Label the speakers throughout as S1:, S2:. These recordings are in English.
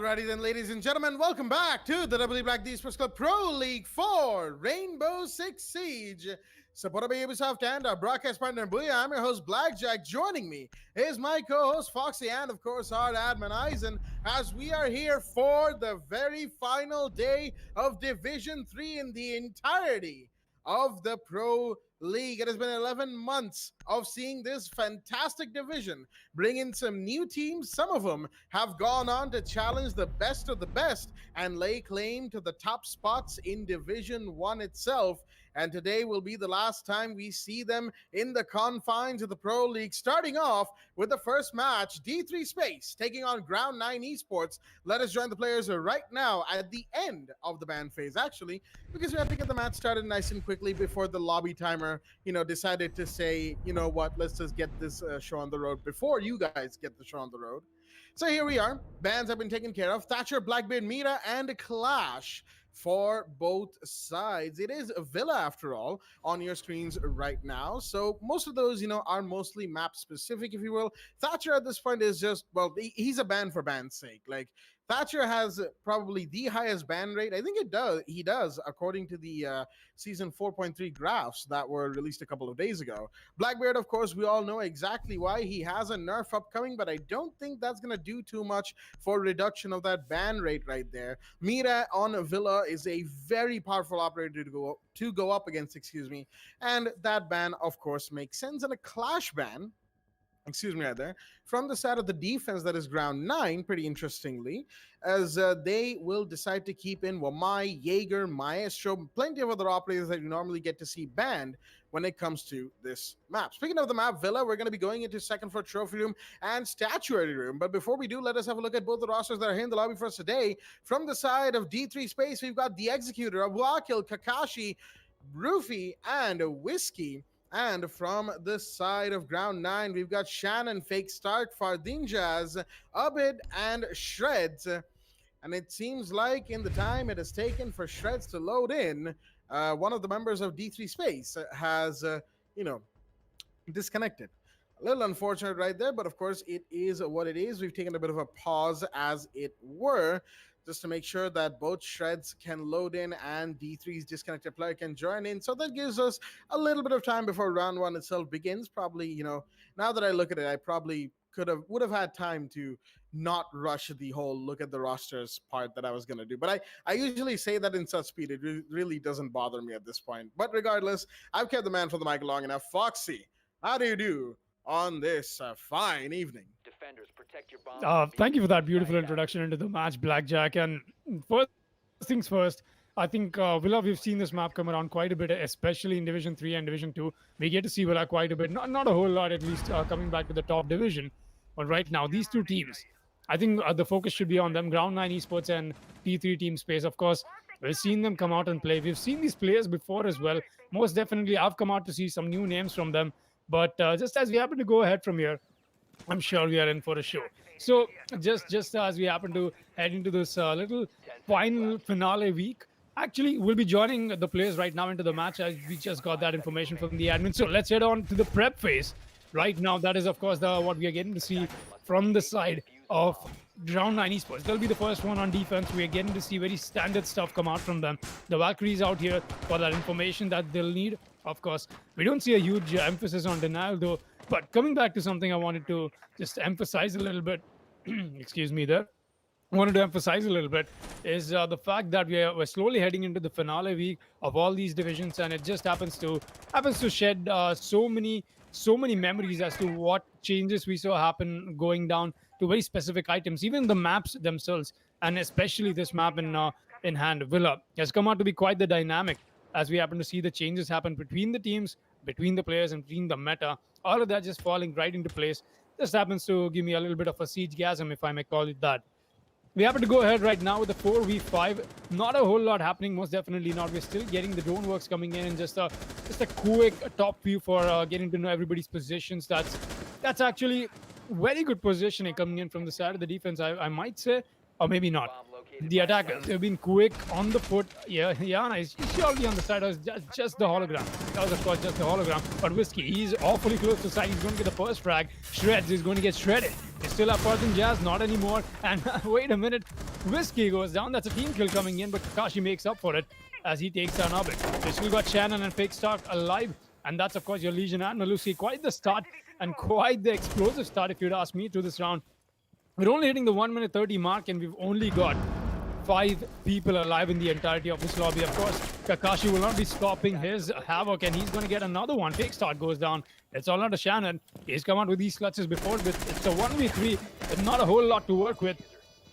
S1: Alrighty then, ladies and gentlemen, welcome back to the WD BLACK Esports Club Pro League 4 Rainbow Six Siege, supported by Ubisoft and our broadcast partner Booyah. I'm your host Blackjack. Joining me is my co-host Foxy and of course our admin Eisen, as we are here for the very final day of Division 3 in the entirety of the Pro League. It has been 11 months of seeing this fantastic division bring in some new teams. Some of them have gone on to challenge the best of the best and lay claim to the top spots in Division 1 itself. And today will be the last time we see them in the confines of the Pro League. Starting off with the first match, D3 Space taking on Ground 9 Esports. Let us join the players right now at the end of the ban phase, actually, because we have to get the match started nice and quickly before the lobby timer, decided to say, you know what, let's just get this show on the road before you guys get the show on the road. So here we are. Bans have been taken care of. Thatcher, Blackbeard, Mira, and Clash for both sides. It is a Villa, after all, on your screens right now. So most of those, are mostly map specific, if you will. Thatcher at this point is just, well, he's a ban for ban's sake. Like, Thatcher has probably the highest ban rate. I think he does, according to the Season 4.3 graphs that were released a couple of days ago. Blackbeard, of course, we all know exactly why. He has a nerf upcoming, but I don't think that's going to do too much for reduction of that ban rate right there. Mira on Villa is a very powerful operator to go up against, and that ban, of course, makes sense. And a Clash ban, right there, from the side of the defense, that is Ground 9, pretty interestingly, as they will decide to keep in Wamai, Jaeger, Maestro, plenty of other operators that you normally get to see banned when it comes to this map. Speaking of the map, Villa, we're going to be going into second floor trophy room and statuary room. But before we do, let us have a look at both the rosters that are here in the lobby for us today. From the side of D3 Space, we've got the Executor, Abuakil, Kakashi, Rufy, and Whiskey. And from the side of Ground 9, we've got Shannon, Fake Stark, Fardinjaz, Abid, and Shreds. And it seems like in the time it has taken for Shreds to load in, one of the members of D3 Space has, disconnected. A little unfortunate right there, but of course it is what it is. We've taken a bit of a pause, as it were, just to make sure that both Shreds can load in and D3's disconnected player can join in. So that gives us a little bit of time before round one itself begins. Probably, now that I look at it, I probably would have had time to not rush the whole look at the rosters part that I was going to do. But I usually say that in such speed. It really doesn't bother me at this point. But regardless, I've kept the man for the mic long enough. Foxy, how do you do on this fine evening?
S2: Protect your bomb. Thank you for that beautiful introduction into the match, Blackjack. And first things first, I think Villa, we've seen this map come around quite a bit, especially in Division 3 and Division 2. We get to see Villa quite a bit, not a whole lot at least, coming back to the top division. But right now, these two teams, I think the focus should be on them, Ground 9 Esports and T3 Team Space. Of course, we've seen them come out and play. We've seen these players before as well. Most definitely, I've come out to see some new names from them. But just as we happen to go ahead from here, I'm sure we are in for a show. So just as we happen to head into this little final finale week, actually, we'll be joining the players right now into the match, as we just got that information from the admin. So let's head on to the prep phase. Right now, that is, of course, what we are getting to see from the side of Ground 9 Esports. They'll be the first one on defense. We are getting to see very standard stuff come out from them. The Valkyries out here for that information that they'll need. Of course, we don't see a huge emphasis on denial, though. But coming back to something I wanted to just emphasize a little bit, excuse me there, wanted to emphasize a little bit is the fact that we're slowly heading into the finale week of all these divisions, and it just happens to shed so many memories as to what changes we saw happen going down to very specific items, even the maps themselves, and especially this map in hand, Villa, has come out to be quite the dynamic, as we happen to see the changes happen between the teams, between the players, and between the meta. All of that just falling right into place. This happens to give me a little bit of a siege-gasm, if I may call it that. We happen to go ahead right now with the 4v5. Not a whole lot happening, most definitely not. We're still getting the drone works coming in, and just a quick top view for getting to know everybody's positions. That's actually very good positioning coming in from the side of the defense, I might say, or maybe not. The attackers, they've been quick on the foot. Yeah, nice. He's surely on the side. It was just the hologram. That was, of course, just the hologram. But Whiskey, he's awfully close to side. He's going to get the first frag. Shreds is going to get shredded. They still have Fardinjaz, not anymore. And wait a minute. Whiskey goes down. That's a team kill coming in, but Kakashi makes up for it as he takes down Orbit. They still got Shannon and Fake Stock alive, and that's of course your Legion and Malusi. Quite the start and quite the explosive start, if you'd ask me, to this round. We're only hitting the 1 minute 30 mark, and we've only got 5 people alive in the entirety of this lobby. Of course, Kakashi will not be stopping his havoc, and he's going to get another one. Fake start goes down. It's all under Shannon. He's come out with these clutches before, but it's a 1v3. There's not a whole lot to work with.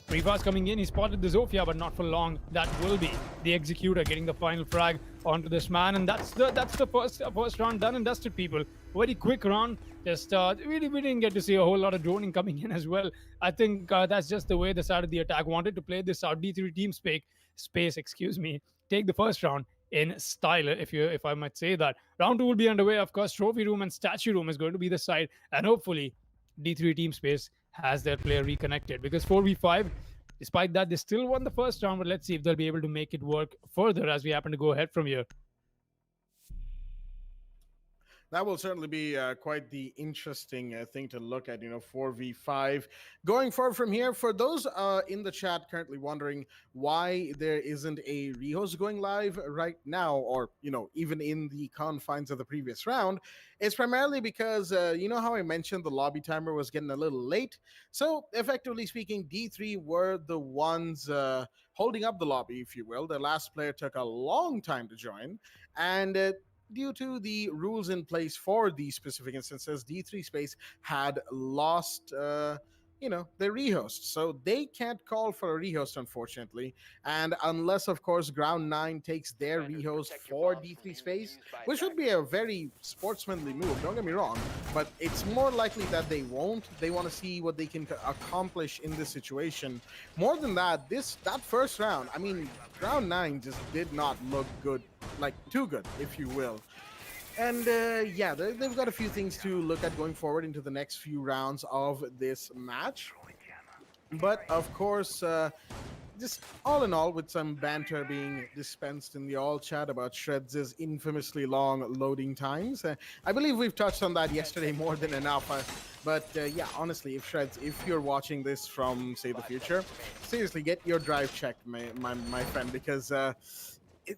S2: Rivas coming in, he spotted the Zofia, but not for long. That will be the Executor getting the final frag onto this man, and that's the first round done and dusted, people. Very quick round. Just we didn't get to see a whole lot of droning coming in as well. I think that's just the way the side of the attack wanted to play this out. D3 team space, excuse me, take the first round in style, if I might say that. Round 2 will be underway. Of course, trophy room and statue room is going to be the side, and hopefully D3 team space has their player reconnected, because 4v5, despite that, they still won the first round, but let's see if they'll be able to make it work further as we happen to go ahead from here.
S1: That will certainly be quite the interesting thing to look at, 4v5. Going forward from here, for those in the chat currently wondering why there isn't a rehost going live right now, or, even in the confines of the previous round, it's primarily because, you know how I mentioned the lobby timer was getting a little late? So, effectively speaking, D3 were the ones holding up the lobby, if you will. The last player took a long time to join, and due to the rules in place for these specific instances, D3 Space had lost, their rehost. So they can't call for a rehost, unfortunately. And unless, of course, Ground 9 takes their rehost for D3 Space, which would be a very sportsmanly move, don't get me wrong, but it's more likely that they won't. They want to see what they can accomplish in this situation. More than that, that first round, I mean, Ground 9 just did not look good, like too good, if you will. And yeah, they've got a few things to look at going forward into the next few rounds of this match. But of course, just all in all, with some banter being dispensed in the all chat about Shreds' infamously long loading times. I believe we've touched on that yesterday more than enough. But yeah, honestly, if Shreds, if you're watching this from, say, the future, seriously, get your drive checked, my friend, because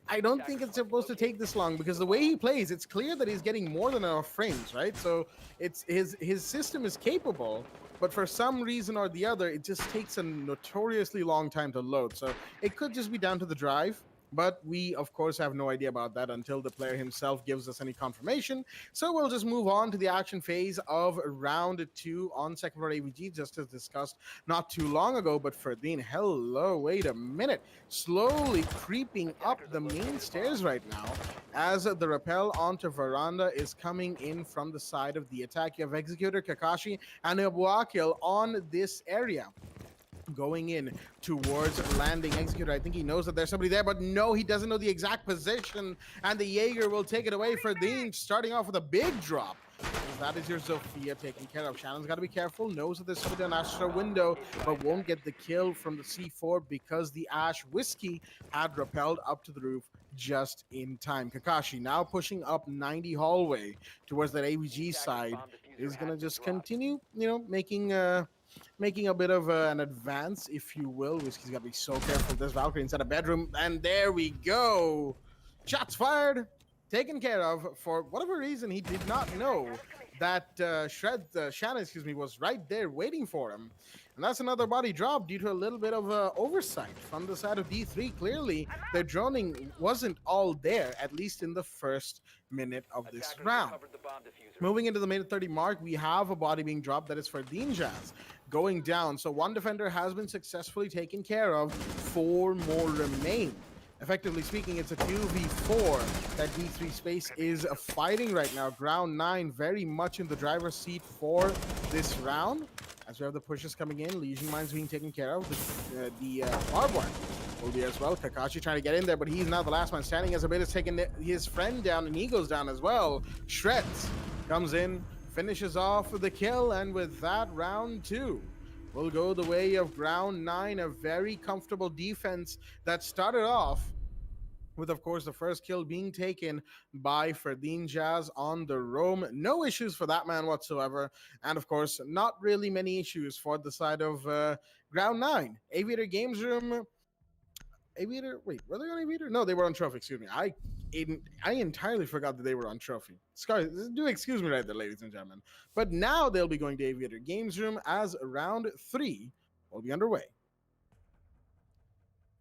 S1: I don't think it's supposed to take this long, because the way he plays, it's clear that he's getting more than enough frames, right? So it's his system is capable, but for some reason or the other, it just takes a notoriously long time to load. So it could just be down to the drive, but we, of course, have no idea about that until the player himself gives us any confirmation. So we'll just move on to the action phase of round 2 on second floor AVG, just as discussed not too long ago. But Ferdinand, hello, wait a minute. Slowly creeping up the main stairs right now as the rappel onto Veranda is coming in from the side of the attack. You have Executor, Kakashi, and Abuakil on this area. Going in towards landing. Executor, I think he knows that there's somebody there, but no, he doesn't know the exact position, and the Jaeger will take it away for Dean, starting off with a big drop. That is your Zofia taken care of. Shannon's got to be careful, knows that there's somebody on Astra window, but won't get the kill from the C4 because the Ash Whiskey had rappelled up to the roof just in time. Kakashi now pushing up 90 hallway towards that AVG side is going to just continue, making a bit of an advance, if you will. Whiskey's got to be so careful. There's Valkyrie inside a bedroom, and there we go. Shots fired, taken care of. For whatever reason, he did not know that Shannon, was right there waiting for him. And that's another body drop due to a little bit of oversight from the side of D3. Clearly, their droning wasn't all there, at least in the first minute of this round. Moving into the minute 30 mark, we have a body being dropped that is for Dean Jazz going down. So one defender has been successfully taken care of. 4 more remain. Effectively speaking, it's a 2v4 that D3 Space is fighting right now. Ground 9 very much in the driver's seat for this round. As we have the pushes coming in, Legion Mines being taken care of. The barbed wire will be as well. Kakashi trying to get in there, but he's now the last man standing as a bit is taking his friend down, and he goes down as well. Shreds comes in, finishes off with the kill, and with that, round 2 will go the way of Ground 9. A very comfortable defense that started off with, of course, the first kill being taken by Ferdinand Jazz on the roam. No issues for that man whatsoever. And, of course, not really many issues for the side of Ground 9. Aviator Games Room. Aviator, wait, were they on Aviator? No, they were on Trophy, excuse me. I entirely forgot that they were on Trophy. Scar, do excuse me right there, ladies and gentlemen. But now they'll be going to Aviator Games Room as round 3 will be underway.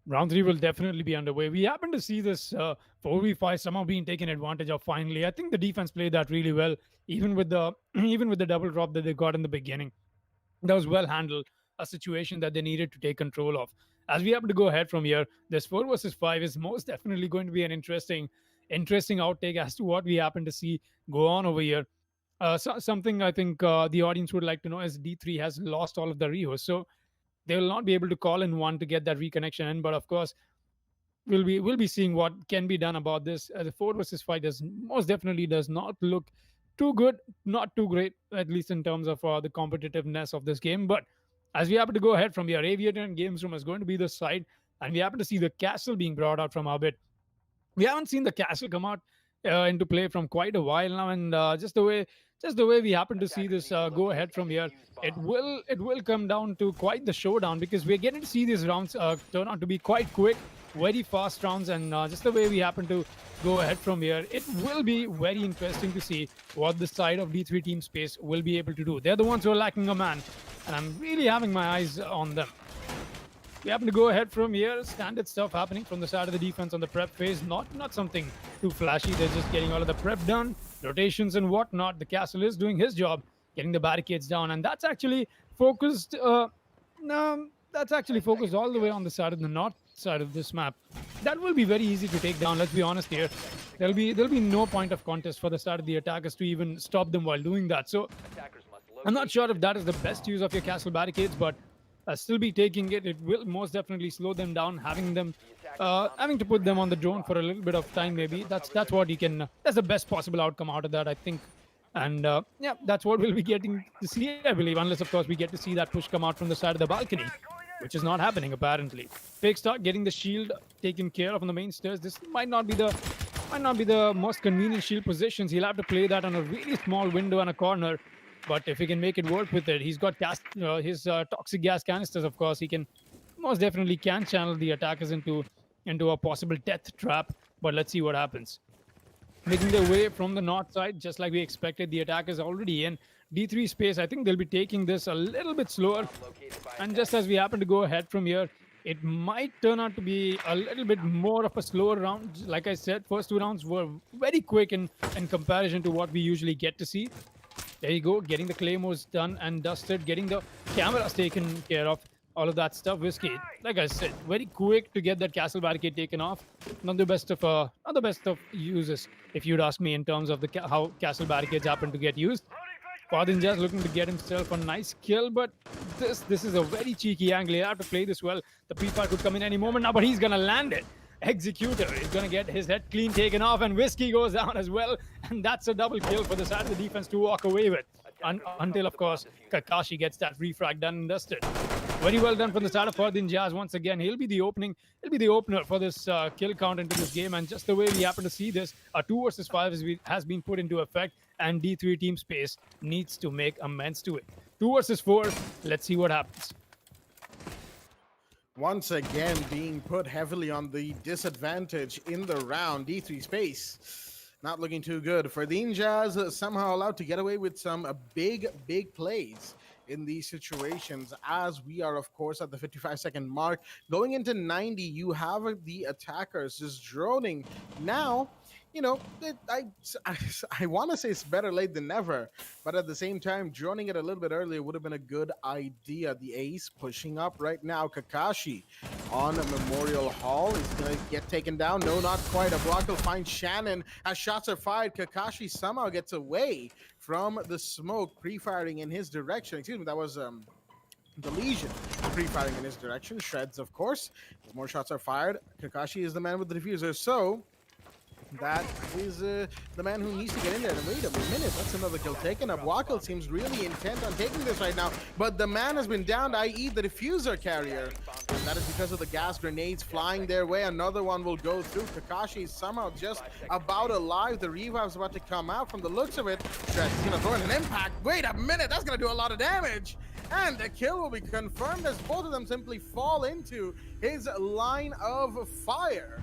S2: Round 3 will definitely be underway. We happen to see this 4v5 somehow being taken advantage of finally. I think the defense played that really well, even with the even with the double drop that they got in the beginning. That was well handled, a situation that they needed to take control of. As we happen to go ahead from here, this 4 versus 5 is most definitely going to be an interesting outtake as to what we happen to see go on over here. Something I think the audience would like to know is D3 has lost all of the Rios. So they will not be able to call in one to get that reconnection in. But of course, we'll be seeing what can be done about this. The 4 versus 5 does most definitely does not look too good, not too great, at least in terms of the competitiveness of this game. But as we happen to go ahead from here, Aviator and Games Room is going to be the side, and we happen to see the castle being brought out from our bit. We haven't seen the castle come out into play from quite a while now, and just the way we happen to see this go ahead from here, it will come down to quite the showdown because we're getting to see these rounds turn out to be quite quick, very fast rounds, and just the way we happen to go ahead from here, it will be very interesting to see what the side of D3 Team Space will be able to do. They're the ones who are lacking a man, and I'm really having my eyes on them. We happen to go ahead from here. Standard stuff happening from the side of the defense on the prep phase. Not something too flashy. They're just getting all of the prep done, rotations and whatnot. The castle is doing his job, getting the barricades down, and that's actually focused. That's actually focused all the way on the side of the north side of this map. That will be very easy to take down. Let's be honest here. There'll be no point of contest for the start of the attackers to even stop them while doing that. So I'm not sure if that is the best use of your castle barricades, but still be taking it. It will most definitely slow them down, having to put them on the drone for a little bit of time. Maybe that's what you can. That's the best possible outcome out of that, I think. And yeah, that's what we'll be getting to see, I believe, unless of course we get to see that push come out from the side of the balcony, which is not happening apparently. Fake start getting the shield taken care of on the main stairs. This might not be the most convenient shield positions. He'll have to play that on a really small window and a corner. But if he can make it work with it, he's got his toxic gas canisters. Of course, he can most definitely can channel the attackers into a possible death trap. But let's see what happens. Making their way from the north side, just like we expected. The attackers already in D3 space. I think they'll be taking this a little bit slower. And just as we happen to go ahead from here, it might turn out to be a little bit more of a slower round. Like I said, first 2 rounds were very quick in comparison to what we usually get to see. There you go, getting the claymores done and dusted, getting the cameras taken care of, all of that stuff. Whiskey, like I said, very quick to get that castle barricade taken off. Not the best of uses, if you'd ask me, in terms of how castle barricades happen to get used. Fardin just looking to get himself a nice kill, but this is a very cheeky angle. He'll have to play this well. The pre-fire could come in any moment now, but he's gonna land it. Executor is going to get his head clean taken off, and Whiskey goes down as well. And that's a double kill for the side of the defense to walk away with. Until, of course, Kakashi gets that refrag done and dusted. Very well done from the side of Fardin Jazz. Once again, he'll be the opener for this kill count into this game. And just the way we happen to see this, a 2 versus 5 has been put into effect, and D3 Team Space needs to make amends to it. 2 versus 4, let's see what happens.
S1: Once again being put heavily on the disadvantage in the round. D3 space not looking too good for the Ninjas, somehow allowed to get away with some big plays in these situations, as we are of course at the 55-second mark. Going into 90, you have the attackers just droning now. You know, I want to say it's better late than never, but at the same time, droning it a little bit earlier would have been a good idea. The ace pushing up right now. Kakashi on Memorial Hall is going to get taken down. No, not quite. A block will find Shannon as shots are fired. Kakashi somehow gets away from the smoke, pre-firing in his direction. Excuse me, that was the Legion pre-firing in his direction. Shreds, of course. As more shots are fired, Kakashi is the man with the diffuser. So That is the man who needs to get in there. And wait a minute, that's another kill taken up. Wakil seems really intent on taking this right now, but the man has been downed, i.e. the diffuser carrier. And that is because of the gas grenades flying their way. Another one will go through. Kakashi is somehow just about alive. The revive's about to come out from the looks of it. Shred's gonna throw in an impact. Wait a minute, that's gonna do a lot of damage. And the kill will be confirmed as both of them simply fall into his line of fire.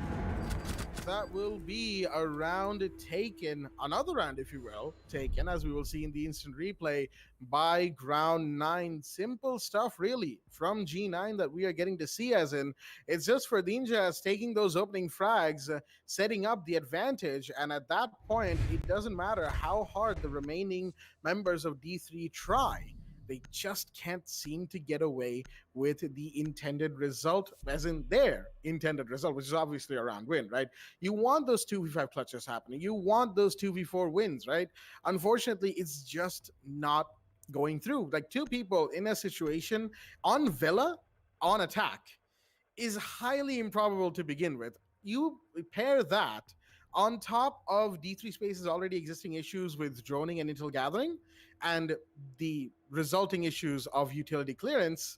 S1: That will be a round taken, another round, if you will, taken, as we will see in the instant replay by Ground 9. Simple stuff, really, from G9 that we are getting to see, as in, it's just for Ninjas taking those opening frags, setting up the advantage, and at that point, it doesn't matter how hard the remaining members of D3 try. They just can't seem to get away with the intended result, as in their intended result, which is obviously a round win, right? You want those 2v5 clutches happening. You want those 2v4 wins, right? Unfortunately, it's just not going through. Like, two people in a situation on Villa, on attack, is highly improbable to begin with. You pair that on top of D3 Space's already existing issues with droning and intel gathering, and the resulting issues of utility clearance,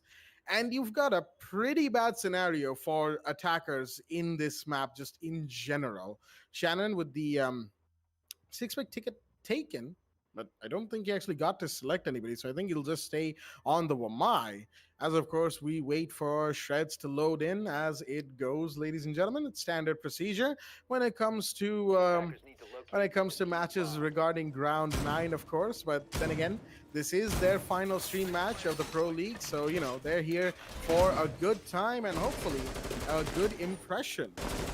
S1: and you've got a pretty bad scenario for attackers in this map, just in general. Shannon with the 6-pick ticket taken, but I don't think he actually got to select anybody, so I think he'll just stay on the Wamai. As of course, we wait for Shreds to load in as it goes, ladies and gentlemen. It's standard procedure when it comes to matches regarding Ground 9, of course. But then again, this is their final stream match of the Pro League, so they're here for a good time and hopefully a good impression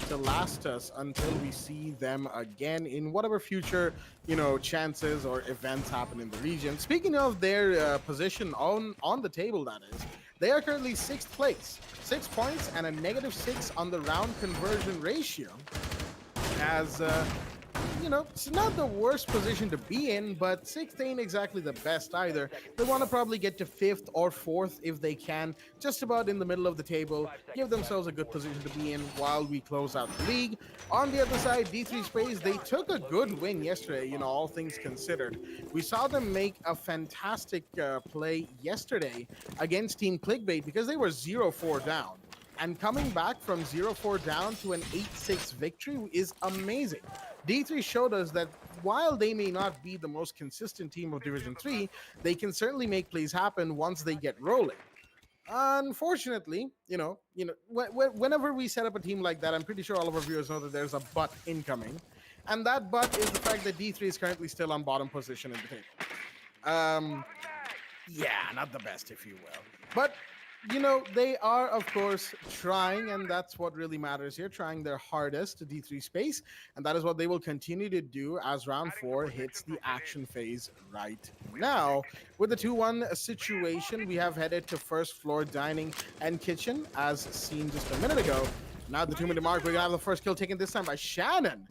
S1: to last us until we see them again in whatever future chances or events happen in the region. Speaking of their position on the table, that is, they are currently 6th place, 6 points and a -6 on the round conversion ratio. As it's not the worst position to be in, but 6th ain't exactly the best either. They want to probably get to 5th or 4th if they can, just about in the middle of the table, give themselves a good position to be in while we close out the league. On the other side, D3 Space, they took a good win yesterday, all things considered. We saw them make a fantastic play yesterday against Team Clickbait because they were 0-4 down. And coming back from 0-4 down to an 8-6 victory is amazing. D3 showed us that while they may not be the most consistent team of Division 3, they can certainly make plays happen once they get rolling. Unfortunately, whenever we set up a team like that, I'm pretty sure all of our viewers know that there's a but incoming. And that but is the fact that D3 is currently still on bottom position in the table. Yeah, not the best, if you will. But they are, of course, trying, and that's what really matters here, trying their hardest to D3 Space, and that is what they will continue to do as round 4 hits the action phase right now. With the 2-1 situation, we have headed to first floor dining and kitchen, as seen just a minute ago. Now at the 2-minute mark, we're going to have the first kill taken this time by Shannon,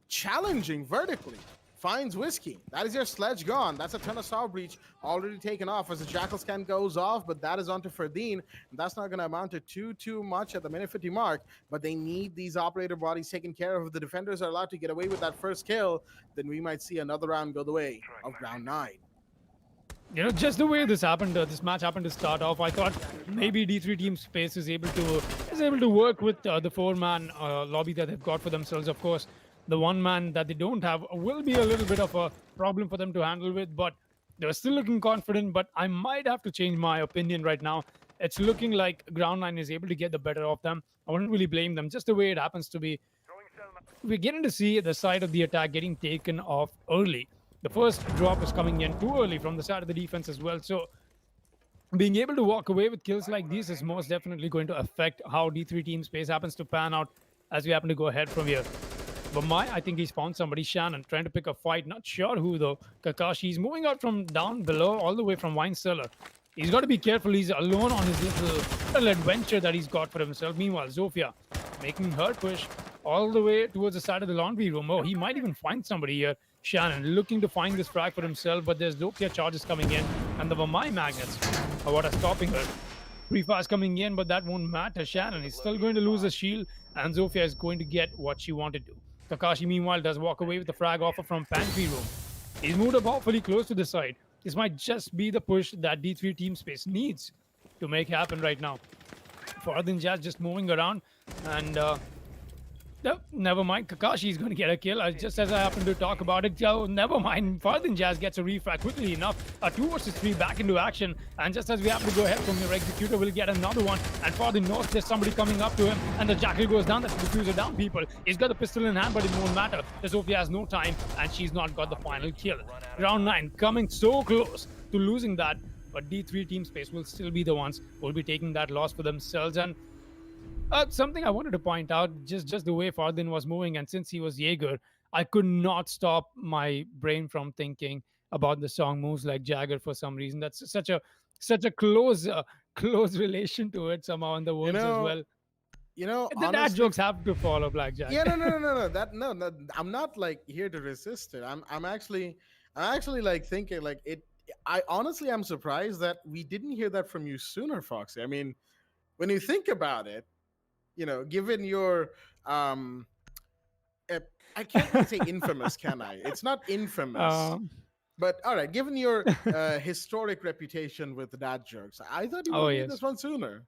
S1: challenging vertically. Finds Whiskey. That is your sledge gone. That's a ton of saw breach already taken off as the Jackal scan goes off, but that is onto Ferdine. And that's not going to amount to too much at the minute 50 mark, but they need these operator bodies taken care of. If the defenders are allowed to get away with that first kill, then we might see another round go the way of Ground 9.
S2: Just the way this happened, this match happened to start off, I thought maybe D3 Team Space is able to work with the 4-man lobby that they've got for themselves. Of course, the 1-man that they don't have will be a little bit of a problem for them to handle with, but they're still looking confident. But I might have to change my opinion right now. It's looking like Ground 9 is able to get the better of them. I wouldn't really blame them, just the way it happens to be. We're getting to see the side of the attack getting taken off early. The first drop is coming in too early from the side of the defense as well. So being able to walk away with kills like these is most definitely going to affect how D3 Team Space happens to pan out as we happen to go ahead from here. But I think he's found somebody. Shannon trying to pick a fight. Not sure who though. Kakashi's moving out from down below all the way from Wine Cellar. He's got to be careful. He's alone on his little adventure that he's got for himself. Meanwhile, Zofia making her push all the way towards the side of the laundry room. Oh, he might even find somebody here. Shannon looking to find this frag for himself, but there's Zofia charges coming in, and the Vamai magnets are what are stopping her. Pretty fast coming in, but that won't matter. Shannon is still going to lose the shield, and Zofia is going to get what she wanted to. Kakashi, meanwhile, does walk away with the frag offer from Pantry Room. He's moved up awfully close to the side. This might just be the push that D3 Team Space needs to make happen right now. Fardin Jazz just moving around, and no, never mind. Kakashi is going to get a kill. Just as I happen to talk about it, never mind. Fardin Jazz gets a refrag quickly enough. A 2 versus 3 back into action. And just as we happen to go ahead from your Executor, will get another one. And Fardin knows there's somebody coming up to him. And the Jackal goes down. That's the diffuser down, people. He's got the pistol in hand, but it won't matter. The Sophia has no time, and she's not got the final kill. Round 9, coming so close to losing that. But D3 Team Space will still be the ones who will be taking that loss for themselves. And something I wanted to point out, just the way Fardin was moving, and since he was Jaeger, I could not stop my brain from thinking about the song "Moves Like Jagger" for some reason. That's such a close relation to it somehow in the words as well. The dad
S1: honestly,
S2: jokes have to follow Blackjack.
S1: yeah, no. No. I'm not like here to resist it. I'm actually like thinking like it. I honestly, I'm surprised that we didn't hear that from you sooner, Foxy. I mean, when you think about it, given your I can't really say infamous, can I? It's not infamous. But all right, given your historic reputation with dad jokes, I thought you would have made this one sooner.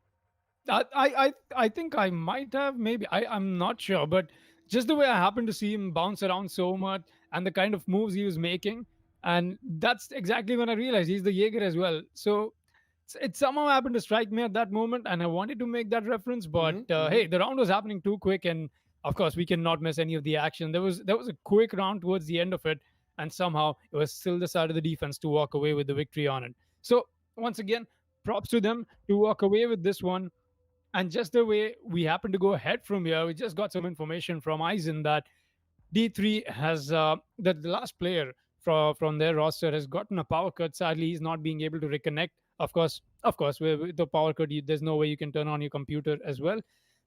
S2: I think I might have, maybe. I'm not sure, but just the way I happened to see him bounce around so much and the kind of moves he was making, and that's exactly when I realized he's the Jaeger as well. So it somehow happened to strike me at that moment, and I wanted to make that reference, but hey, the round was happening too quick, and of course we cannot miss any of the action. There was a quick round towards the end of it, and somehow it was still the side of the defense to walk away with the victory on it. So once again, props to them to walk away with this one. And just the way we happen to go ahead from here, we just got some information from Eisen that D3 has the last player from their roster has gotten a power cut. Sadly, he's not being able to reconnect. Of course, with the power cut, there's no way you can turn on your computer as well.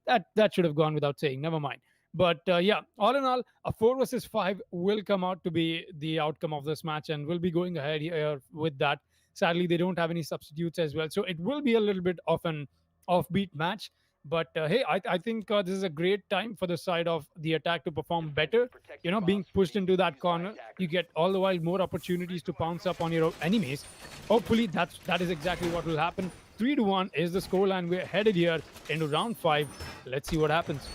S2: That should have gone without saying. Never mind. But yeah, all in all, a 4 versus 5 will come out to be the outcome of this match, and we'll be going ahead here with that. Sadly, they don't have any substitutes as well, so it will be a little bit of an offbeat match. But hey, I think this is a great time for the side of the attack to perform better. Being pushed into that corner, you get all the while more opportunities to pounce up on your enemies. Hopefully, that is exactly what will happen. 3-1 is the scoreline. We're headed here into round 5. Let's see what happens.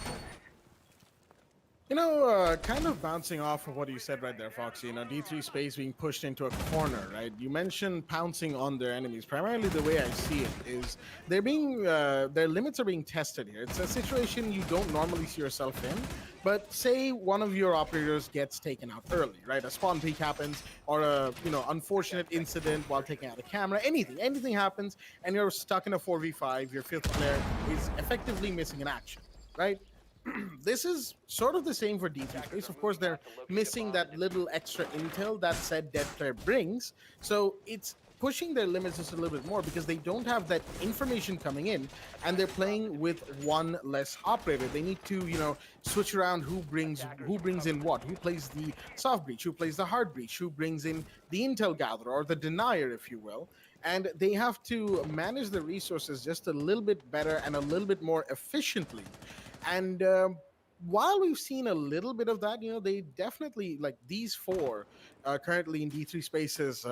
S1: Kind of bouncing off of what you said right there, Foxy. D3 Space being pushed into a corner, right? You mentioned pouncing on their enemies. Primarily, the way I see it is their limits are being tested here. It's a situation you don't normally see yourself in. But say one of your operators gets taken out early, right? A spawn peek happens, or a unfortunate incident while taking out a camera. Anything happens, and you're stuck in a 4v5. Your fifth player is effectively missing an action, right? This is sort of the same for D3 Space. Of course, they're missing that little extra intel that said dead player brings. So it's pushing their limits just a little bit more because they don't have that information coming in, and they're playing with one less operator. They need to, switch around who brings in what, who plays the soft breach, who plays the hard breach, who brings in the intel gatherer or the denier, if you will. And they have to manage the resources just a little bit better and a little bit more efficiently. And while we've seen a little bit of that, they definitely, like these 4 currently in D3 Space's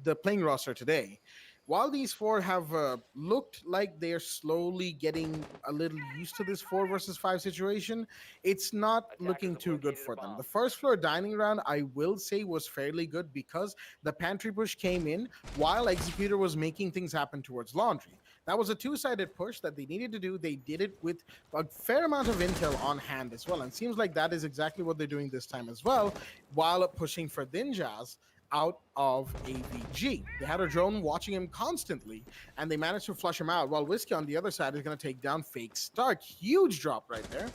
S1: the playing roster today. While these 4 have looked like they're slowly getting a little used to this 4 versus 5 situation, it's not looking too good for them. The first floor dining round, I will say, was fairly good because the pantry push came in while Executor was making things happen towards Laundry. That was a 2-sided push that they needed to do. They did it with a fair amount of intel on hand as well. And it seems like that is exactly what they're doing this time as well, while pushing for Dinjaz out of AVG. They had a drone watching him constantly, and they managed to flush him out, while Whiskey on the other side is going to take down Fake Stark. Huge drop right there.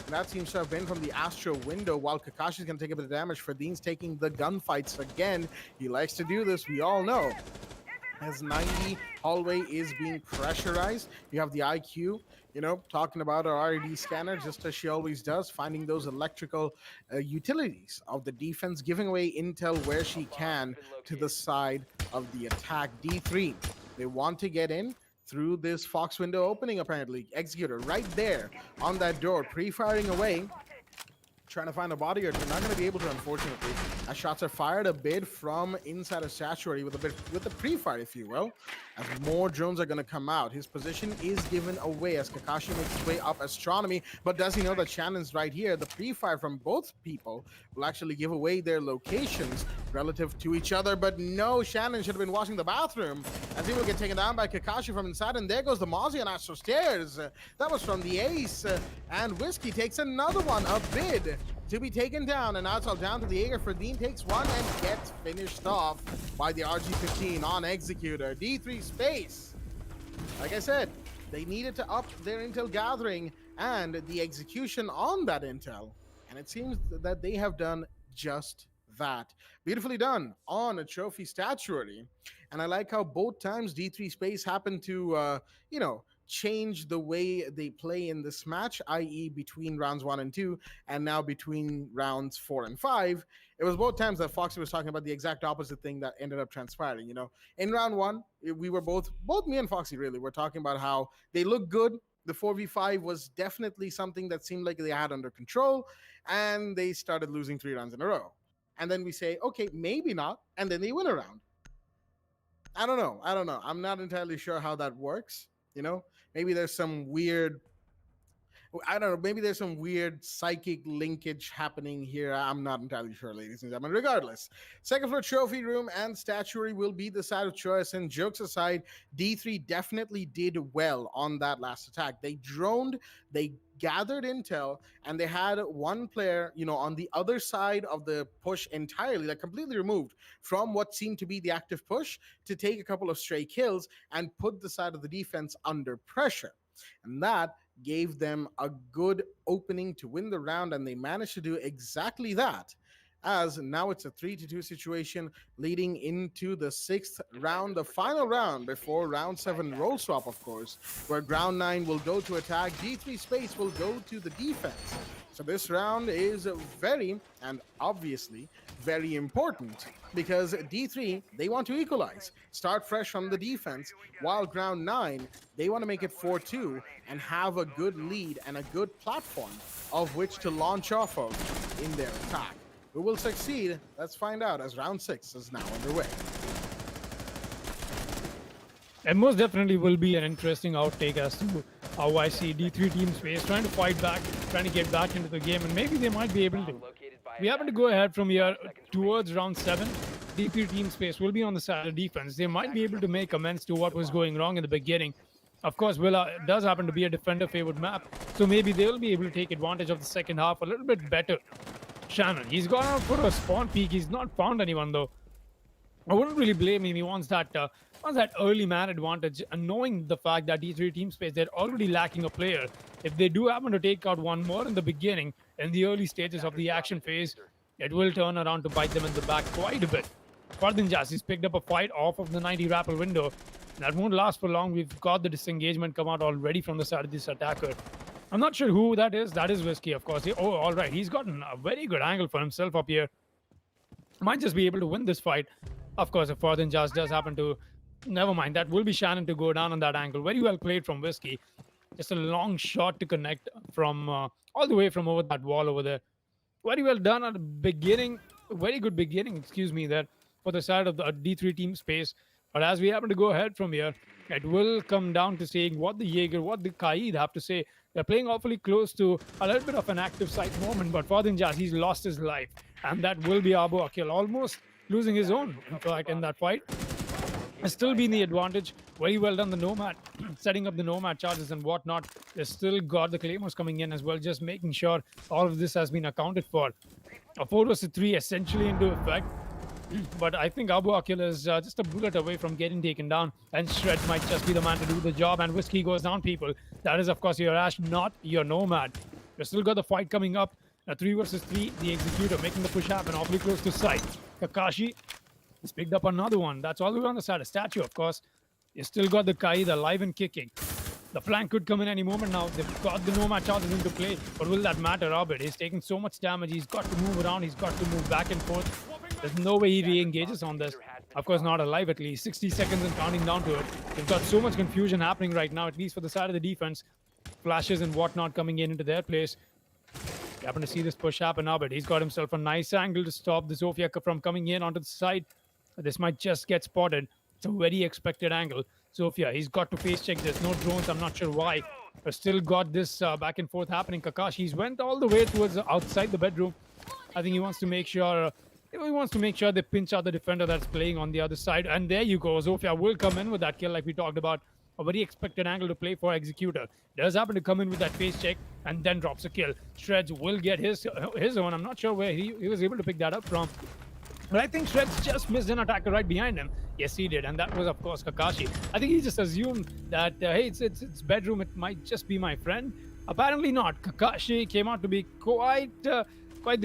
S1: And that seems to have been from the Astro window, while Kakashi's going to take a bit of damage. Ferdin's taking the gunfights again. He likes to do this, we all know. As 90 hallway is being pressurized, you have the IQ, talking about our RED scanner, just as she always does, finding those electrical utilities of the defense, giving away intel where she can to the side of the attack. D3, they want to get in through this Fox window opening, apparently. Executor right there on that door, pre-firing away. trying to find a body or two. Not going to be able to, unfortunately, as shots are fired a bit from inside of Statuary with a pre-fire, if you will, as more drones are going to come out. His position is given away as Kakashi makes his way up Astronomy, but does he know that Shannon's right here? The pre-fire from both people will actually give away their locations relative to each other, but no, Shannon should have been washing the bathroom as he will get taken down by Kakashi from inside, and there goes the Mozzie on Astro Stairs. That was from the Ace, and Whiskey takes another one, a bid to be taken down, and now it's all down to the Jaeger. Ferdinand takes one and gets finished off by the RG-15 on Executor. D3 Space, like I said, they needed to up their intel gathering and the execution on that intel, and it seems that they have done just that. Beautifully done on a trophy statuary. And I like how both times D3 Space happened to, change the way they play in this match, i.e. between rounds 1 and 2, and now between rounds 4 and 5. It was both times that Foxy was talking about the exact opposite thing that ended up transpiring. In round 1, we were both me and Foxy really were talking about how they look good. The 4v5 was definitely something that seemed like they had under control, and they started losing 3 rounds in a row. And then we say, okay, maybe not, and then they win a round. I don't know. I'm not entirely sure how that works. Maybe there's some weird, maybe there's some weird psychic linkage happening here. I'm not entirely sure, ladies and gentlemen. Regardless, second floor trophy room and statuary will be the side of choice. And jokes aside, D3 definitely did well on that last attack. They droned, they gathered intel, and they had one player, on the other side of the push entirely, like completely removed from what seemed to be the active push, to take a couple of stray kills and put the side of the defense under pressure. And that gave them a good opening to win the round, and they managed to do exactly that, as now it's a 3-2 situation leading into the 6th round, the final round before round 7 roll swap, of course, where ground 9 will go to attack, D3 Space will go to the defense. So this round is very, and obviously very important, because D3, they want to equalize, start fresh from the defense, while ground 9, they want to make it 4-2 and have a good lead and a good platform of which to launch off of in their attack. Who will succeed? Let's find out as round 6 is now underway.
S2: And most definitely will be an interesting outtake as to how I see D3 Team Space trying to fight back, trying to get back into the game, and maybe they might be able to. We happen to go ahead from here towards round 7. D3 Team Space will be on the side of defense. They might be able to make amends to what was going wrong in the beginning. Of course, Willa does happen to be a defender-favored map, so maybe they'll be able to take advantage of the second half a little bit better. Shannon, he's gone out for a spawn peek. He's not found anyone, though. I wouldn't really blame him. He wants that early man advantage, and knowing the fact that D3 Team Space, they're already lacking a player. If they do happen to take out one more in the beginning, in the early stages of the action phase, it will turn around to bite them in the back quite a bit. Fardinjas, he's picked up a fight off of the 90 rappel window. That won't last for long. We've got the disengagement come out already from the side of this attacker. I'm not sure who that is. That is Whiskey, of course. Oh, all right. He's gotten a very good angle for himself up here. Might just be able to win this fight. Of course, if Fardinjas does happen to... Never mind. That will be Shannon to go down on that angle. Very well played from Whiskey. Just a long shot to connect from all the way from over that wall over there. Very well done at the beginning. Very good beginning, excuse me, there for the side of the D3 Team Space. But as we happen to go ahead from here, it will come down to saying what the Jaeger, what the Kaid have to say. They're playing awfully close to a little bit of an active site moment, but Fardinjas, he's lost his life. And that will be Abu Akil almost losing his own, in fact, in that fight. Has still been the advantage. Very well done, the Nomad, setting up the Nomad charges and whatnot. They still got the Claymores coming in as well, just making sure all of this has been accounted for. A 4 vs 3 essentially into effect. But I think Abu Akil is just a bullet away from getting taken down, and Shred might just be the man to do the job, and Whiskey goes down, people. That is, of course, your Ash, not your Nomad. We've still got the fight coming up. A 3 vs 3, the Executor making the push happen, awfully close to sight. Kakashi has picked up another one. That's all the way on the side. A statue, of course. You still got the Kaid alive and kicking. The flank could come in any moment now. They've got the Nomad charges into play. But will that matter, Robert? He's taking so much damage. He's got to move around. He's got to move back and forth. There's no way he re-engages on this. Of course, not alive at least. 60 seconds and counting down to it. They've got so much confusion happening right now, at least for the side of the defense. Flashes and whatnot coming in into their place. You happen to see this push happen now, but he's got himself a nice angle to stop the Zofia from coming in onto the side. This might just get spotted. It's a very expected angle. Zofia, he's got to face check. There's no drones. I'm not sure why. But still got this back and forth happening. Kakashi, he's went all the way towards outside the bedroom. I think he wants to make sure they pinch out the defender that's playing on the other side. And there you go. Zofia will come in with that kill like we talked about. A very expected angle to play for Executor. Does happen to come in with that face check and then drops a kill. Shreds will get his own. I'm not sure where he was able to pick that up from. But I think Shreds just missed an attacker right behind him. Yes, he did. And that was, of course, Kakashi. I think he just assumed that, hey, it's bedroom. It might just be my friend. Apparently not. Kakashi came out to be quite the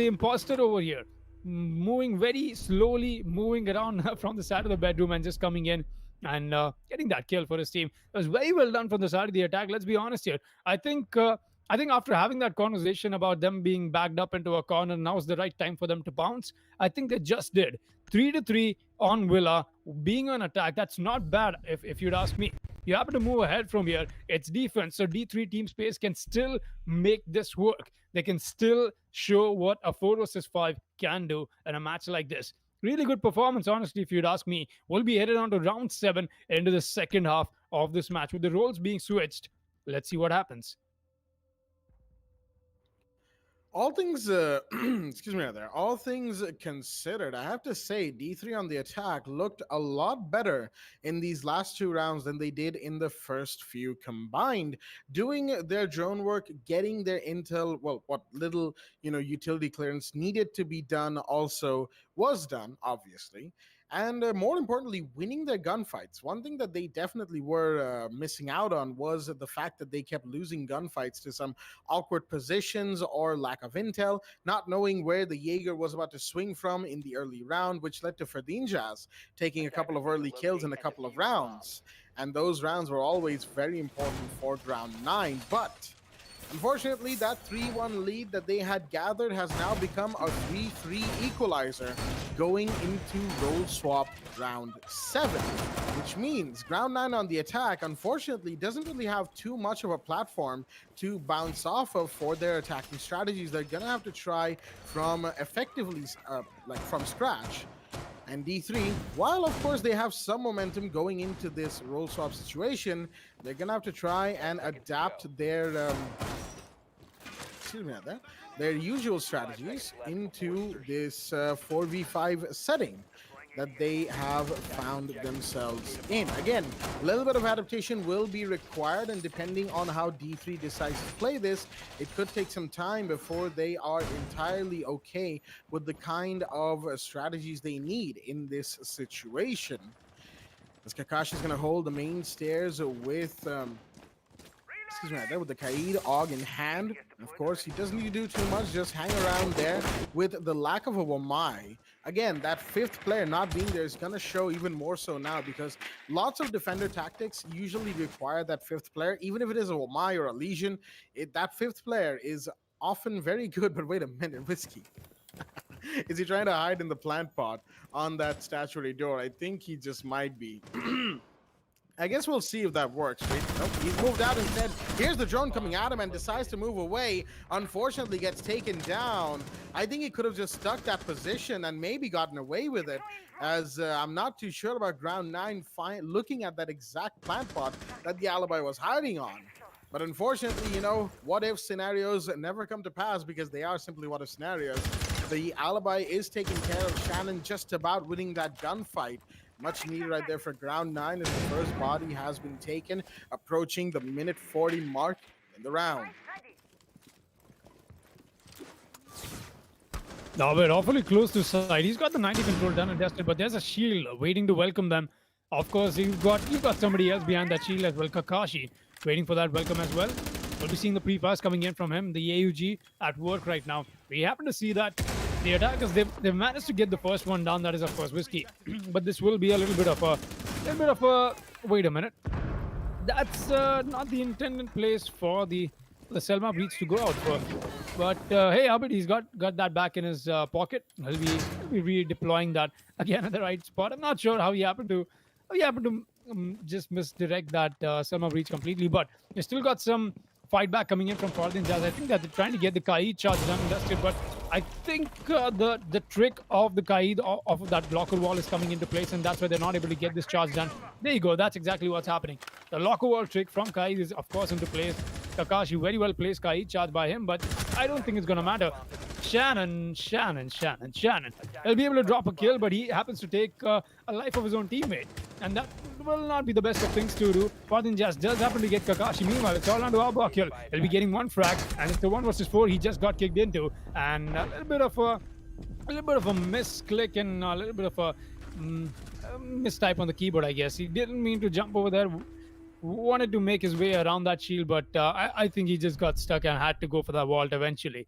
S2: imposter over here. Moving very slowly, moving around from the side of the bedroom and just coming in and getting that kill for his team. It was very well done from the side of the attack. Let's be honest here. I think after having that conversation about them being backed up into a corner, now's the right time for them to bounce. I think they just did. 3-3 on Villa, being on attack. That's not bad if you'd ask me. You happen to move ahead from here. It's defense, so D3 team space can still make this work. They can still show what a 4 versus 5 can do in a match like this. Really good performance, honestly, if you'd ask me. We'll be headed on to round 7 into the second half of this match with the roles being switched. Let's see what happens.
S1: All things, excuse me, there. All things considered, I have to say, D3 on the attack looked a lot better in these last 2 rounds than they did in the first few combined. Doing their drone work, getting their intel, well, what little utility clearance needed to be done also was done, obviously. And more importantly, winning their gunfights. One thing that they definitely were missing out on was the fact that they kept losing gunfights to some awkward positions or lack of intel, not knowing where the Jaeger was about to swing from in the early round, which led to Ferdinand taking a couple of early kills in a couple of rounds. And those rounds were always very important for round 9. But unfortunately, that 3-1 lead that they had gathered has now become a 3-3 equalizer going into roll swap round 7, which means round 9 on the attack, unfortunately, doesn't really have too much of a platform to bounce off of for their attacking strategies. They're going to have to try from effectively, from scratch. And D3, while of course they have some momentum going into this roll swap situation, they're going to have to try and adapt their their usual strategies into this 4v5 setting that they have found themselves in. Again, a little bit of adaptation will be required, and depending on how D3 decides to play this, it could take some time before they are entirely okay with the kind of strategies they need in this situation. As Kakashi is going to hold the main stairs with with the Kaid AUG in hand. Of course, he doesn't need to do too much, just hang around there. With the lack of a Wamai, again, that 5th player not being there is going to show even more so now, because lots of defender tactics usually require that 5th player, even if it is a Wamai or a Legion. That 5th player is often very good. But wait a minute, Whiskey. Is he trying to hide in the plant pot on that statuary door? I think he just might be. I guess we'll see if that works. Right? Nope, he's moved out instead. Here's the drone coming at him and decides to move away. Unfortunately, gets taken down. I think he could have just stuck that position and maybe gotten away with it, as I'm not too sure about round 9 looking at that exact plant pot that the Alibi was hiding on. But unfortunately, what if scenarios never come to pass, because they are simply what if scenarios. The Alibi is taking care of Shannon, just about winning that gunfight. Much needed right there for round 9, as the first body has been taken, approaching the minute 40 mark in the round.
S2: Now we're awfully close to side. He's got the 90 control done and dusted, but there's a shield waiting to welcome them. Of course, you've got somebody else behind that shield as well, Kakashi, waiting for that welcome as well. We'll be seeing the pre-pass coming in from him, the AUG at work right now. We happen to see that the attackers, they've managed to get the first one down. That is, of course, Whiskey. But this will be a little bit of a wait a minute. That's not the intended place for the Selma Breach to go out for. But hey, Abid, he's got that back in his pocket. He'll be redeploying that again at the right spot. I'm not sure how he happened to just misdirect that Selma Breach completely. But you still got some fight back coming in from Farthing Jazz. I think that they're trying to get the Kaid charge done and dusted, but I think the trick of the Kaid of that blocker wall is coming into place, and that's why they're not able to get this charge done. There you go. That's exactly what's happening. The locker wall trick from Kaid is, of course, into place. Kakashi, very well placed Kaid charge by him, but I don't think it's going to matter. Shannon. He'll be able to drop a kill, but he happens to take a life of his own teammate. And that will not be the best of things to do. Farthing Jazz does happen to get Kakashi. Meanwhile, it's all onto Abba kill. He'll be getting one frag, and it's the 1 versus 4 he just got kicked into. And a little bit of a misclick and a little bit of a mistype on the keyboard, I guess. He didn't mean to jump over there. Wanted to make his way around that shield, but I think he just got stuck and had to go for that vault eventually.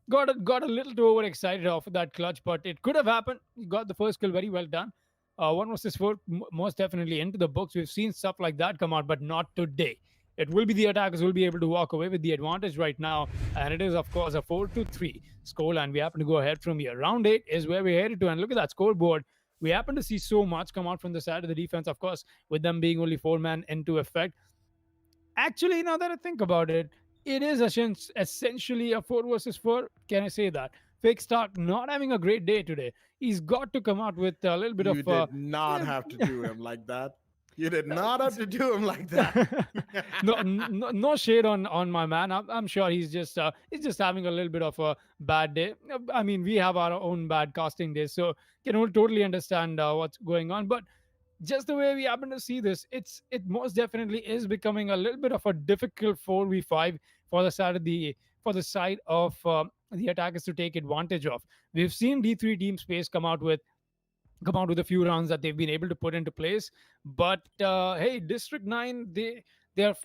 S2: Got a little too overexcited off of that clutch, but it could have happened. He got the first kill very well done. 1 versus 4, most definitely into the books. We've seen stuff like that come out, but not today. It will be the attackers who will be able to walk away with the advantage right now, and it is, of course, a 4-3 scoreline. We happen to go ahead from here. Round 8 is where we're headed to, and look at that scoreboard. We happen to see so much come out from the side of the defense, of course, with them being only 4-man into effect. Actually, now that I think about it, it is essentially a 4 versus 4. Can I say that? Fake Stark not having a great day today. He's got to come out with a little bit
S1: You
S2: of.
S1: did not have to do him like that. You did not have to do him like that.
S2: No shade on my man. I'm sure he's just having a little bit of a bad day. I mean, we have our own bad casting days, so can totally understand what's going on. But just the way we happen to see this, it most definitely is becoming a little bit of a difficult 4v5 for the side of the attackers to take advantage of. We've seen D3 Team Space come out with a few rounds that they've been able to put into place, but hey, District 9, they're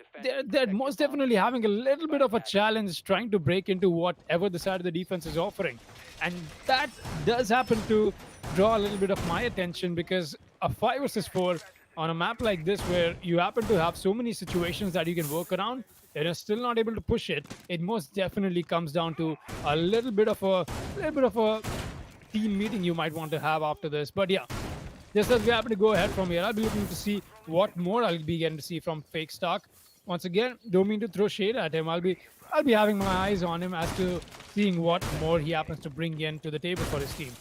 S2: most definitely having a little bit of a challenge trying to break into whatever the side of the defense is offering, and that does happen to draw a little bit of my attention, because a 5 versus 4 on a map like this, where you happen to have so many situations that you can work around, and you're still not able to push it, it most definitely comes down to a little bit of a team meeting you might want to have after this. But yeah, just as we happen to go ahead from here, I'll be looking to see what more I'll be getting to see from Fake Stark. Once again, don't mean to throw shade at him. I'll be having my eyes on him as to seeing what more he happens to bring in to the table for his team.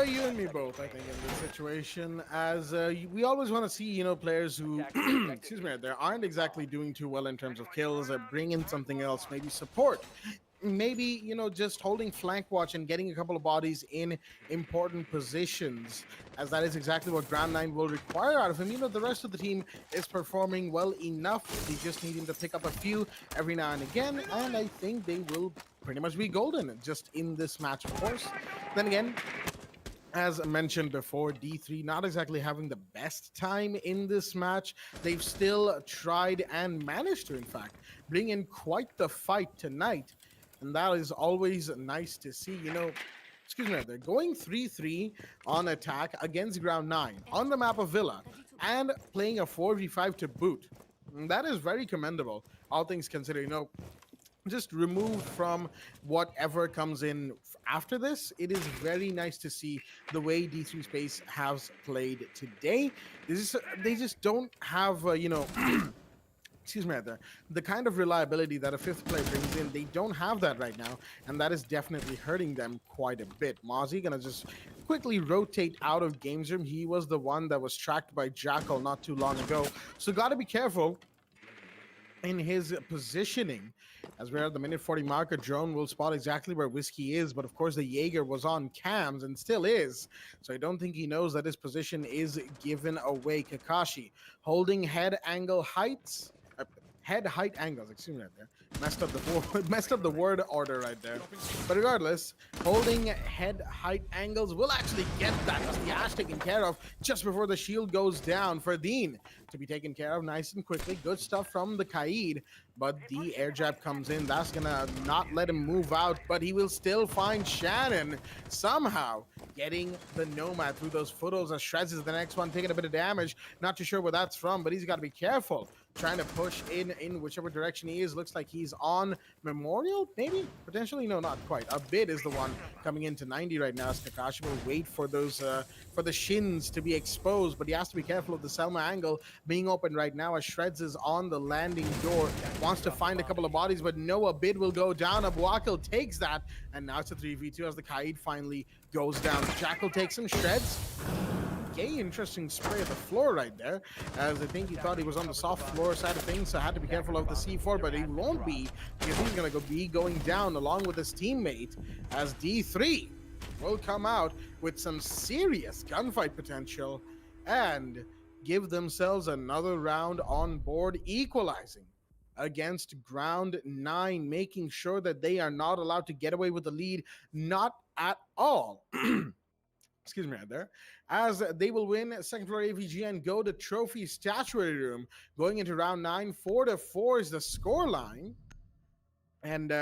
S1: You and me both, I think, in this situation, as we always want to see, players who, excuse me, they aren't exactly doing too well in terms of kills, bring in something else, maybe support. Maybe, just holding flank watch and getting a couple of bodies in important positions, as that is exactly what Ground 9 will require out of him. The rest of the team is performing well enough. They just need him to pick up a few every now and again, and I think they will pretty much be golden just in this match, of course. Then again, as mentioned before, D3 not exactly having the best time in this match. They've still tried and managed to, in fact, bring in quite the fight tonight. And that is always nice to see. Excuse me, they're going 3-3 on attack against Ground 9 on the map of Villa and playing a 4v5 to boot. And that is very commendable, all things considered. Just removed from whatever comes in after this, it is very nice to see the way D3 Space has played today. They just don't have, excuse me, the kind of reliability that a fifth player brings in. They don't have that right now, and that is definitely hurting them quite a bit. Mozzie gonna just quickly rotate out of Games Room. He was the one that was tracked by Jackal not too long ago, so gotta be careful in his positioning. As we're at the minute 40 marker, Drone will spot exactly where Whiskey is, but of course the Jaeger was on cams and still is, so I don't think he knows that his position is given away. Kakashi holding head height angles, excuse me, right there. Messed up the word order right there. But regardless, holding head height angles will actually get that Ash taken care of just before the shield goes down for Dean to be taken care of nice and quickly. Good stuff from the Kaid, but the air jab comes in. That's gonna not let him move out, but he will still find Shannon somehow getting the Nomad through those photos, as Shrez is the next one taking a bit of damage. Not too sure where that's from, but he's got to be careful trying to push in whichever direction he is. Looks like he's on Memorial, maybe? Potentially? No, not quite. A bit is the one coming into 90 right now. Kakashi will wait for those for the shins to be exposed, but he has to be careful of the Selma angle being open right now as Shreds is on the landing door. Wants to find a couple of bodies, but no, a bid will go down. Abuakil takes that, and now it's a 3v2 as the Kaid finally goes down. Jackal takes him, Shreds. Okay, interesting spray at the floor right there, as I think he thought he was on the soft floor side of things, so had to be careful of the C4, but he won't be, because he's going to be going down along with his teammate, as D3 will come out with some serious gunfight potential and give themselves another round on board, equalizing against Ground 9, making sure that they are not allowed to get away with the lead, not at all. Excuse me right there, as they will win second floor AVG and go to trophy statuary room. Going into round 9, 4-4 is the score line. And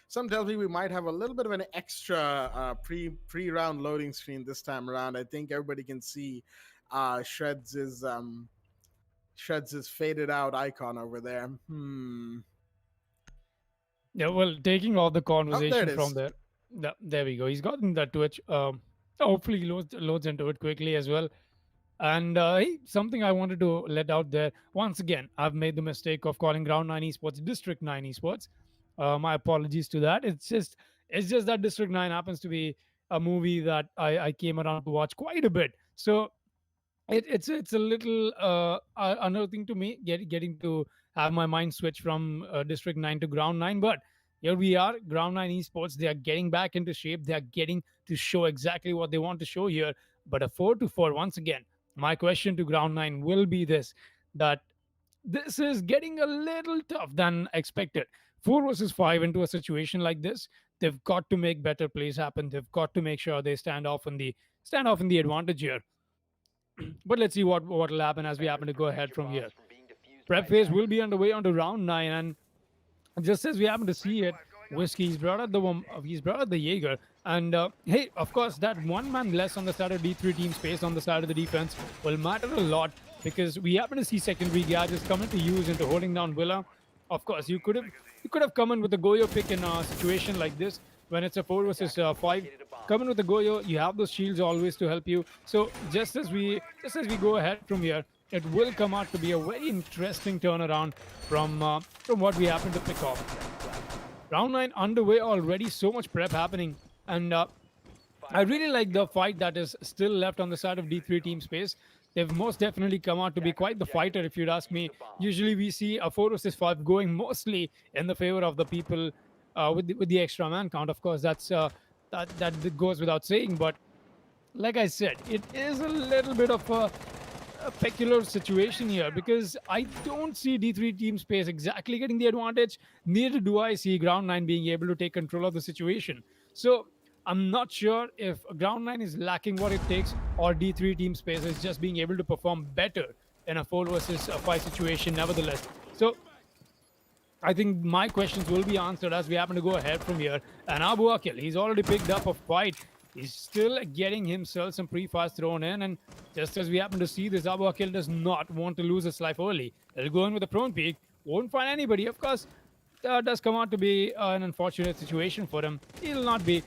S1: some tells me we might have a little bit of an extra pre-round loading screen this time around. I think everybody can see Shreds' faded out icon over there.
S2: Yeah, well, taking all the conversation from there. There we go. He's gotten that Twitch. Hopefully he loads into it quickly as well. And something I wanted to let out there. Once again, I've made the mistake of calling Ground 9 Esports District 9 Esports. My apologies to that. It's just that District 9 happens to be a movie that I came around to watch quite a bit. So it's a little unearthing to me getting to have my mind switch from District 9 to Ground 9. But here we are, Ground 9 Esports. They are getting back into shape. They are getting to show exactly what they want to show here. But a 4-4, once again, my question to Ground 9 will be this, that this is getting a little tough than expected. 4 versus 5 into a situation like this, they've got to make better plays happen. They've got to make sure they stand off in the advantage here. But let's see what will happen as we happen to go ahead from here. Prep phase will be underway onto round 9, and just as we happen to see it, Whiskey's brought out the Jaeger, and hey, of course, that one man less on the side of D3 team space on the side of the defense will matter a lot, because we happen to see secondary gadgets coming to use into holding down Villa. Of course, you could have come in with the Goyo pick in a situation like this when it's a 4 versus 5. Come in with the Goyo, you have those shields always to help you. So just as we go ahead from here, it will come out to be a very interesting turnaround from what we happen to pick off. Round 9 underway already, so much prep happening, and I really like the fight that is still left on the side of D3 team space. They've most definitely come out to be quite the fighter, if you'd ask me. Usually we see a 4 versus 5 going mostly in the favor of the people with the extra man count. Of course, that goes without saying, but like I said, it is a little bit of a peculiar situation here, because I don't see D3 team space exactly getting the advantage. Neither do I see Ground 9 being able to take control of the situation. So I'm not sure if Ground 9 is lacking what it takes, or D3 team space is just being able to perform better in a 4 versus 5 situation nevertheless. So I think my questions will be answered as we happen to go ahead from here. And Abuakil, he's already picked up a fight. He's still getting himself some pre-fires thrown in, and just as we happen to see this, Abuakil does not want to lose his life early. He'll go in with a prone peek, won't find anybody. Of course, does come out to be an unfortunate situation for him. He'll not be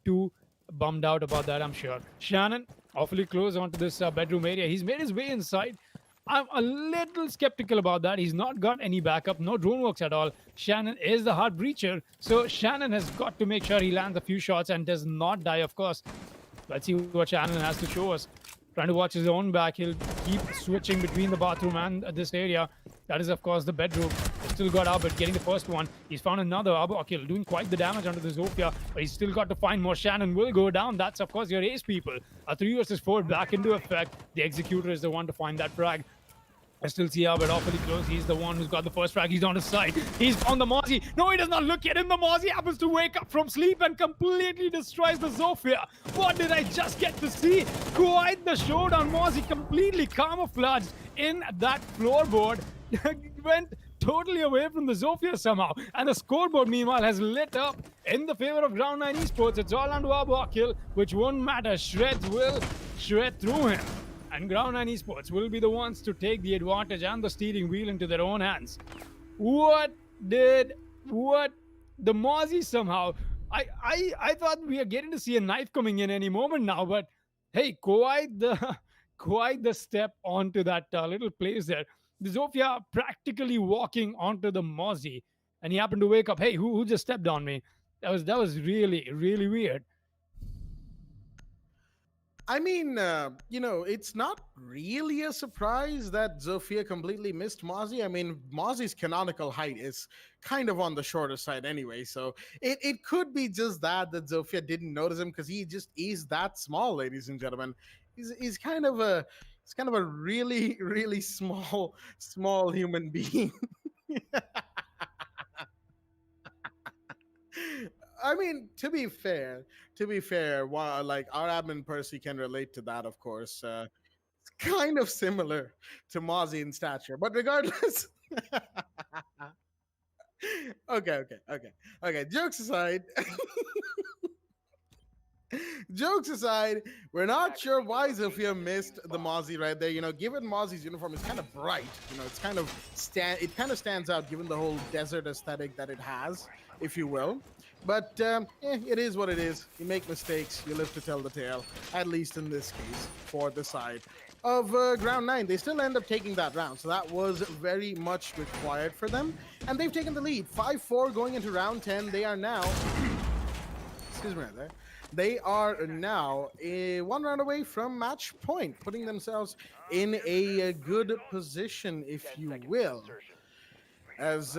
S2: too bummed out about that, I'm sure. Shannon, awfully close onto this bedroom area. He's made his way inside. I'm a little skeptical about that. He's not got any backup, no drone works at all. Shannon is the hard breacher, so Shannon has got to make sure he lands a few shots and does not die, of course. Let's see what Shannon has to show us. Trying to watch his own back. He'll keep switching between the bathroom and this area. That is, of course, the bedroom. He's still got Albert getting the first one. He's found another. Abuakil doing quite the damage under the Zofia, but he's still got to find more. Shannon will go down. That's, of course, your ace, people. A 3 versus 4 back into effect. The Executor is the one to find that frag. I still see Albert awfully close. He's the one who's got the first frag. He's on his side. He's on the Mozzie. No, he does not look at him. The Mozzie happens to wake up from sleep and completely destroys the Zofia. What did I just get to see? Quite the showdown. Mozzie completely camouflaged in that floorboard. Went totally away from the Zofia somehow. And the scoreboard, meanwhile, has lit up in the favor of Ground 9 Esports. It's all onto Abuakil, which won't matter. Shreds will shred through him. and Ground 9 Esports will be the ones to take the advantage and the steering wheel into their own hands. What did what the Mozzie somehow? I thought we are getting to see a knife coming in any moment now, but hey, quite the quite the step onto that little place there. The Zofia practically walking onto the Mozzie, and he happened to wake up. Hey, who just stepped on me? That was really weird.
S1: I mean, it's not really a surprise that Zofia completely missed Mozzie. I mean, Mozzie's canonical height is kind of on the shorter side anyway, so it could be just that Zofia didn't notice him because he just is that small, ladies and gentlemen. He's kind of a really small human being. I mean, to be fair, like our admin Percy can relate to that, of course. It's kind of similar to Mozzie in stature, but regardless. Okay. Jokes aside, jokes aside, we're not sure why Zofia missed the Mozzie right there. Given Mozzie's uniform is kind of bright, it's kind of stands out given the whole desert aesthetic that it has, if you will. But it is what it is. You make mistakes, you live to tell the tale. At least in this case, for the side of Ground 9, they still end up taking that round, so that was very much required for them, and they've taken the lead. 5-4 going into round 10. They are now. Excuse me right there. They are now one round away from match point, putting themselves in a good position, if you will. As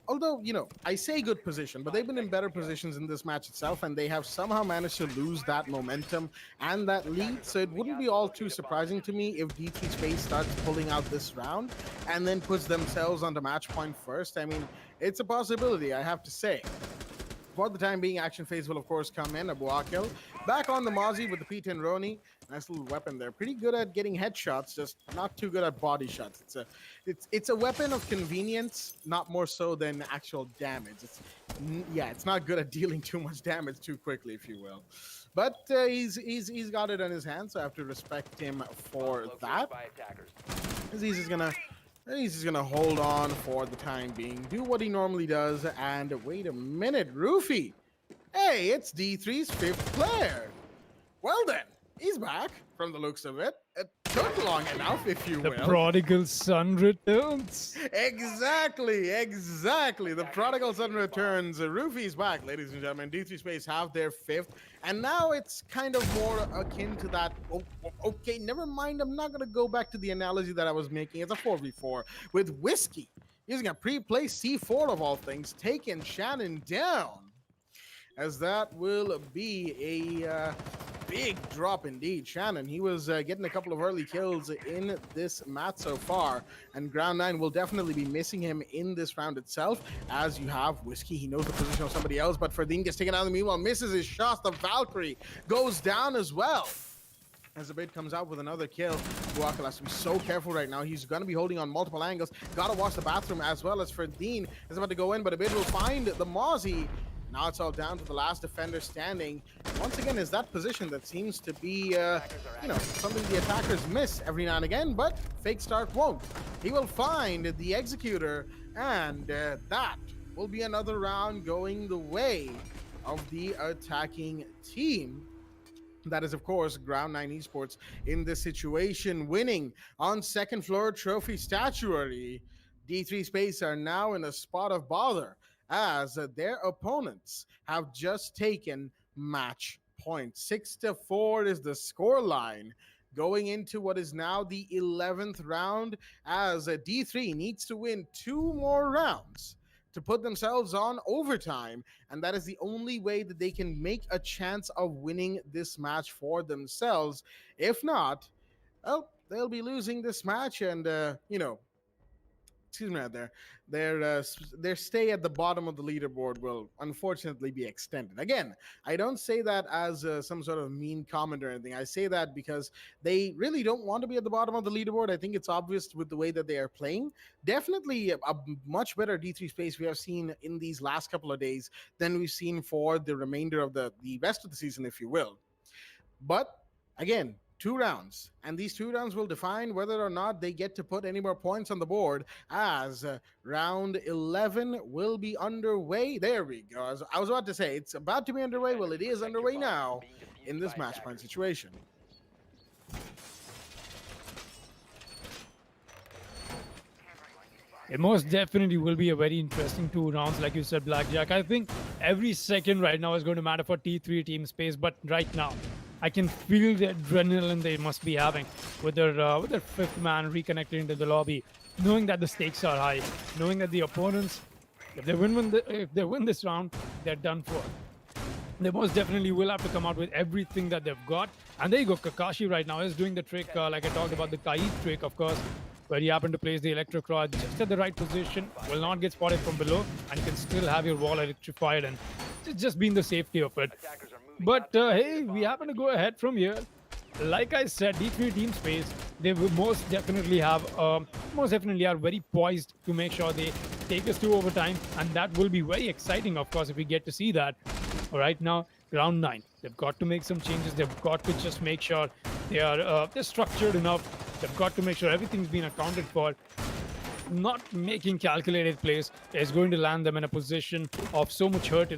S1: although, I say good position, but they've been in better positions in this match itself, and they have somehow managed to lose that momentum and that lead. So it wouldn't be all too surprising to me if D3 Space starts pulling out this round and then puts themselves on the match point first. I mean, it's a possibility, I have to say. For the time being, Action Phase will, of course, come in. Abu Akil back on the Mozzie with the P10 Roni. Nice little weapon there. Pretty good at getting headshots, just not too good at body shots. It's a weapon of convenience, not more so than actual damage. It's not good at dealing too much damage too quickly, if you will. But he's got it in his hand, so I have to respect him for that. He's just gonna hold on for the time being, do what he normally does, and wait a minute, Roofy. Hey, it's D3's fifth player. Well then, he's back from the looks of it. It took long enough, if you
S2: The
S1: will.
S2: prodigal son returns.
S1: Exactly. The prodigal son returns. Roofy's back, ladies and gentlemen. D3 Space have their fifth, and now it's kind of more akin to that. Okay, never mind. I'm not gonna go back to the analogy that I was making. It's a 4v4 with Whiskey using a pre-placed C4 of all things, taking Shannon down, as that will be a big drop indeed. Shannon, he was getting a couple of early kills in this match so far, and Ground 9 will definitely be missing him in this round itself, as you have Whiskey. He knows the position of somebody else, but Ferdinand gets taken out in the meanwhile, misses his shots. The Valkyrie goes down as well, as the bait comes out with another kill. Buakal has to be so careful right now. He's going to be holding on multiple angles. Got to watch the bathroom, as well as Ferdinand is about to go in, but a bit will find the Mozzie. Now it's all down to the last defender standing. Once again, is that position that seems to be, something the attackers miss every now and again, but Fake Start won't. He will find the Executor, and that will be another round going the way of the attacking team. That is, of course, Ground 9 Esports in this situation, winning on second floor trophy statuary. D3 Space are now in a spot of bother, as their opponents have just taken match point. 6-4 is the score line going into what is now the 11th round, as D3 needs to win 2 more rounds to put themselves on overtime, and that is the only way that they can make a chance of winning this match for themselves. If not, well, they'll be losing this match, and excuse me right there, their stay at the bottom of the leaderboard will unfortunately be extended. Again, I don't say that as some sort of mean comment or anything. I say that because they really don't want to be at the bottom of the leaderboard. I think it's obvious with the way that they are playing. Definitely a much better D3 Space we have seen in these last couple of days than we've seen for the remainder of the rest of the season, if you will. But again, 2 rounds, and these 2 rounds will define whether or not they get to put any more points on the board as round 11 will be underway. There we go. I was about to say it's about to be underway. Well, it is underway now in this match point situation.
S2: It most definitely will be a very interesting 2 rounds, like you said, Blackjack. I think every second right now is going to matter for T3 Team Space, but right now, I can feel the adrenaline they must be having with their fifth man reconnecting into the lobby, knowing that the stakes are high, knowing that the opponents, if they win this round, they're done for. They most definitely will have to come out with everything that they've got. And there you go, Kakashi right now is doing the trick, like I talked about the Kaid trick, of course, where you happen to place the Electrocrot just at the right position, will not get spotted from below, and can still have your wall electrified, and just being the safety of it. But hey, we happen to go ahead from here. Like I said, D3 Team Space, they will most definitely are very poised to make sure they take us to overtime, and that will be very exciting, of course, if we get to see that. Right now, round 9, they've got to make some changes. They've got to just make sure they're structured enough. They've got to make sure everything's been accounted for. Not making calculated plays is going to land them in a position of so much hurt.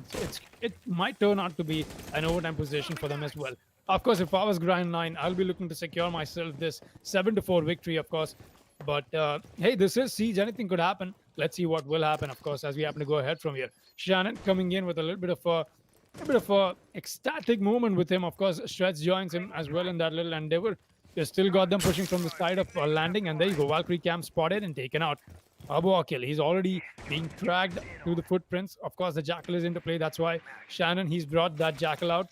S2: It might turn out to be an overtime position for them as well. Of course, if I was grind 9, I'll be looking to secure myself this 7-4 victory, of course. But hey, this is Siege. Anything could happen. Let's see what will happen, of course, as we happen to go ahead from here. Shannon coming in with a little bit of a ecstatic moment with him. Of course, Shreds joins him as well in that little endeavor. They still got them pushing from the side of landing, and there you go. Valkyrie Cam spotted and taken out. Abu kill. He's already being dragged through the footprints. Of course, the Jackal is into play. That's why Shannon, he's brought that Jackal out.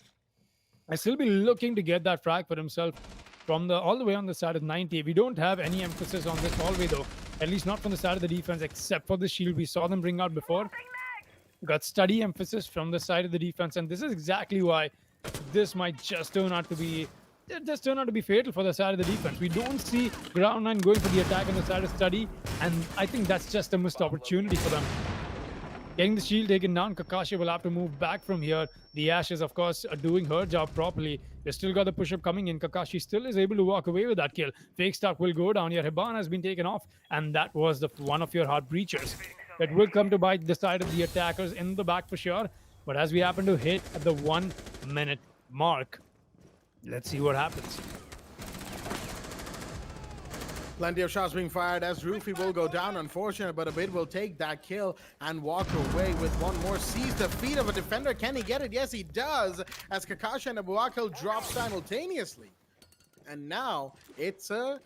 S2: I still be looking to get that frag for himself from all the way on the side of 90. We don't have any emphasis on this hallway, though. At least not from the side of the defense, except for the shield we saw them bring out before. Got steady emphasis from the side of the defense, and this is exactly why this might just turn out to be fatal for the side of the defense. We don't see Ground 9 going for the attack on the side of Study, and I think that's just a missed opportunity for them. Getting the shield taken down, Kakashi will have to move back from here. The Ashes, of course, are doing her job properly. They still got the push-up coming in. Kakashi still is able to walk away with that kill. Fake Stock will go down here. Hibana has been taken off, and that was one of your heart breachers. It will come to bite the side of the attackers in the back for sure. But as we happen to hit at the 1 minute mark, let's see what happens.
S1: Plenty of shots being fired as Roofy will go down. Unfortunate, but Abid will take that kill and walk away with one more. Sees the feet of a defender. Can he get it? Yes, he does. As Kakashi and Abuakil drop simultaneously. And now it's a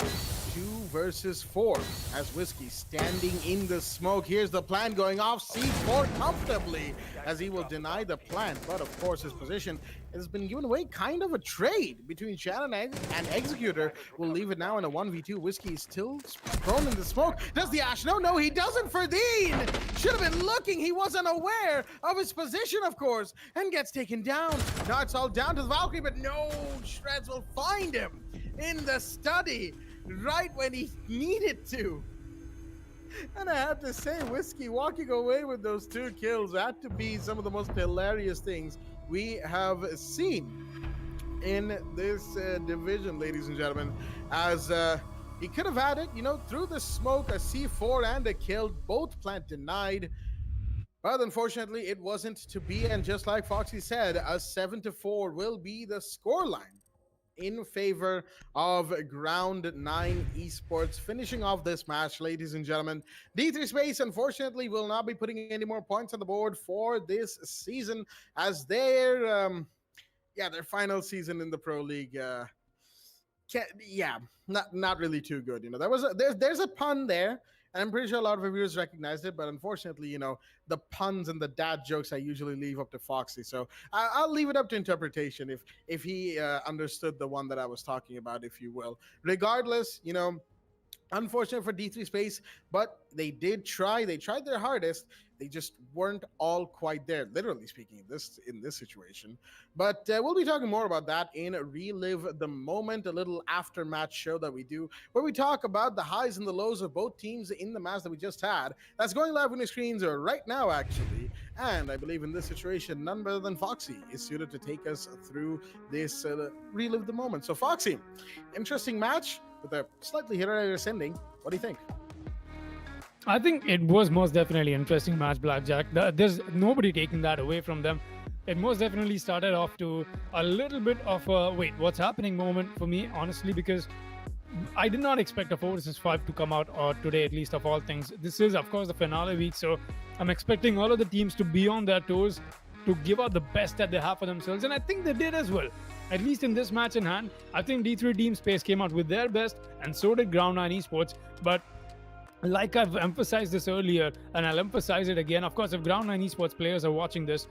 S1: 2 versus 4 as Whiskey standing in the smoke. Here's the plan going off. C4 comfortably as he will deny the plant. But of course, his position has been given away. Kind of a trade between Shannon and Executor. We'll leave it now in a 1v2. Whiskey is still thrown in the smoke. Does the Ash? No, he doesn't. Ferdine should have been looking. He wasn't aware of his position, of course, and gets taken down. Now it's all down to the Valkyrie, but no, Shreds will find him in the study right when he needed to. And I have to say, Whiskey walking away with those 2 kills had to be some of the most hilarious things we have seen in this division, ladies and gentlemen, as he could have had it, through the smoke, a C4 and a kill, both plant denied. But unfortunately, it wasn't to be, and just like Foxy said, a 7-4 will be the scoreline in favor of Ground 9 Esports. Finishing off this match, ladies and gentlemen, D3 Space unfortunately will not be putting any more points on the board for this season as their final season in the Pro League not really too good. There's a pun there, and I'm pretty sure a lot of viewers recognized it, but unfortunately, the puns and the dad jokes I usually leave up to Foxy. So I'll leave it up to interpretation if he understood the one that I was talking about, if you will. Regardless, unfortunate for D3 Space, but they did try. They tried their hardest. They just weren't all quite there, literally speaking, in this situation. But we'll be talking more about that in Relive the Moment, a little after-match show that we do, where we talk about the highs and the lows of both teams in the match that we just had. That's going live on your screens right now, actually. And I believe in this situation, none better than Foxy is suited to take us through this relive the moment. So, Foxy, interesting match with a slightly hilarious ending. What do you think?
S2: I think it was most definitely an interesting match, Blackjack. There's nobody taking that away from them. It most definitely started off to a little bit of a wait, what's happening moment for me, honestly, because I did not expect a 4 versus 5 to come out today, at least of all things. This is, of course, the finale week, so I'm expecting all of the teams to be on their toes to give out the best that they have for themselves, and I think they did as well. At least in this match in hand, I think D3 Team Space came out with their best, and so did Ground 9 Esports. But like I've emphasized this earlier, and I'll emphasize it again. Of course, if Ground 9 Esports players are watching this,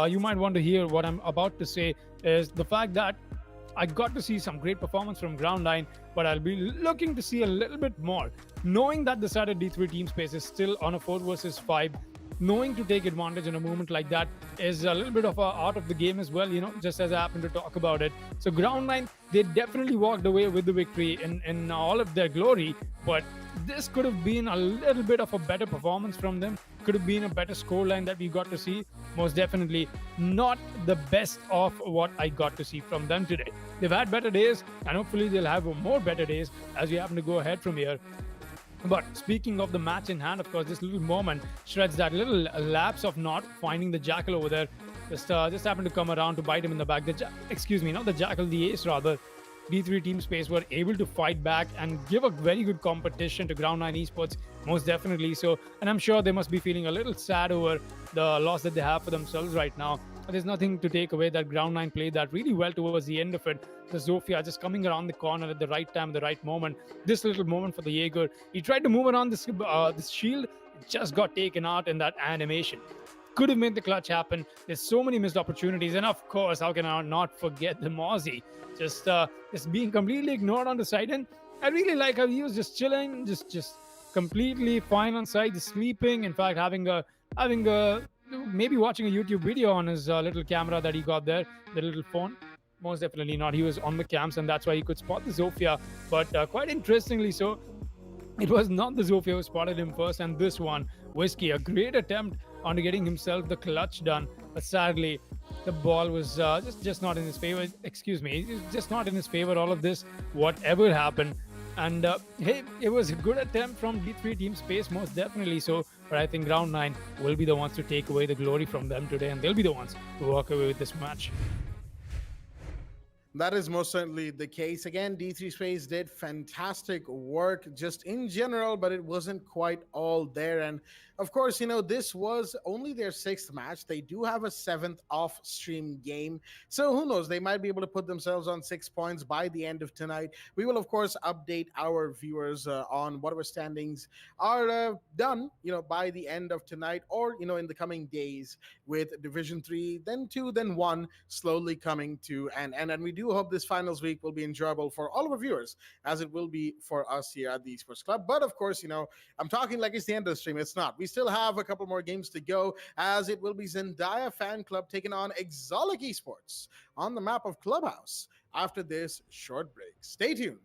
S2: you might want to hear what I'm about to say is the fact that I got to see some great performance from Ground 9, but I'll be looking to see a little bit more. Knowing that the side of D3 Team Space is still on a 4 versus 5, knowing to take advantage in a moment like that is a little bit of a art of the game as well, just as I happen to talk about it. So Ground 9, they definitely walked away with the victory in all of their glory, but this could have been a little bit of a better performance from them, could have been a better scoreline that we got to see. Most definitely not the best of what I got to see from them today. They've had better days, and hopefully they'll have more better days as we happen to go ahead from here. But speaking of the match in hand, of course, this little moment shreds that little lapse of not finding the Jackal over there. Just happened to come around to bite him in the back. Excuse me, not the Jackal, the Ace rather. D3 Team Space were able to fight back and give a very good competition to Ground 9 Esports, most definitely so. And I'm sure they must be feeling a little sad over the loss that they have for themselves right now. But there's nothing to take away that Ground 9 played that really well towards the end of it. The Zofia just coming around the corner at the right time, the right moment. This little moment for the Jaeger. He tried to move around this shield, just got taken out in that animation. Could have made the clutch happen. There's so many missed opportunities. And of course, how can I not forget the Mozzie? Just being completely ignored on the side. And I really like how he was just chilling, just completely fine on side, just sleeping. In fact, having a maybe watching a YouTube video on his little camera that he got there, the little phone. Most definitely not. He was on the cams, and that's why he could spot the Zofia. But quite interestingly so, it was not the Zofia who spotted him first, and this one, Whiskey, a great attempt on getting himself the clutch done. But sadly, the ball was just not in his favor. Excuse me, it was just not in his favor, all of this, whatever happened. And hey, it was a good attempt from D3 Team Space, most definitely so. But I think Ground 9 will be the ones to take away the glory from them today, and they'll be the ones to walk away with this match.
S1: That is most certainly the case. Again, D3 Space did fantastic work just in general, but it wasn't quite all there. And of course, this was only their 6th match. They do have a 7th off-stream game. So who knows? They might be able to put themselves on 6 points by the end of tonight. We will, of course, update our viewers on whatever standings are done, by the end of tonight or, in the coming days with Division 3, then 2, then 1 slowly coming to an end. And we do hope this finals week will be enjoyable for all of our viewers, as it will be for us here at the Esports Club. But of course, I'm talking like it's the end of the stream. It's not. We still have a couple more games to go, as it will be Zendaya Fan Club taking on Exolic Esports on the map of Clubhouse after this short break. Stay tuned.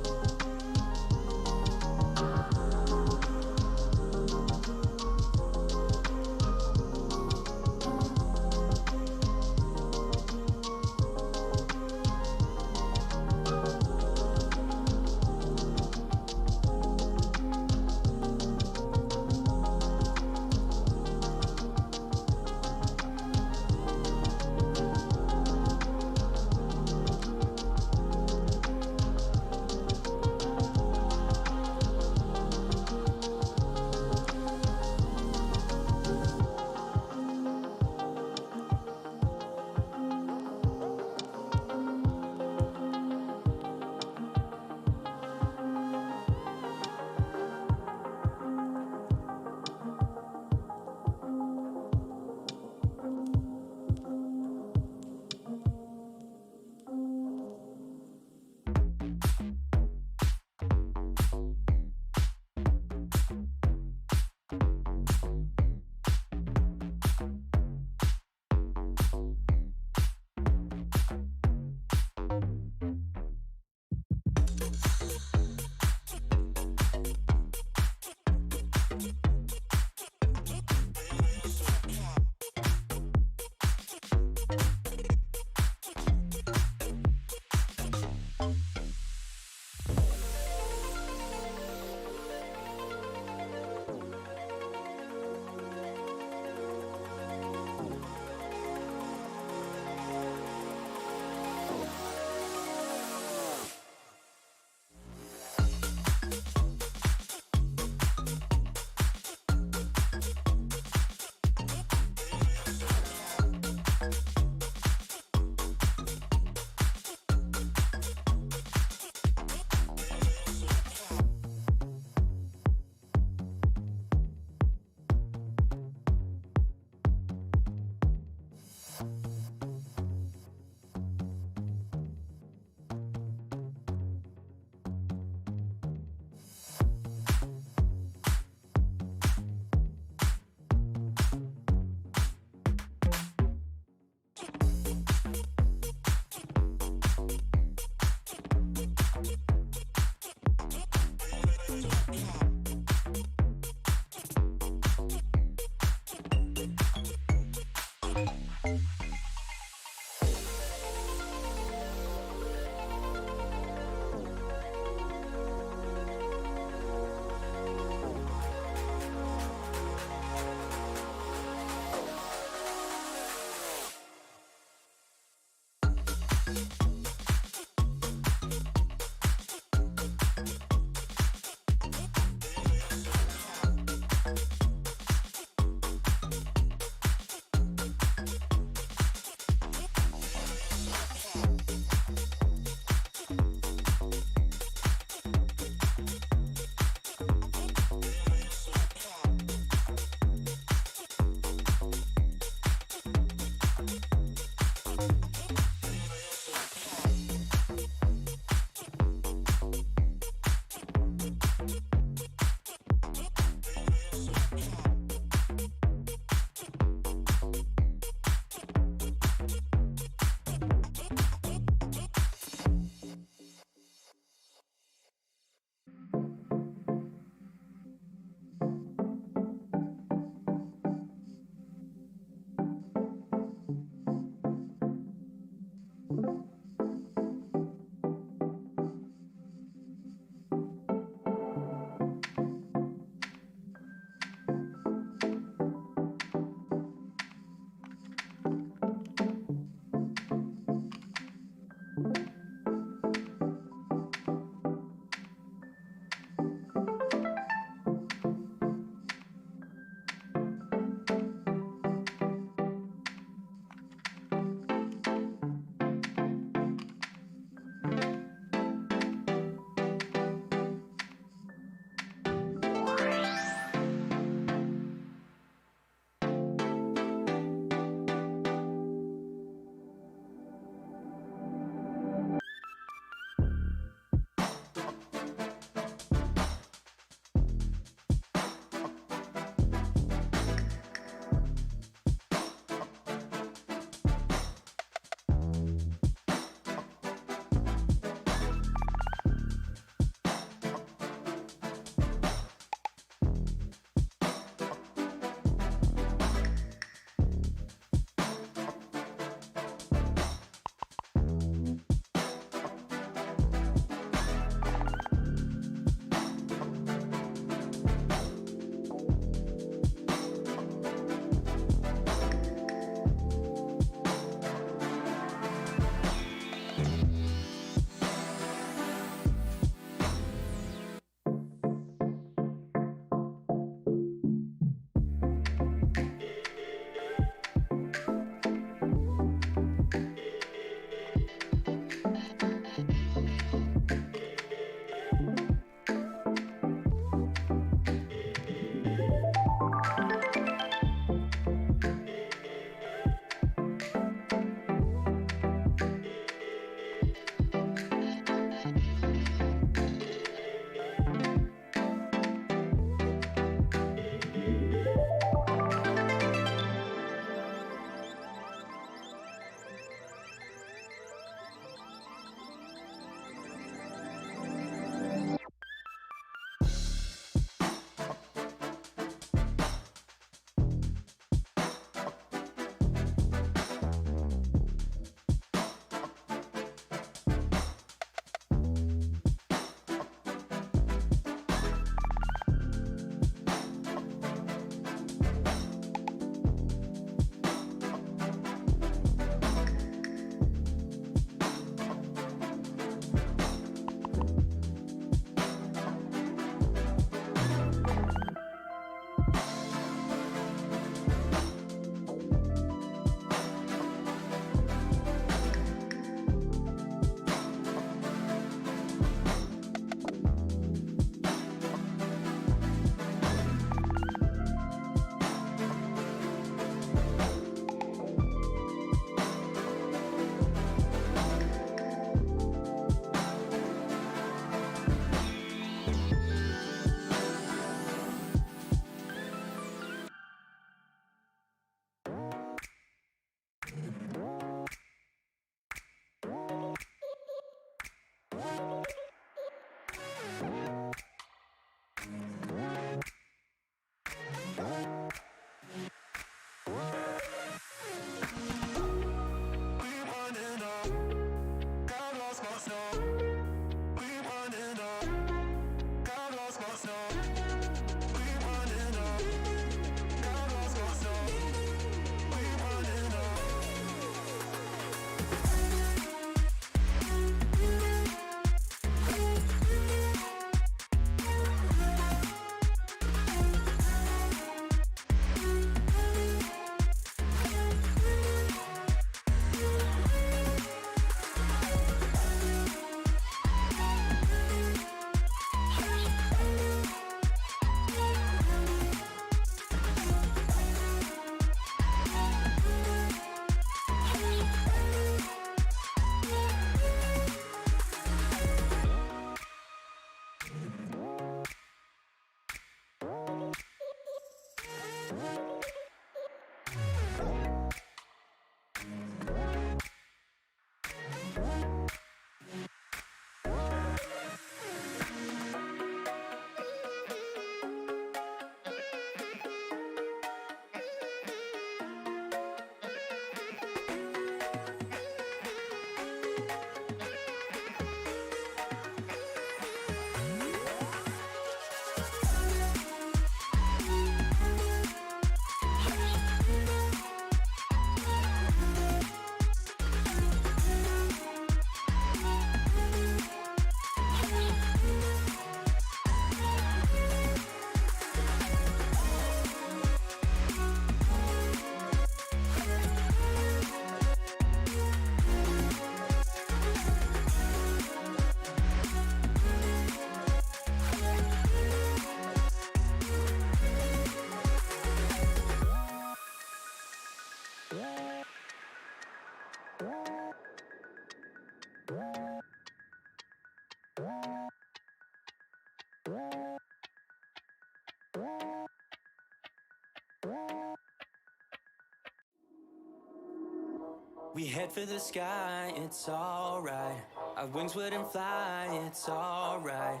S3: We head for the sky, it's alright. Our wings wouldn't fly, it's alright.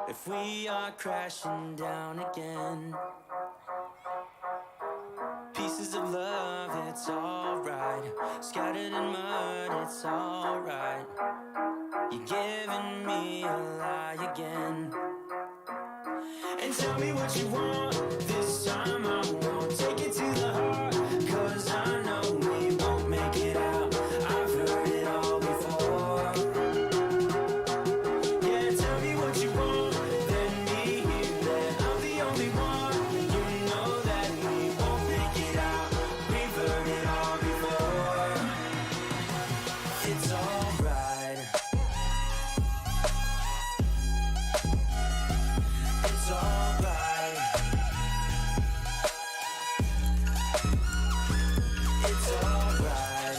S3: If we are crashing down again, pieces of love, it's alright. Scattered in mud, it's alright. You're giving me a lie again. And tell me what you want, this time I won't take it to the heart, 'cause I know we won't make it out. I've heard it all before. Yeah, tell me what you want, let me hear that I'm the only one. You know that we won't make it out. We've heard it all before. It's alright. It's alright. It's alright.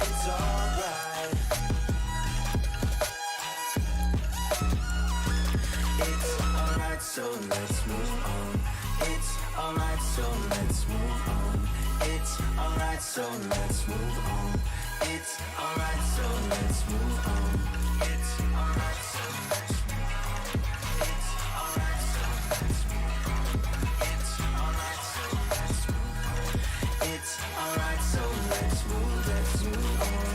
S3: It's alright. It's alright, so let's move on. It's alright, so let's move on. It's alright, so let's move on. It's alright, so let's move on. It's alright, so let's move on. It's alright, so let's move on. It's alright, so let's move on. It's alright, so let's move on.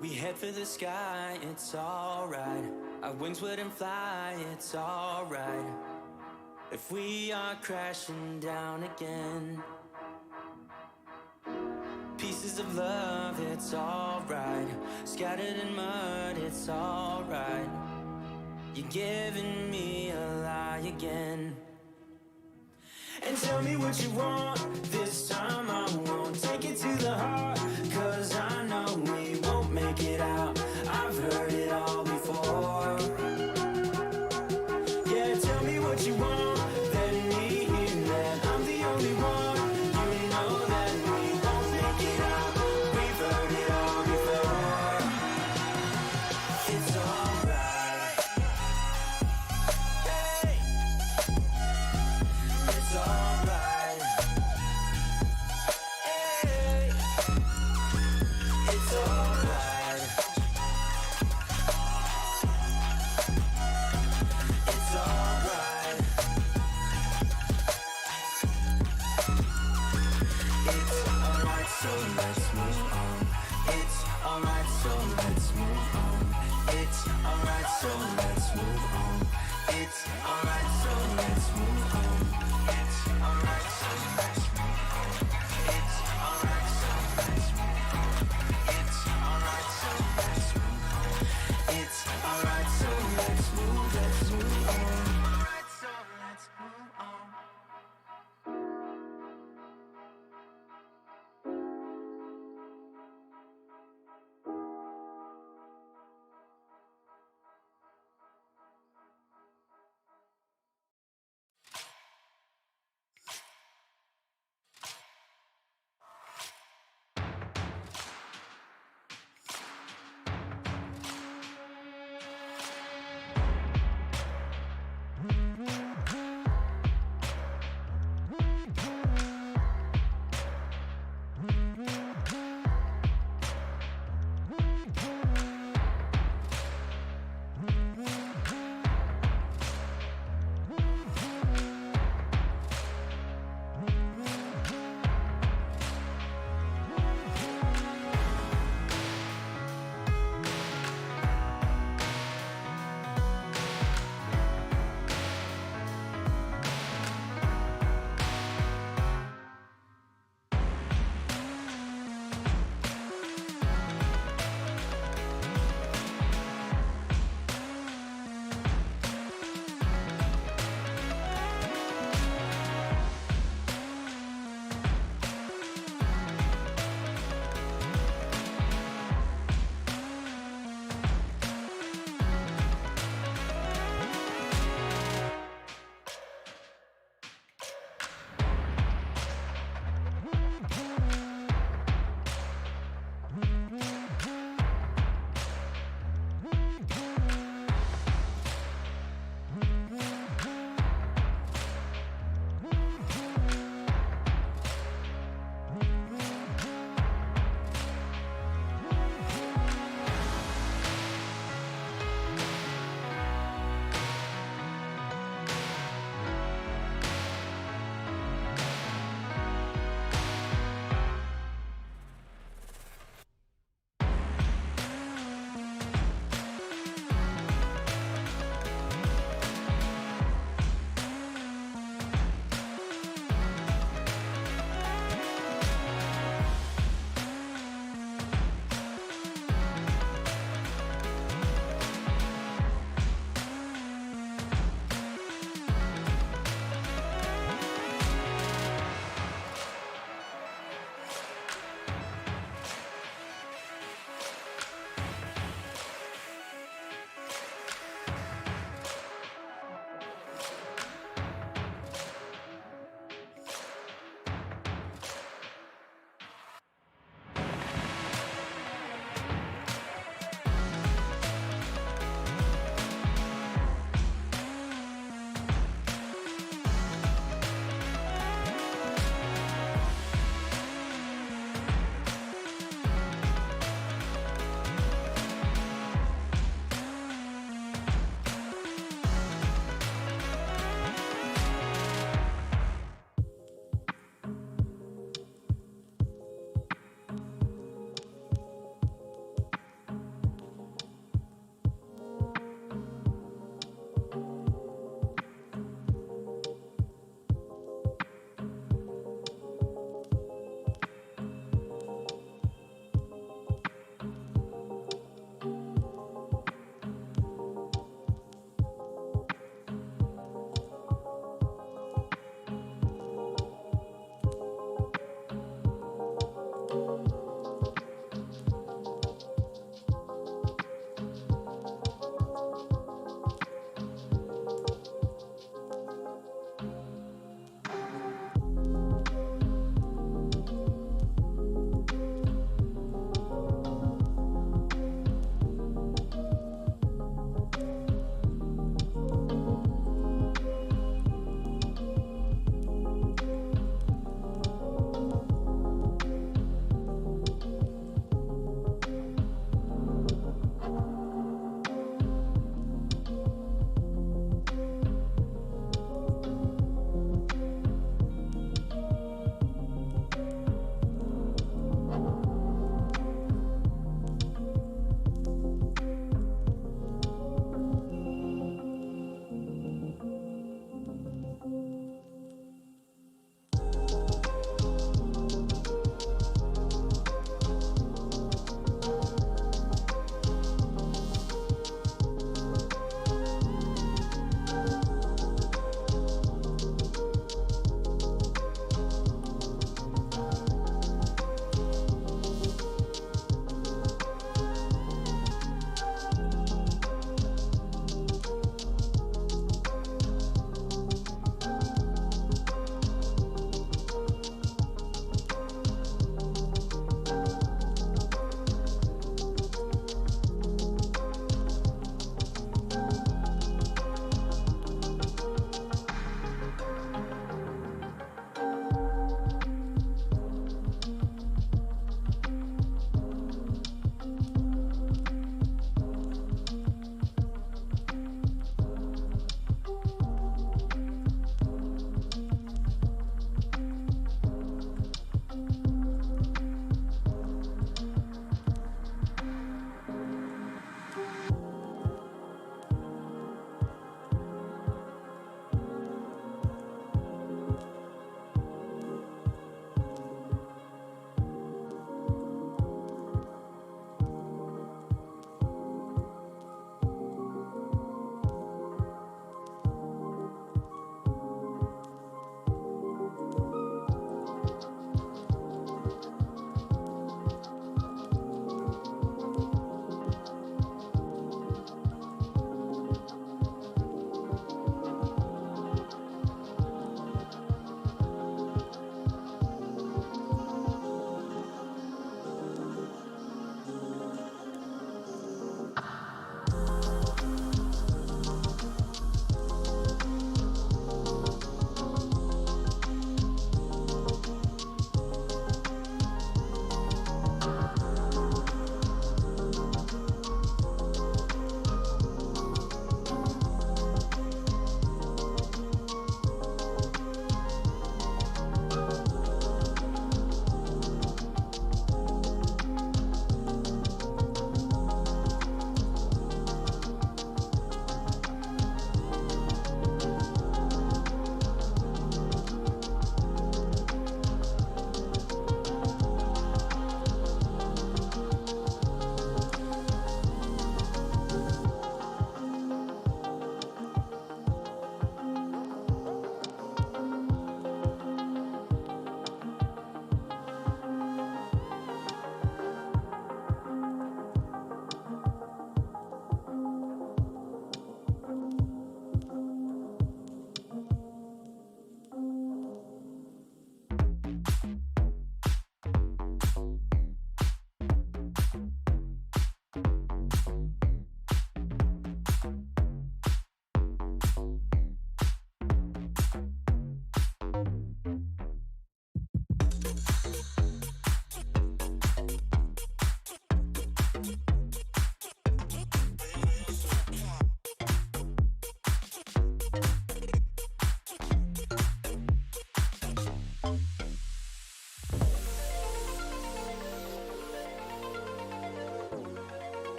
S3: We head for the sky, it's alright. Our wings wouldn't fly, it's alright. If we are crashing down again, pieces of love, it's alright. Scattered in mud, it's alright. You're giving me a lie again. And tell me what you want, this time I won't take it to the heart, 'cause I know we won't make it out. I've heard it all before. Yeah, tell me what you want, let me hear that I'm the only one. You know that we won't make it out. We've heard it all before. It's alright. Hey. It's alright. Hey. It's alright. It's alright. It's alright, so let's move on. It's alright, so let's move on. It's alright, so let's move on. It's alright, so let's move on. It's alright, so let's move on. It's alright, so let's move on. It's alright, so let's move on. It's alright, so let's move on. Alright, so let's move on.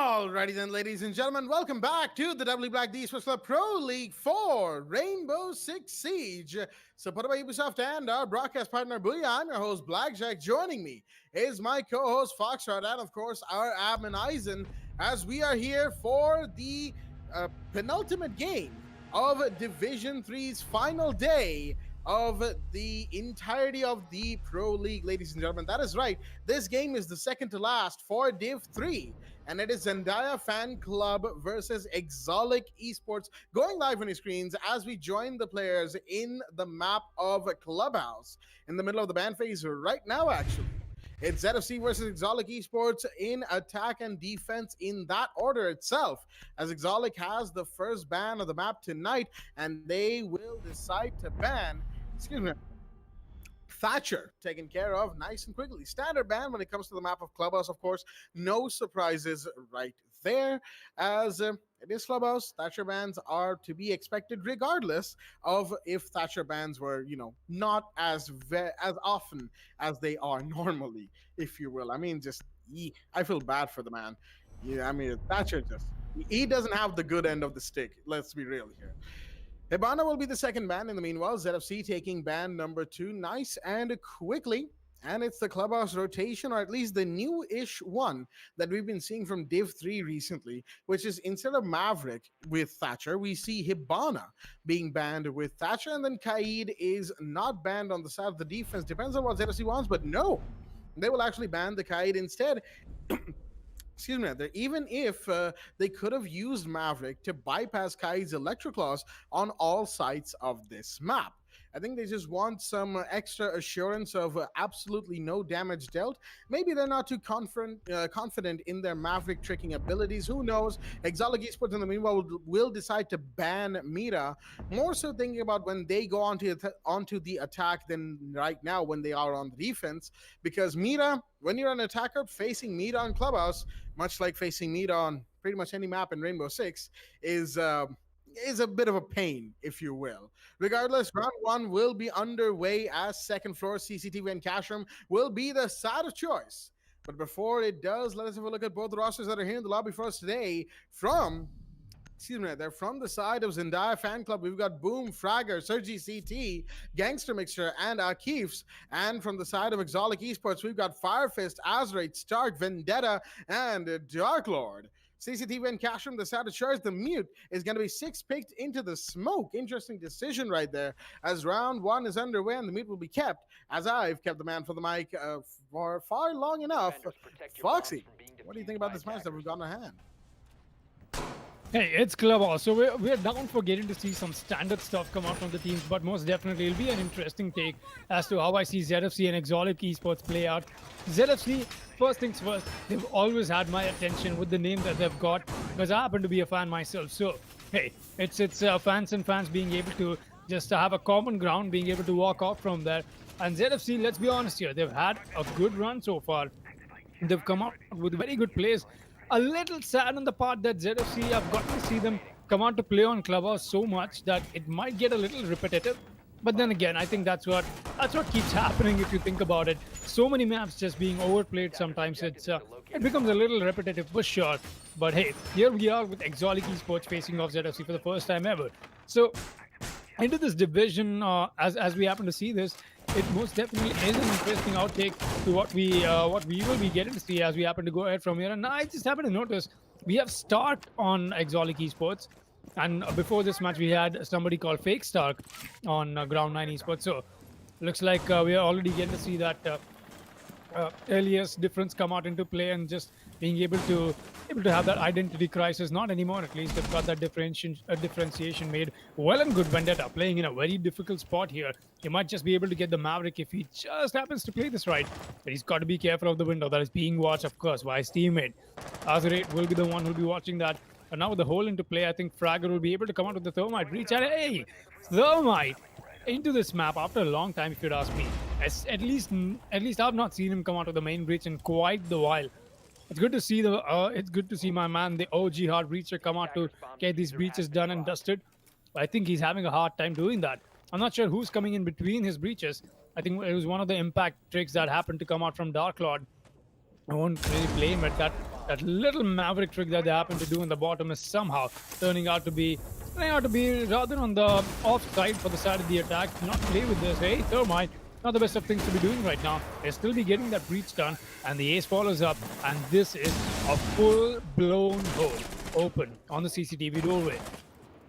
S1: Alrighty then, ladies and gentlemen, welcome back to the WD BLACK Esports Club Pro League 4 Rainbow Six Siege, supported by Ubisoft and our broadcast partner Booyah. I'm your host Blackjack. Joining me is my co-host Foxtrot and of course our admin Eisen, as we are here for the penultimate game of Division 3's final day of the entirety of the Pro League, ladies and gentlemen. That is right. This game is the second to last for Div 3, and it is Zendaya Fan Club versus Exolic Esports going live on your screens as we join the players in the map of Clubhouse in the middle of the ban phase right now, actually. It's ZFC versus Exolic Esports in attack and defense in that order itself, as Exolic has the first ban of the map tonight, and they will decide to ban, Thatcher, taken care of nice and quickly. Standard ban when it comes to the map of Clubhouse, of course. No surprises right there, as it is Clubhouse. Thatcher bans are to be expected regardless of if Thatcher bans were, not as often as they are normally, if you will. I mean, I feel bad for the man. Yeah, I mean, Thatcher he doesn't have the good end of the stick. Let's be real here. Hibana will be the second ban in the meanwhile. ZFC taking ban number 2 nice and quickly. And it's the Clubhouse rotation, or at least the new-ish one that we've been seeing from Div 3 recently, which is instead of Maverick with Thatcher, we see Hibana being banned with Thatcher, and then Kaid is not banned on the side of the defense. Depends on what ZFC wants, but no, they will actually ban the Kaid instead. Excuse me, even if they could have used Maverick to bypass Kai's Electroclaws on all sides of this map. I think they just want some extra assurance of absolutely no damage dealt. Maybe they're not too confident in their Maverick tricking abilities. Who knows? Exolic Esports, in the meanwhile, will decide to ban Mira. More so thinking about when they go onto the attack than right now when they are on the defense. Because Mira, when you're an attacker facing Mira on Clubhouse, much like facing Mira on pretty much any map in Rainbow Six, is a bit of a pain, if you will. Regardless, round 1 will be underway as second floor CCTV and cash room will be the side of choice. But before it does, let us have a look at both the rosters that are here in the lobby for us today. They're from the side of Zendaya Fan Club. We've got Boom, Fragger, Sergi CT, Gangster Mixture, and Akifs. And from the side of Exolic Esports, we've got Firefist, Azraid, Stark, Vendetta, and Dark Lord. CCTV and cash from the side of choice. The mute is going to be 6 picked into the smoke. Interesting decision right there, as round 1 is underway and the mute will be kept, as I've kept the man for the mic for far long enough. Foxy, what do you think about this match that we've got on hand?
S2: Hey, it's Clubhouse, so we're down for getting to see some standard stuff come out from the teams, but most definitely it'll be an interesting take as to how I see ZFC and Exolic Esports play out. ZFC, first things first, they've always had my attention with the name that they've got, because I happen to be a fan myself. So, hey, it's fans and fans being able to just have a common ground, being able to walk out from there. And ZFC, let's be honest here, they've had a good run so far. They've come out with very good plays. A little sad on the part that ZFC, I've got to see them come out to play on Clubhouse so much that it might get a little repetitive. But then again, I think that's what keeps happening if you think about it. So many maps just being overplayed sometimes, it becomes a little repetitive for sure. But hey, here we are with Exolic Esports facing off ZFC for the first time ever. So into this division, as we happen to see this, it most definitely is an interesting outtake to what we will be getting to see as we happen to go ahead from here. And I just happen to notice we have Stark on Exotic Esports, and before this match we had somebody called Fake Stark on Ground 9 Esports. So looks like we are already getting to see that alias difference come out into play, and just being able to have that identity crisis. Not anymore, at least they've got that differentiation made. Well and good, Vendetta playing in a very difficult spot here. He might just be able to get the Maverick if he just happens to play this right, but he's got to be careful of the window that is being watched, of course, by his teammate. Azure will be the one who'll be watching that. And now with the hole into play, I think Fragger will be able to come out with the Thermite breach. And hey, Thermite into this map after a long time, if you'd ask me. At least I've not seen him come out of the main breach in quite the while. It's good to see my man, the OG hard breacher, come out to get these breaches done and dusted. But I think he's having a hard time doing that. I'm not sure who's coming in between his breaches. I think it was one of the impact tricks that happened to come out from Dark Lord. I won't really blame it. That little Maverick trick that they happen to do in the bottom is somehow turning out to be rather on the off side for the side of the attack. Not play with this. Hey, Thermite, not the best of things to be doing right now. They'll still be getting that breach done, and the ace follows up, and this is a full-blown hole open on the CCTV doorway.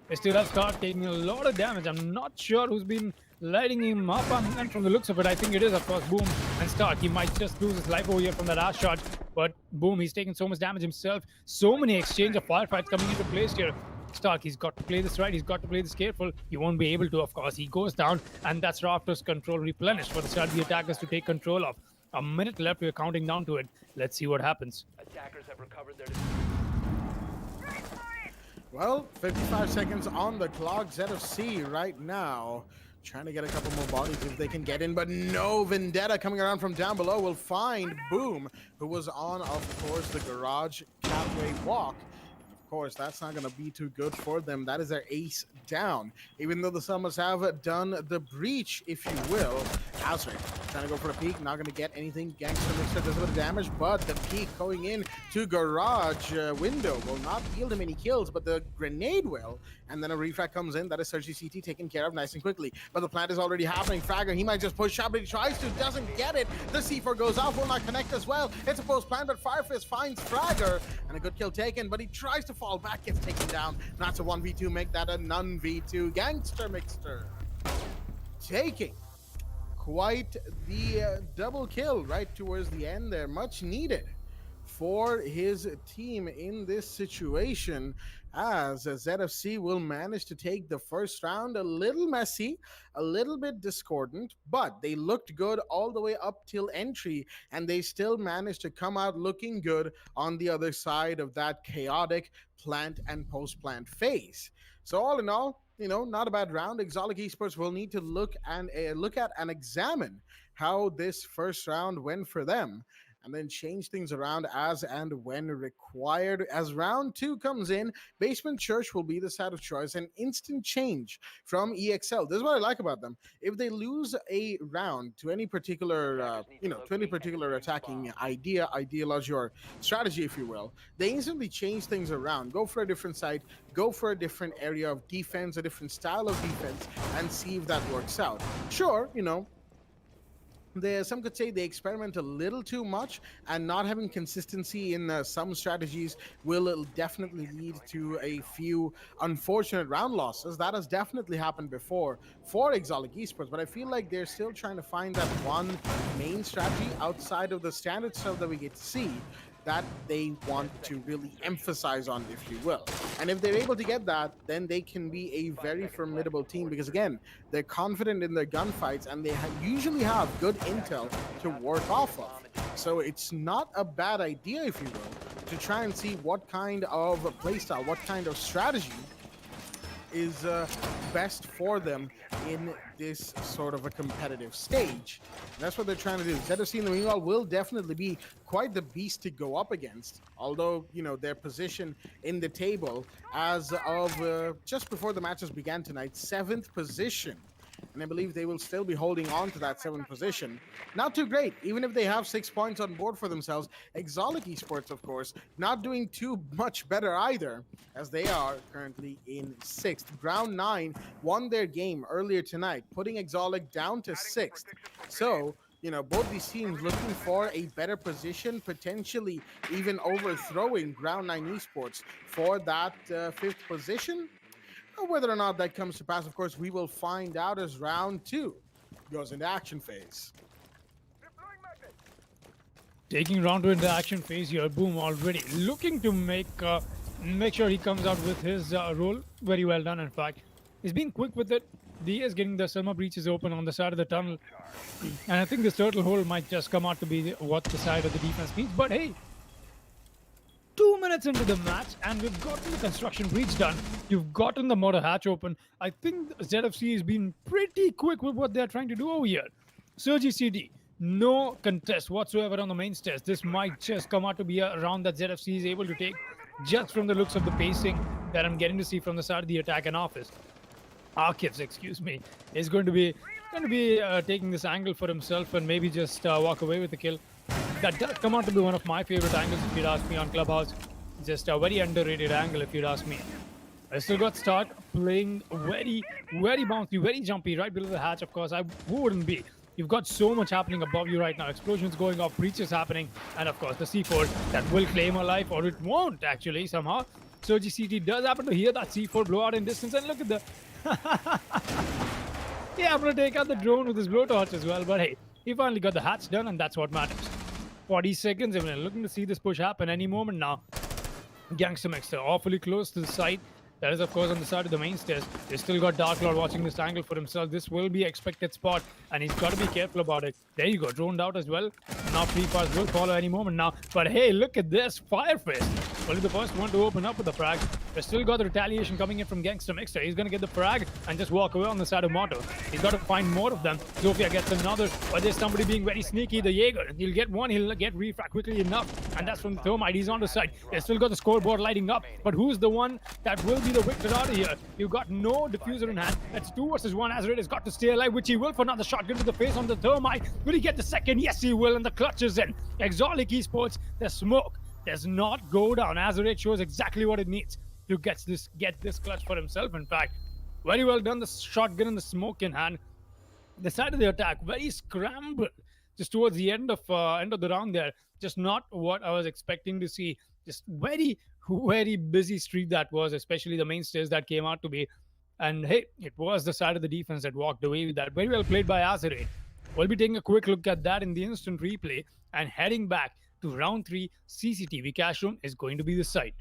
S2: They still have Stark taking a lot of damage. I'm not sure who's been lighting him up, and from the looks of it, I think it is, of course, Boom and Stark. He might just lose his life over here from that ass shot, but Boom, he's taking so much damage himself. So many exchange of firefights coming into place here. Stark, he's got to play this right. He's got to play this careful. He won't be able to, of course. He goes down, and that's Raptor's control replenished for the start of the attackers to take control of. A minute left. We're counting down to it. Let's see what happens.
S4: Attackers have recovered their.
S1: Well, 55 seconds on the clock. ZFC right now trying to get a couple more bodies if they can get in, but no. Vendetta coming around from down below will find Boom, who was on, of course, the garage pathway walk. Of course, that's not going to be too good for them. That is their ace down. Even though the Summers have done the breach, if you will. Azure trying to go for a peek, not going to get anything. Gangster Mixer does a bit of damage, but the peek going in to garage window will not yield him any kills, but the grenade will. And then a refrag comes in. That is Surgy CT taken care of nice and quickly. But the plant is already happening. Fragger, he might just push up, but he tries to, doesn't get it. The C4 goes off, will not connect as well. It's a post plant, but Firefist finds Fragger. And a good kill taken, but he tries to fall back, gets taken down. That's a 1v2, make that a none v2. Gangster Mixter taking quite the double kill right towards the end there. Much needed for his team in this situation, as ZFC will manage to take the first round. A little messy, a little bit discordant, but they looked good all the way up till entry, and they still managed to come out looking good on the other side of that chaotic plant and post-plant phase. So all in all, not a bad round. Exotic Esports will need to look at and examine how this first round went for them, and then change things around as and when required. As round 2 comes in, Basement Church will be the side of choice. An instant change from EXL. This is what I like about them. If they lose a round to any particular, attacking ideology or strategy, if you will, they instantly change things around. Go for a different site, go for a different area of defense, a different style of defense, and see if that works out. Sure, some could say they experiment a little too much, and not having consistency in some strategies will definitely lead to a few unfortunate round losses. That has definitely happened before for Exotic Esports, but I feel like they're still trying to find that one main strategy outside of the standard stuff that we get to see that they want to really emphasize on, if you will. And if they're able to get that, then they can be a very formidable team, because again, they're confident in their gunfights, and they usually have good intel to work off of. So it's not a bad idea, if you will, to try and see what kind of playstyle, what kind of strategy is best for them in this sort of a competitive stage. And that's what they're trying to do. ZFC in the meanwhile will definitely be quite the beast to go up against, although their position in the table as of just before the matches began tonight, 7th position. And and I believe they will still be holding on to that 7th position. Not too great, even if they have 6 points on board for themselves. Exotic Esports, of course, not doing too much better either, as they are currently in 6th. Ground 9 won their game earlier tonight, putting Exotic down to 6th. So, both these teams looking for a better position, potentially even overthrowing Ground 9 Esports for that 5th position. Whether or not that comes to pass, of course, we will find out as round 2 goes into action phase.
S2: Taking round 2 into action phase here, Boom already looking to make sure he comes out with his role. Very well done, in fact. He's being quick with it. D is getting the summer breaches open on the side of the tunnel. And I think this turtle hole might just come out to be what the side of the defense needs. But hey, 2 minutes into the match and we've gotten the construction breach done. You've gotten the motor hatch open. I think ZFC has been pretty quick with what they're trying to do over here. Surgy CD, no contest whatsoever on the main stairs. This might just come out to be a round that ZFC is able to take just from the looks of the pacing that I'm getting to see from the side of the attack and office. Arkivs, excuse me, is going to be taking this angle for himself and maybe just walk away with the kill. That does come out to be one of my favorite angles if you'd ask me on Clubhouse. Just a very underrated angle if you'd ask me. I still got start playing very, very bouncy, very jumpy right below the hatch. Of course, who wouldn't be? You've got so much happening above you right now. Explosions going off, breaches happening, and of course the C4 that will claim a life, or it won't actually somehow. Surgy CT does happen to hear that C4 blow out in distance, and look at the... Yeah, I'm going to take out the drone with his blowtorch as well, but hey, he finally got the hatch done, and that's what matters. 40 seconds, and we're looking to see this push happen any moment now. Gangster Mixer awfully close to the site. That is, of course, on the side of the main stairs. They still got Dark Lord watching this angle for himself. This will be expected spot, and he's got to be careful about it. There you go, droned out as well. Now free pass will follow any moment now. But hey, look at this, Fire Fist. Only the first one to open up with the frag. We've still got the retaliation coming in from Gangster Mixer. He's going to get the frag and just walk away on the side of Motto. He's got to find more of them. Zofia gets another, but there's somebody being very sneaky, the Jaeger. He'll get one, he'll get refrag quickly enough, and that's from the Thermite. He's on the side. They've still got the scoreboard lighting up, but who's the one that will be the victor out of here? You've got no diffuser in hand. That's 2 versus 1. Azraid has got to stay alive, which he will for another shotgun to the face on the Thermite. Will he get the second? Yes, he will, and the clutch is in. Exotic Esports, the smoke does not go down. Azraid shows exactly what it needs to get this clutch for himself. In fact, very well done. The shotgun and the smoke in hand. The side of the attack, very scrambled just towards the end of the round there. Just not what I was expecting to see. Just very, very busy street that was, especially the main stairs that came out to be. And hey, it was the side of the defense that walked away with that. Very well played by Azraid. We'll be taking a quick look at that in the instant replay and heading back to round 3. CCTV cash room is going to be the site.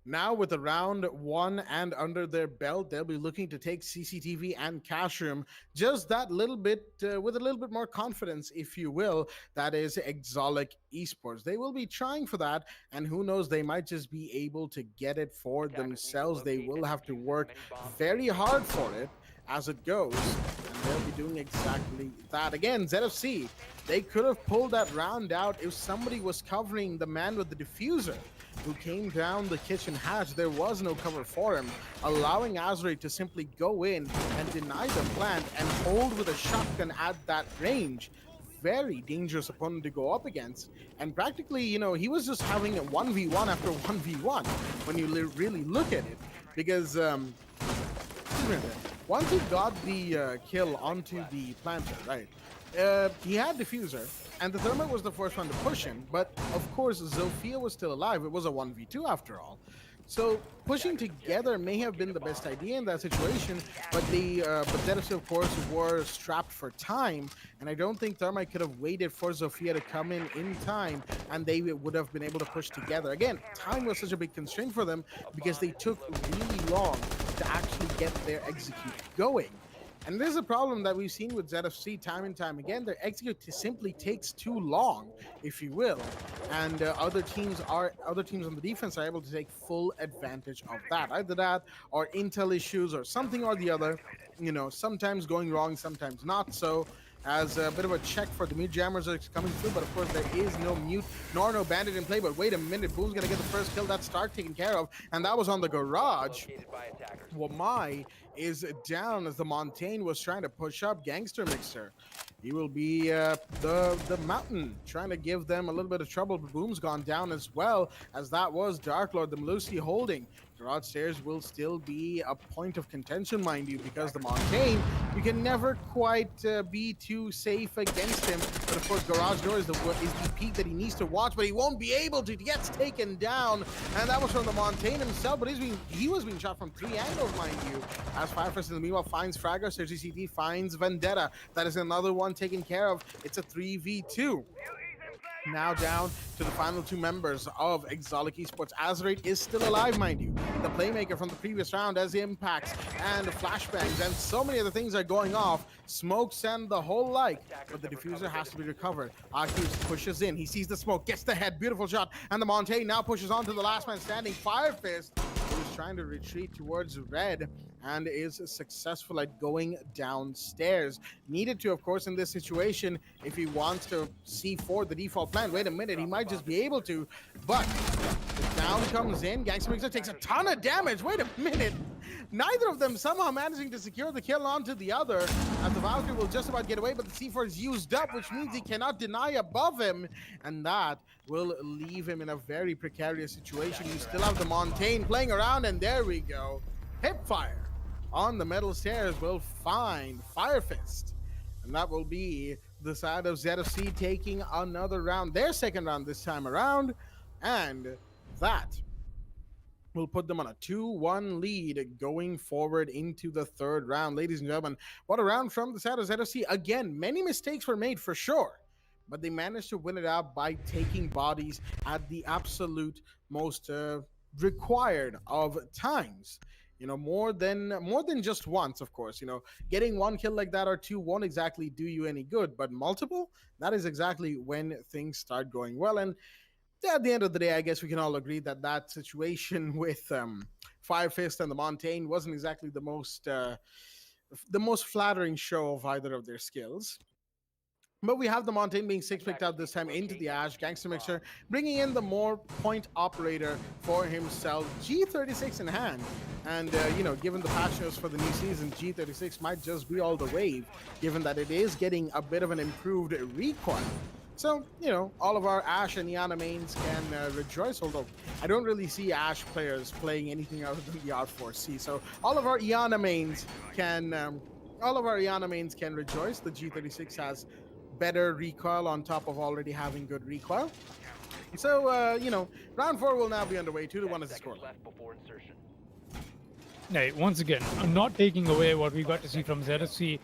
S1: Now with the round 1 and under their belt, they'll be looking to take CCTV and cash room just that little bit, with a little bit more confidence, if you will. That is Exotic Esports. They will be trying for that, and who knows, they might just be able to get it for themselves. They will have to work very hard for it as it goes, and they'll be doing exactly that. Again, ZFC, they could have pulled that round out if somebody was covering the man with the diffuser who came down the kitchen hatch. There was no cover for him, allowing Azraid to simply go in and deny the plant and hold with a shotgun at that range. Very dangerous opponent to go up against, and practically, he was just having a 1v1 after 1v1 when you really look at it, because once he got the kill onto the planter, right, he had diffuser, and the Thermite was the first one to push him, but of course Zofia was still alive. It was a 1v2 after all. So pushing together may have been the best idea in that situation, but ZFC, of course, were strapped for time, and I don't think Thermite could have waited for Zofia to come in time, and they would have been able to push together. Again, time was such a big constraint for them because they took really long to actually get their execute going. And there's a problem that we've seen with ZFC time and time again. Their execute simply takes too long, if you will, and other teams on the defense are able to take full advantage of that. Either that, or intel issues, or something or the other. Sometimes going wrong, sometimes not. So as a bit of a check for the mute jammers are coming through, but of course there is no mute nor no bandit in play. But wait a minute, Boom's gonna get the first kill. That start taken care of, and that was on the garage. Wamai is down as the Montaigne was trying to push up Gangster Mixer. He will be the Mountain trying to give them a little bit of trouble, but Boom's gone down as well, as that was Dark Lord, the Melusi holding. Garage Stairs will still be a point of contention, mind you, because the Montaigne, you can never quite be too safe against him. But of course, Garage Door is the peak that he needs to watch, but he won't be able to. He gets taken down, and that was from the Montaigne himself, but he was being shot from 3 angles, mind you. As Firefest in the meanwhile finds Fragger, Sergi CT finds Vendetta. That is another one taken care of. It's a 3v2. Now down to the final 2 members of Exotic Esports. Azerate is still alive, mind you. The playmaker from the previous round has impacts and flashbangs, and so many other things are going off. Smokes and the whole like, but the diffuser has to be recovered. Arcus pushes in. He sees the smoke, gets the head. Beautiful shot. And the Montaigne now pushes on to the last man standing. Firefist, who is trying to retreat towards red and is successful at going downstairs. Needed to, of course, in this situation, if he wants to C4 the default plan. Wait a minute, he might just be able to, but the down comes in. Gangster Mixer takes a ton of damage. Wait a minute. Neither of them somehow managing to secure the kill onto the other, as the Valkyrie will just about get away, but the C4 is used up, which means he cannot deny above him, and that will leave him in a very precarious situation. You still have the Montaigne playing around, and there we go. Hipfire on the metal stairs will find Firefist, and that will be the side of ZFC taking another round, their second round this time around, and that will put them on a 2-1 lead going forward into the third round. Ladies and gentlemen, what a round from the side of ZFC. Again, many mistakes were made for sure, but they managed to win it out by taking bodies at the absolute most required of times. You know, more than just once, of course. You know, getting 1 kill like that or 2 won't exactly do you any good, but multiple, that is exactly when things start going well. And at the end of the day, I guess we can all agree that that situation with Firefist and the Montaigne wasn't exactly the most flattering show of either of their skills. But we have the Montaigne being 6 picked out this time into the Ash. Gangster Mixer bringing in the more point operator for himself. G36 in hand. And, you know, given the patch notes for the new season, G36 might just be all the wave, given that it is getting a bit of an improved recoil. So, you know, all of our Ashe and Iana mains can rejoice, although I don't really see Ashe players playing anything other than the R4C. So all of our Iana mains can rejoice. The G36 has better recoil on top of already having good recoil. So, you know, round 4 will now be underway. 2-1 is the score.
S2: Hey, once again, I'm not taking away what we got to see from ZFC.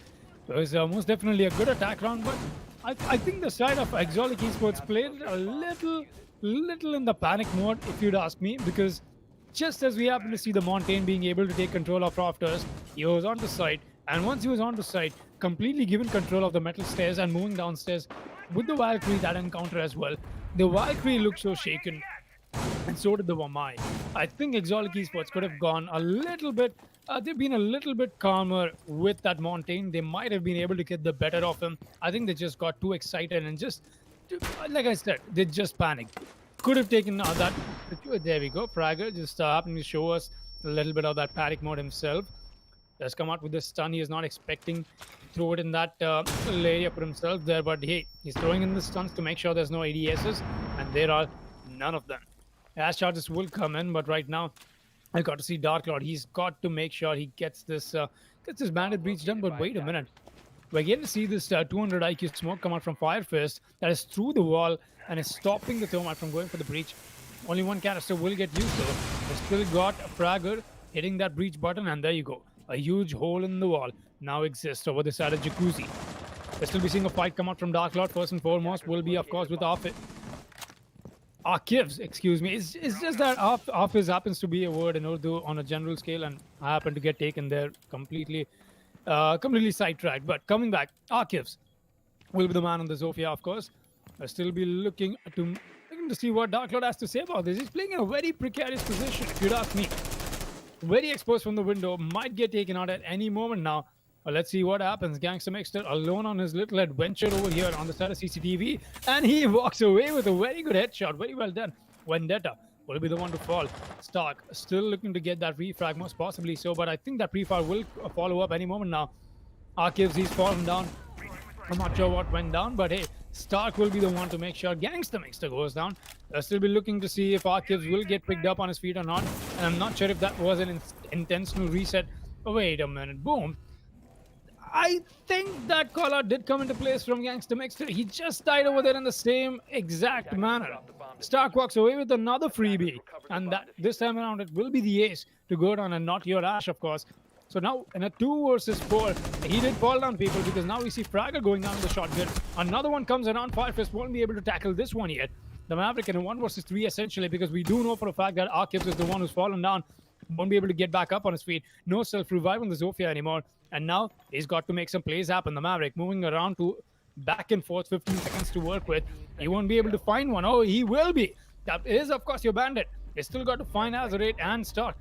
S2: It was most definitely a good attack round, but I think the side of Exotic Esports played a little in the panic mode, if you'd ask me, because just as we happen to see the Montaigne being able to take control of Rafters, he was on the site, and once he was on the site, completely given control of the metal stairs and moving downstairs with the Valkyrie, that encounter as well. The Valkyrie looked so shaken, and so did the Wamai. I think Exotic Esports could have gone a little bit, they've been a little bit calmer with that Montaigne. They might have been able to get the better of him. I think they just got too excited and just, like I said, they just panicked. Could have taken that. There we go. Fragger just happening to show us a little bit of that panic mode himself. Does come out with the stun. He is not expecting to throw it in that little area for himself there, but hey, he's throwing in the stuns to make sure there's no ADSs, and there are none of them. Ash charges will come in, but right now I got to see Dark Lord. He's got to make sure he gets this bandit breach done. But wait a minute, we're getting to see this 200 IQ smoke come out from Firefist that is through the wall and is stopping the thermite from going for the breach. Only one canister will get used though. We've still got a Fragger hitting that breach button, and there you go. A huge hole in the wall now exists over the side of Jacuzzi. We'll still be seeing a fight come out from Dark Lord. First and foremost will be, of course, with Archives, excuse me. It's just that Office happens to be a word in Urdu on a general scale, and I happen to get taken there completely sidetracked. But coming back, Archives will be the man on the Zofia, of course. I'll still be looking to see what Dark Lord has to say about this. He's playing in a very precarious position, if you'd ask me. Very exposed from the window, might get taken out at any moment now. But let's see what happens. Gangster Mixter alone on his little adventure over here on the side of CCTV, and he walks away with a very good headshot. Very well done. Vendetta will be the one to fall. Stark still looking to get that refrag, most possibly so, but I think that pre-fire will follow up any moment now. Archives, he's fallen down. I'm not sure what went down, but hey, Stark will be the one to make sure Gangster Mixter goes down. I'll still be looking to see if Archives will get picked up on his feet or not, and I'm not sure if that was an intentional reset. Oh, wait a minute, boom. I think that call-out did come into place from Gangster Mixter. He just died over there in the same exact manner. Stark walks away with another freebie, and that this time around it will be the ace to go down and not your Ash, of course. So now in a 2 versus 4, he did fall down, people, because now we see Fragger going down in the shotgun. Another one comes around. Firefist won't be able to tackle this one yet. The Maverick in a 1 versus 3 essentially, because we do know for a fact that Archives is the one who's fallen down. Won't be able to get back up on his feet. No self-revive on the Zofia anymore. And now he's got to make some plays happen. The Maverick moving around to back and forth, 15 seconds to work with. He won't be able to find one. Oh, he will be. That is, of course, your bandit. He's still got to find Azerate and Stark.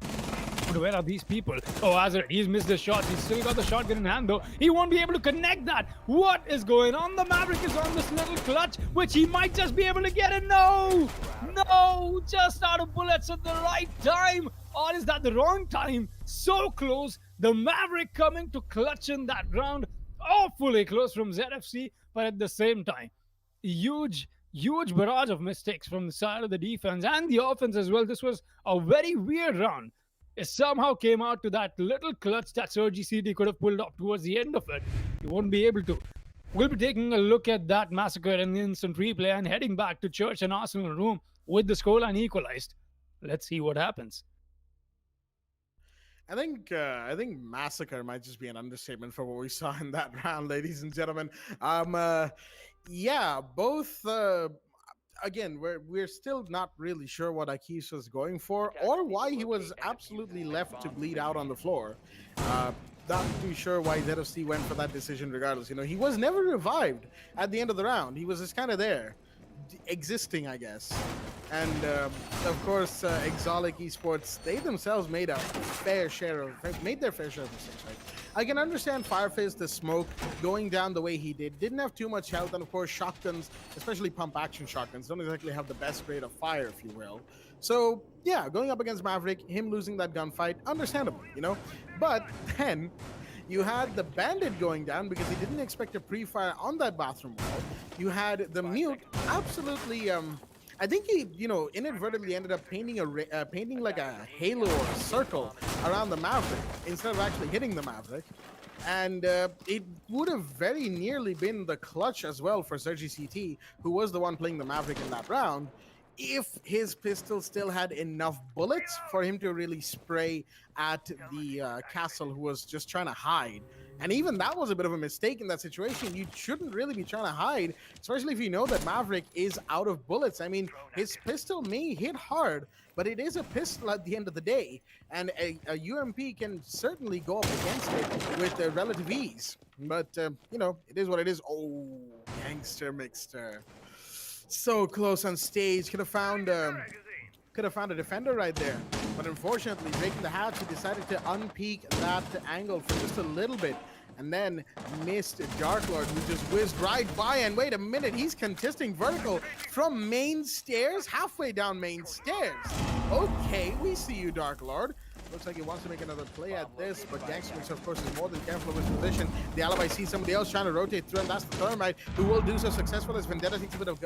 S2: But where are these people? Oh, Azerate, he's missed the shots. He's still got the shotgun in hand, though. He won't be able to connect that. What is going on? The Maverick is on this little clutch, which he might just be able to get it. No! No! Just out of bullets at the right time. Or is that the wrong time? So close. The Maverick coming to clutch in that round. Awfully close from ZFC, but at the same time, huge barrage of mistakes from the side of the defense and the offense as well. This was a very weird round. It somehow came out to that little clutch that Sergi CD could have pulled off towards the end of it. He won't be able to. We'll be taking a look at that massacre in the instant replay and heading back to Church and Arsenal room with the scoreline equalized. Let's see what happens.
S1: I think massacre might just be an understatement for what we saw in that round, ladies and gentlemen. Yeah, both. Again, we're still not really sure what Akis was going for or why he was absolutely left to bleed out on the floor. Not too sure why ZFC went for that decision regardless. You know, he was never revived at the end of the round. He was just kind of there, existing, I guess. And of course, Exotic Esports, they themselves made their fair share of mistakes, right? I can understand Firefist, the smoke, going down the way he did. Didn't have too much health, and of course, shotguns, especially pump action shotguns, don't exactly have the best rate of fire, if you will. So yeah, going up against Maverick, him losing that gunfight, understandable, you know? But then you had the bandit going down because he didn't expect a pre-fire on that bathroom wall. You had the mute absolutely, I think he, you know, inadvertently ended up painting painting like a halo or a circle around the Maverick instead of actually hitting the Maverick. And it would have very nearly been the clutch as well for Sergi CT, who was the one playing the Maverick in that round, if his pistol still had enough bullets for him to really spray at the castle who was just trying to hide. And even that was a bit of a mistake in that situation. You shouldn't really be trying to hide, especially if you know that Maverick is out of bullets. I mean, his pistol may hit hard, but it is a pistol at the end of the day. And a UMP can certainly go up against it with relative ease. But, you know, it is what it is. Oh, Gangster Mixter. So close on stage. Could have found a defender right there, but unfortunately breaking the hatch, he decided to unpeak that angle for just a little bit and then missed Dark Lord, who just whizzed right by. And wait a minute, he's contesting vertical from main stairs, halfway down main stairs. Okay, we see you, Dark Lord. Looks like he wants to make another play at this, but Gangster, of course, is more than careful of his position. The Alibi sees somebody else trying to rotate through, and that's the Thermite, who will do so successful as Vendetta takes a bit of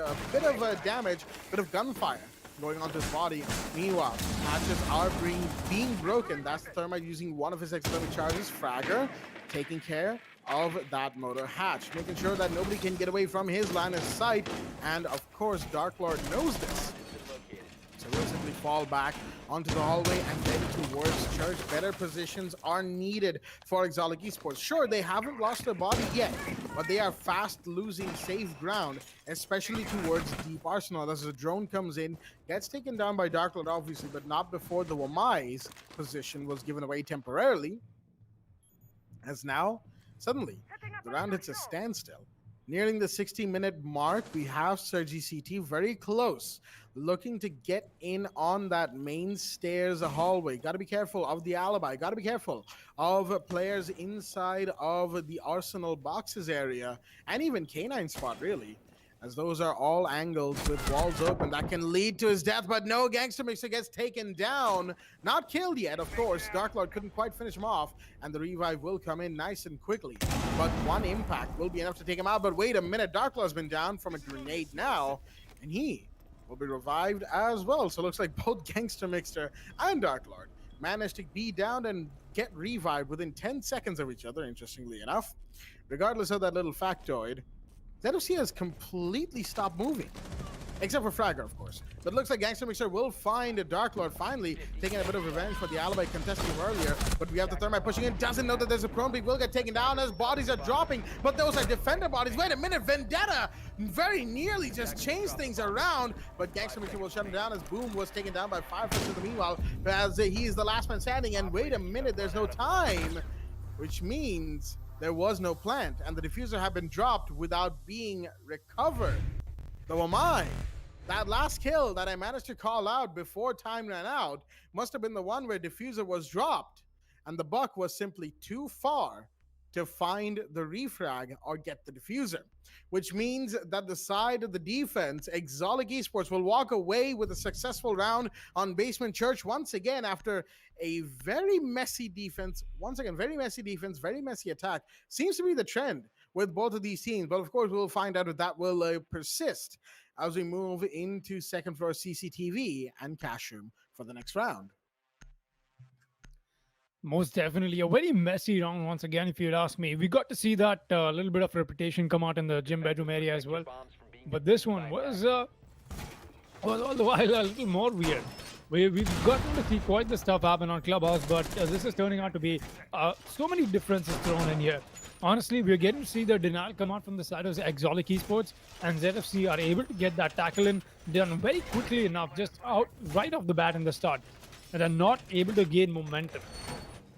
S1: damage, bit of gunfire going onto his body. Meanwhile, hatches are being broken. That's the Thermite using one of his explosive charges. Fragger taking care of that motor hatch, making sure that nobody can get away from his line of sight. And of course, Dark Lord knows this. So we'll simply fall back onto the hallway and then towards Church. Better positions are needed for Exotic Esports. Sure, they haven't lost their body yet, but they are fast losing safe ground, especially towards Deep Arsenal. As the drone comes in, gets taken down by Dark Lord, obviously, but not before the Wamai's position was given away temporarily. As now, suddenly, the round hits a standstill. Nearing the 60-minute mark, we have Sergi CT very close, looking to get in on that main stairs hallway. Got to be careful of the alibi. Got to be careful of players inside of the Arsenal boxes area, and even K9 spot, really, as those are all angled with walls open. That can lead to his death, but no, Gangster Mixer gets taken down. Not killed yet, of course. Dark Lord couldn't quite finish him off, and the revive will come in nice and quickly. But one impact will be enough to take him out. But wait a minute, Dark Lord's been down from a grenade now, and he will be revived as well. So it looks like both Gangster Mixer and Dark Lord managed to be down and get revived within 10 seconds of each other, interestingly enough. Regardless of that little factoid, ZFC has completely stopped moving. Except for Fragger, of course. But it looks like Gangster Mixer will find a Dark Lord finally taking a bit of revenge for the alibi contesting him earlier. But we have the Thermite pushing in. Doesn't know that there's a prone pick. Will get taken down as bodies are dropping. But those are defender bodies. Wait a minute. Vendetta very nearly just changed things around. But Gangster Mixer will shut him down as Boom was taken down by Firefist in the meanwhile. As he is the last man standing. And wait a minute. There's no time. Which means there was no plant. And the diffuser had been dropped without being recovered. So am I. That last kill that I managed to call out before time ran out must have been the one where diffuser was dropped and the buck was simply too far to find the refrag or get the diffuser, which means that the side of the defense, Exotic Esports, will walk away with a successful round on Basement Church once again after a very messy defense. Once again, very messy defense, very messy attack. Seems to be the trend with both of these teams, but of course we'll find out if that will persist as we move into second floor CCTV and cash room for the next round.
S2: Most definitely a very messy round once again, if you'd ask me. We got to see that little bit of reputation come out in the gym bedroom area as well. But this one was all the while a little more weird. We've gotten to see quite the stuff happen on Clubhouse, but this is turning out to be so many differences thrown in here. Honestly, we're getting to see the denial come out from the side of Exotic Esports, and ZFC are able to get that tackle in done very quickly enough, just out right off the bat in the start. And they're not able to gain momentum.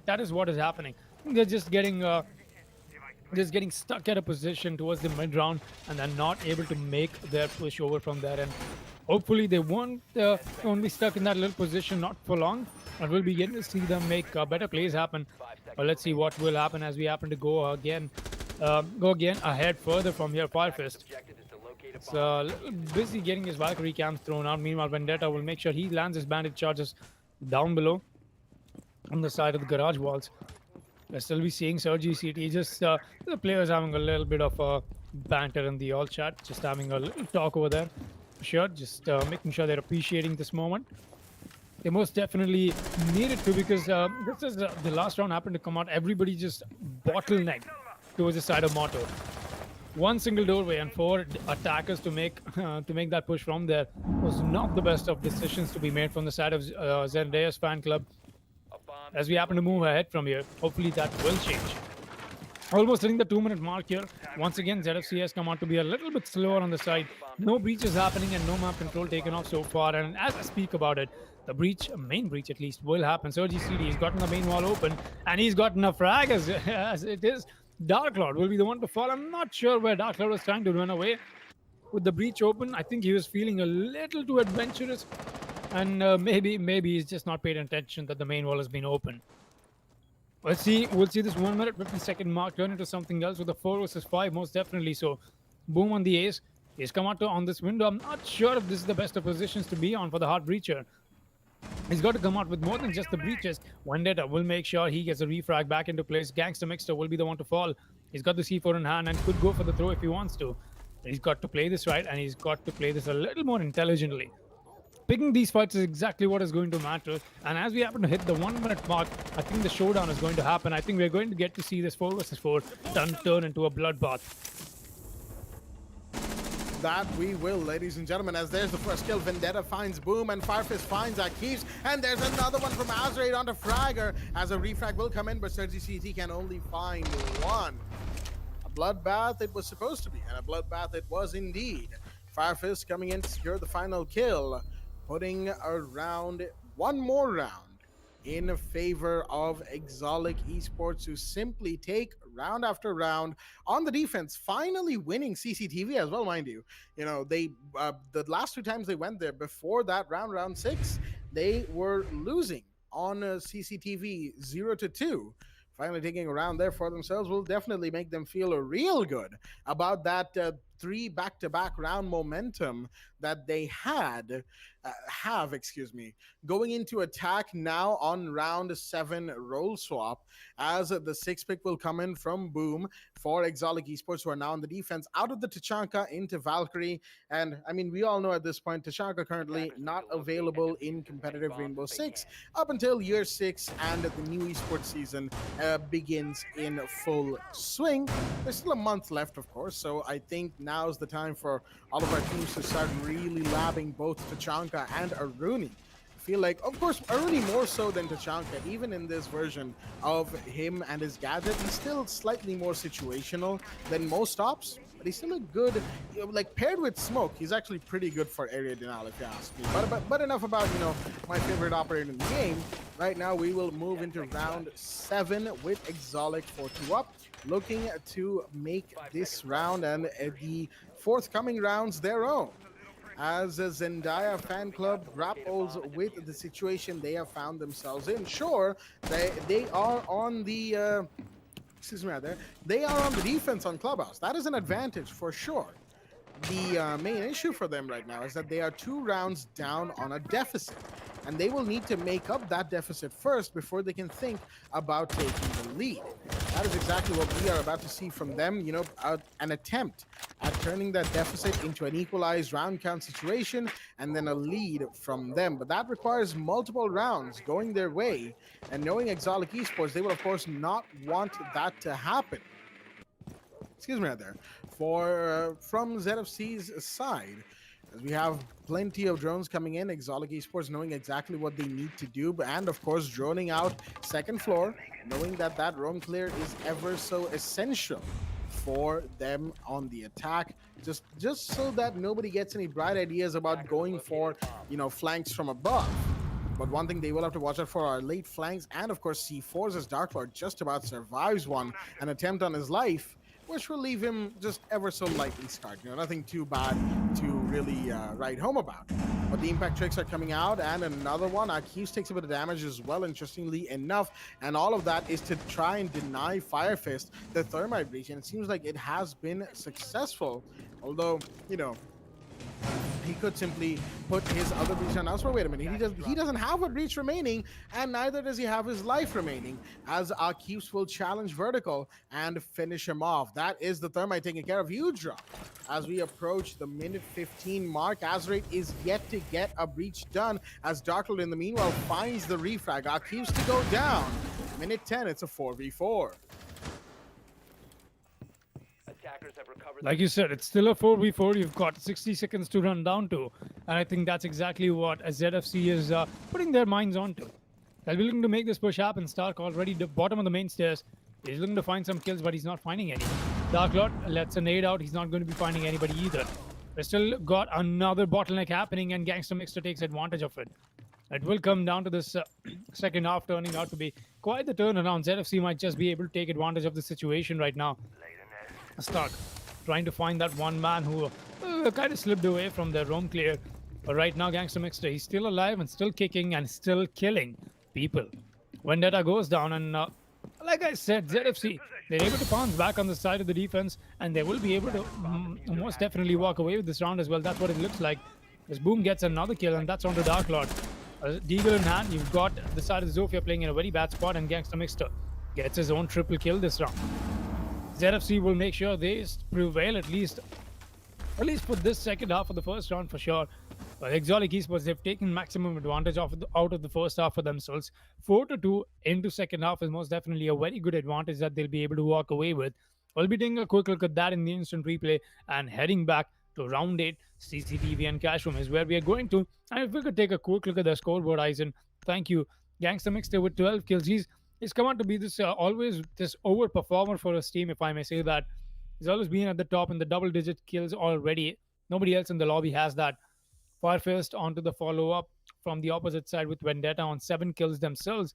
S2: That is what is happening. They're just getting stuck at a position towards the mid round, and they're not able to make their push over from there. And hopefully they won't only stuck in that little position not for long, and we'll be getting to see them make better plays happen. But let's see what will happen as we happen to go again ahead further from here. Firefist. It's a little busy getting his Valkyrie cams thrown out. Meanwhile, Vendetta will make sure he lands his bandit charges down below on the side of the garage walls. We'll still be seeing Sergi CT. Just the players having a little bit of banter in the all chat, just having a little talk over there. Sure, just making sure they're appreciating this moment. They most definitely need it to, because this is the last round happened to come out. Everybody just bottlenecked towards the side of Motto. One single doorway and 4 attackers to make that push from there was not the best of decisions to be made from the side of Zendaya's fan club. As we happen to move ahead from here, hopefully that will change. Almost hitting the 2-minute mark here. Once again, ZFC has come out to be a little bit slower on the side. No breaches happening and no map control taken off so far. And as I speak about it, the main breach at least, will happen. Sergi CD, he's gotten the main wall open, and he's gotten a frag as it is. Dark Lord will be the one to fall. I'm not sure where Dark Lord was trying to run away. With the breach open, I think he was feeling a little too adventurous. And maybe he's just not paid attention that the main wall has been open. We'll see this 1 minute 50-second mark turn into something else with a 4 versus 5, most definitely. So, Boom on the ace. He's come out on this window. I'm not sure if this is the best of positions to be on for the hard breacher. He's got to come out with more than just the breaches. Vendetta will make sure he gets a refrag back into place. Gangster Mixer will be the one to fall. He's got the C4 in hand and could go for the throw if he wants to. He's got to play this right, and he's got to play this a little more intelligently. Picking these fights is exactly what is going to matter. And as we happen to hit the 1 minute mark, I think the showdown is going to happen. I think we're going to get to see this 4 versus 4 turn into a bloodbath.
S1: That we will, ladies and gentlemen, as there's the first kill. Vendetta finds Boom and Firefist finds Akif, and there's another one from Azraid onto Fragger as a refrag will come in, but Sergi CT can only find one. A bloodbath it was supposed to be, and a bloodbath it was indeed. Firefist coming in to secure the final kill, putting around one more round in favor of Exolic Esports, who simply take round after round on the defense, finally winning CCTV as well, mind you. You know, they the last two times they went there before that round six, they were losing on CCTV 0-2. Finally taking a round there for themselves will definitely make them feel real good about that three back-to-back round momentum that they have, excuse me, going into attack now on round 7 roll swap, as the six pick will come in from Boom for Exolic Esports, who are now on the defense, out of the Tachanka into Valkyrie. And I mean, we all know at this point Tachanka currently not available in competitive Rainbow Six up until year 6 and the new esports season begins in full swing. There's still a month left, of course, so I think now's the time for all of our teams to start really labbing both Tachanka and Aruni. I feel like, of course, Aruni more so than Tachanka, even in this version of him and his gadget. He's still slightly more situational than most ops, but he's still a good, like paired with Smoke, he's actually pretty good for area denial, if you ask me. But enough about, my favorite operator in the game. Right now, we will move into round 7 with Exolic for 2 up, looking to make this round and the forthcoming rounds their own. As a Zendaya fan club grapples with the situation they have found themselves in. Sure, they are on the excuse me right there. They are on the defense on Clubhouse. That is an advantage for sure. The main issue for them right now is that they are 2 rounds down on a deficit, and they will need to make up that deficit first before they can think about taking the lead. That is exactly what we are about to see from them, an attempt at turning that deficit into an equalized round count situation and then a lead from them. But that requires multiple rounds going their way, and knowing Exolic Esports, they will of course not want that to happen. Excuse me right there. From ZFC's side, as we have plenty of drones coming in, Exolic Esports knowing exactly what they need to do, and of course droning out second floor, knowing that that roam clear is ever so essential for them on the attack, just so that nobody gets any bright ideas about going for, flanks from above. But one thing they will have to watch out for are late flanks, and of course C4s, as Dark Lord just about survives an attempt on his life, which will leave him just ever so lightly scarred. Nothing too bad to really write home about. But the impact tricks are coming out, and another one. Akis takes a bit of damage as well, interestingly enough, and all of that is to try and deny Fire Fist the thermite breach, and it seems like it has been successful. Although, he could simply put his other breach on elsewhere. Wait a minute, he doesn't have a breach remaining, and neither does he have his life remaining, as Akifs will challenge Vertical and finish him off. That is the thermite taking care of. Huge drop as we approach the minute 15 mark. Azrate is yet to get a breach done, as Darkload in the meanwhile finds the refrag. Akifs to go down. Minute 10, it's a 4v4.
S2: Like you said, it's still a 4v4. You've got 60 seconds to run down to. And I think that's exactly what ZFC is putting their minds onto. They'll be looking to make this push happen. Stark already the bottom of the main stairs. He's looking to find some kills, but he's not finding any. Dark Lord lets a nade out. He's not going to be finding anybody either. We've still got another bottleneck happening, and Gangster Mixer takes advantage of it. It will come down to this second half turning out to be quite the turnaround. ZFC might just be able to take advantage of the situation right now. Stark trying to find that one man who kind of slipped away from their roam clear. But right now, Gangster Mixer, he's still alive and still kicking and still killing people. Vendetta goes down, and like I said, ZFC, they're able to pounce back on the side of the defense, and they will be able to most definitely walk away with this round as well. That's what it looks like. As Boom gets another kill, and that's on the Dark Lord. Deagle in hand, you've got the side of Zofia playing in a very bad spot, and Gangster Mixer gets his own triple kill this round. ZFC will make sure they prevail at least for this second half of the first round for sure. But Exolic Esports, they've taken maximum advantage out of the first half for themselves. 4-2 into second half is most definitely a very good advantage that they'll be able to walk away with. We'll be taking a quick look at that in the instant replay and heading back to round 8. CCTV and Cash Room is where we are going to. And if we could take a quick look at the scoreboard, Eisen, thank you. Gangster Mixter with 12 kills. He's come out to be this always this overperformer for his team, if I may say that. He's always been at the top in the double-digit kills already. Nobody else in the lobby has that. Firefist onto the follow up from the opposite side with Vendetta on 7 kills themselves.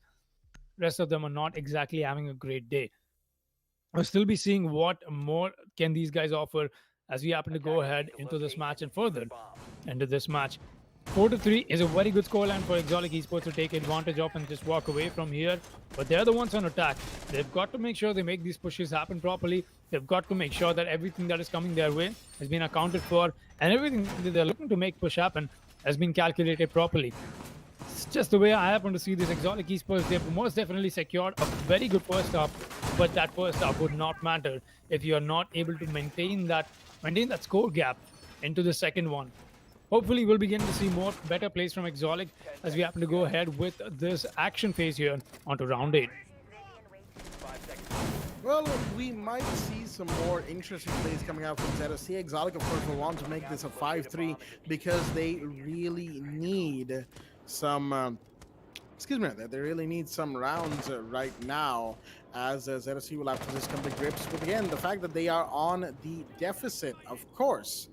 S2: Rest of them are not exactly having a great day. We'll still be seeing what more can these guys offer as we happen to go ahead into this match and further into this match. 4-3 is a very good scoreline for Exotic Esports to take advantage of and just walk away from here. But they're the ones on attack. They've got to make sure they make these pushes happen properly. They've got to make sure that everything that is coming their way has been accounted for, and everything that they're looking to make push happen has been calculated properly. It's just the way I happen to see this. Exotic Esports, they've most definitely secured a very good first half, but that first half would not matter if you're not able to maintain that score gap into the second one. Hopefully, we'll begin to see more better plays from Exotic as we happen to go ahead with this action phase here onto round 8.
S1: Well, we might see some more interesting plays coming out from ZSC. Exotic, of course, will want to make this a 5-3 because they really need some. Excuse me, they really need some rounds right now, as ZSC will have to just come to grips with, again, the fact that they are on the deficit, of course.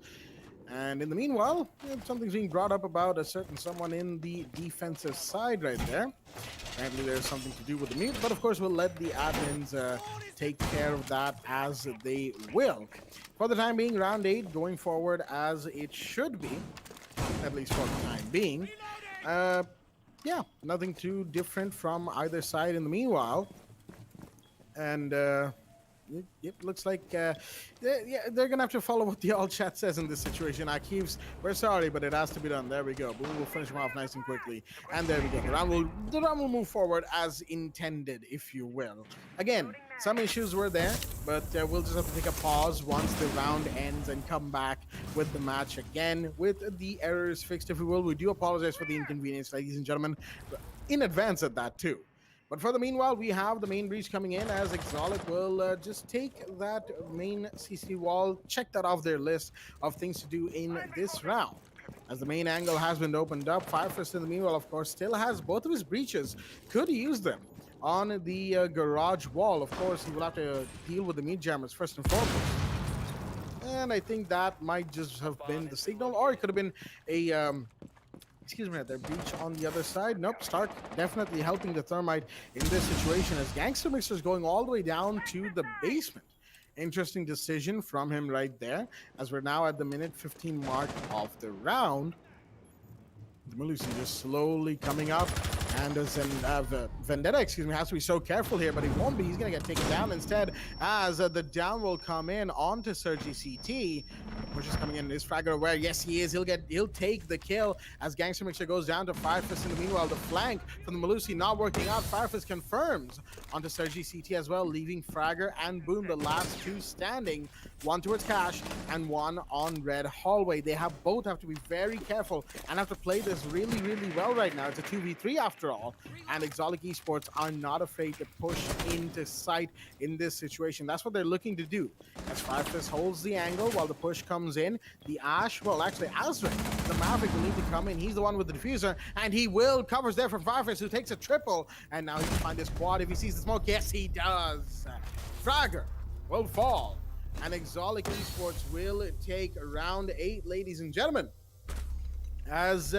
S1: And in the meanwhile, something's being brought up about a certain someone in the defensive side right there. Apparently there's something to do with the mute, but of course we'll let the admins take care of that as they will. For the time being, round 8 going forward as it should be, at least for the time being. Yeah, nothing too different from either side in the meanwhile. And it looks like they're gonna have to follow what the all chat says in this situation. Akiv's, we're sorry, but it has to be done. There we go. Boom, we'll finish them off nice and quickly. And there we go. The round will move forward as intended, if you will. Again, some issues were there, but we'll just have to take a pause once the round ends and come back with the match again with the errors fixed, if you will. We do apologize for the inconvenience, ladies and gentlemen, in advance at that too. But for the meanwhile, we have the main breach coming in as Exotic will just take that main CC wall, check that off their list of things to do in this round. As the main angle has been opened up, Firefist in the meanwhile, of course, still has both of his breaches. Could use them on the garage wall. Of course, he will have to deal with the meat jammers first and foremost. And I think that might just have been the signal, or it could have been a... excuse me, their breach on the other side. Nope, Stark definitely helping the Thermite in this situation as Gangster Mixer is going all the way down to the basement. Interesting decision from him right there, as we're now at the minute 15 mark of the round. The Melusi just slowly coming up, and Vendetta, excuse me, has to be so careful here, but he won't be. He's going to get taken down instead, as the down will come in onto Sergi CT. Push is coming in. Is Fragger aware? Yes, he is. He'll take the kill as Gangster Mixer goes down to Firefist. In the meanwhile, the flank from the Melusi not working out. Firefist confirms onto Sergi CT as well, leaving Fragger and Boom, the last two standing. One towards Cash and one on Red Hallway. They both have to be very careful and have to play this really, really well right now. It's a 2v3 after all, and Exotic Esports are not afraid to push into sight in this situation. That's what they're looking to do. As Firefist holds the angle while the push comes in, the Ash, well, actually, Azra, the Maverick will need to come in. He's the one with the diffuser, and he will. Covers there from Firefist, who takes a triple, and now he can find this quad if he sees the smoke. Yes, he does. Fragger will fall, and Exotic Esports will take round 8, ladies and gentlemen, as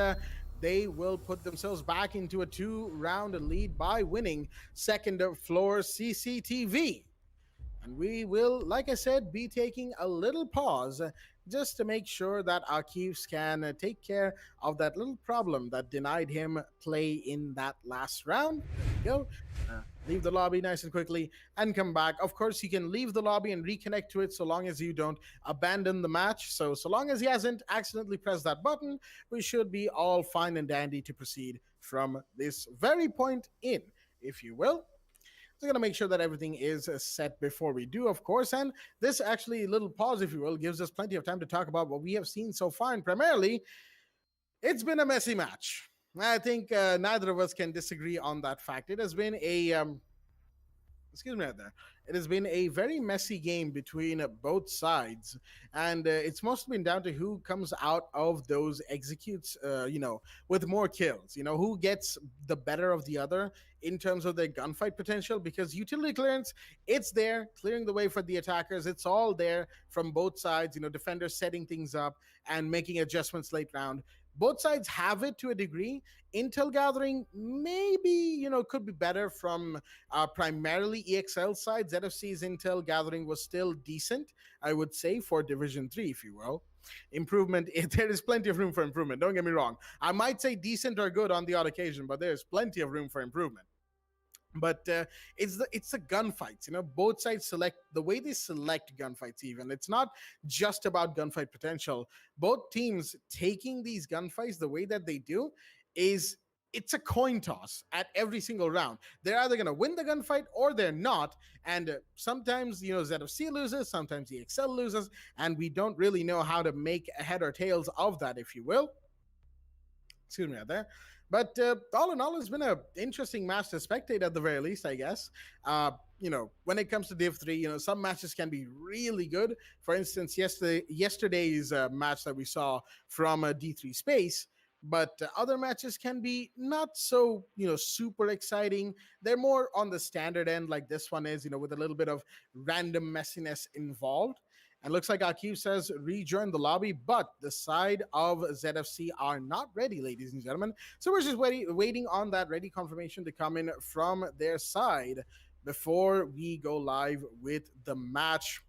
S1: they will put themselves back into a 2-round lead by winning second floor CCTV. And we will, like I said, be taking a little pause just to make sure that Akif can take care of that little problem that denied him play in that last round. There we go. Leave the lobby nice and quickly and come back. Of course, you can leave the lobby and reconnect to it so long as you don't abandon the match. So long as he hasn't accidentally pressed that button, we should be all fine and dandy to proceed from this very point in, if you will. So going to make sure that everything is set before we do, of course. And this actually, a little pause, if you will, gives us plenty of time to talk about what we have seen so far. And primarily, it's been a messy match. I think neither of us can disagree on that fact. It has been a... excuse me right there. It has been a very messy game between both sides, and it's mostly been down to who comes out of those executes, with more kills. Who gets the better of the other in terms of their gunfight potential, because utility clearance, it's there, clearing the way for the attackers. It's all there from both sides, defenders setting things up and making adjustments late round. Both sides have it to a degree. Intel gathering maybe could be better from primarily EXL side. ZFC's Intel gathering was still decent, I would say, for Division 3, if you will. Improvement, there is plenty of room for improvement, don't get me wrong. I might say decent or good on the odd occasion, but there's plenty of room for improvement. But it's the gunfights. Both sides select the way they select gunfights. Even it's not just about gunfight potential. Both teams taking these gunfights the way that they do is it's a coin toss at every single round. They're either going to win the gunfight or they're not. And sometimes ZFC loses, sometimes EXL loses, and we don't really know how to make head or tails of that, if you will. Excuse me out there. But all in all, it's been an interesting match to spectate at the very least, I guess. When it comes to Div 3, some matches can be really good. For instance, yesterday's match that we saw from D3 Space. But other matches can be not so, super exciting. They're more on the standard end like this one is, with a little bit of random messiness involved. And looks like Akib says rejoin the lobby, but the side of ZFC are not ready, ladies and gentlemen. So we're just waiting on that ready confirmation to come in from their side before we go live with the match.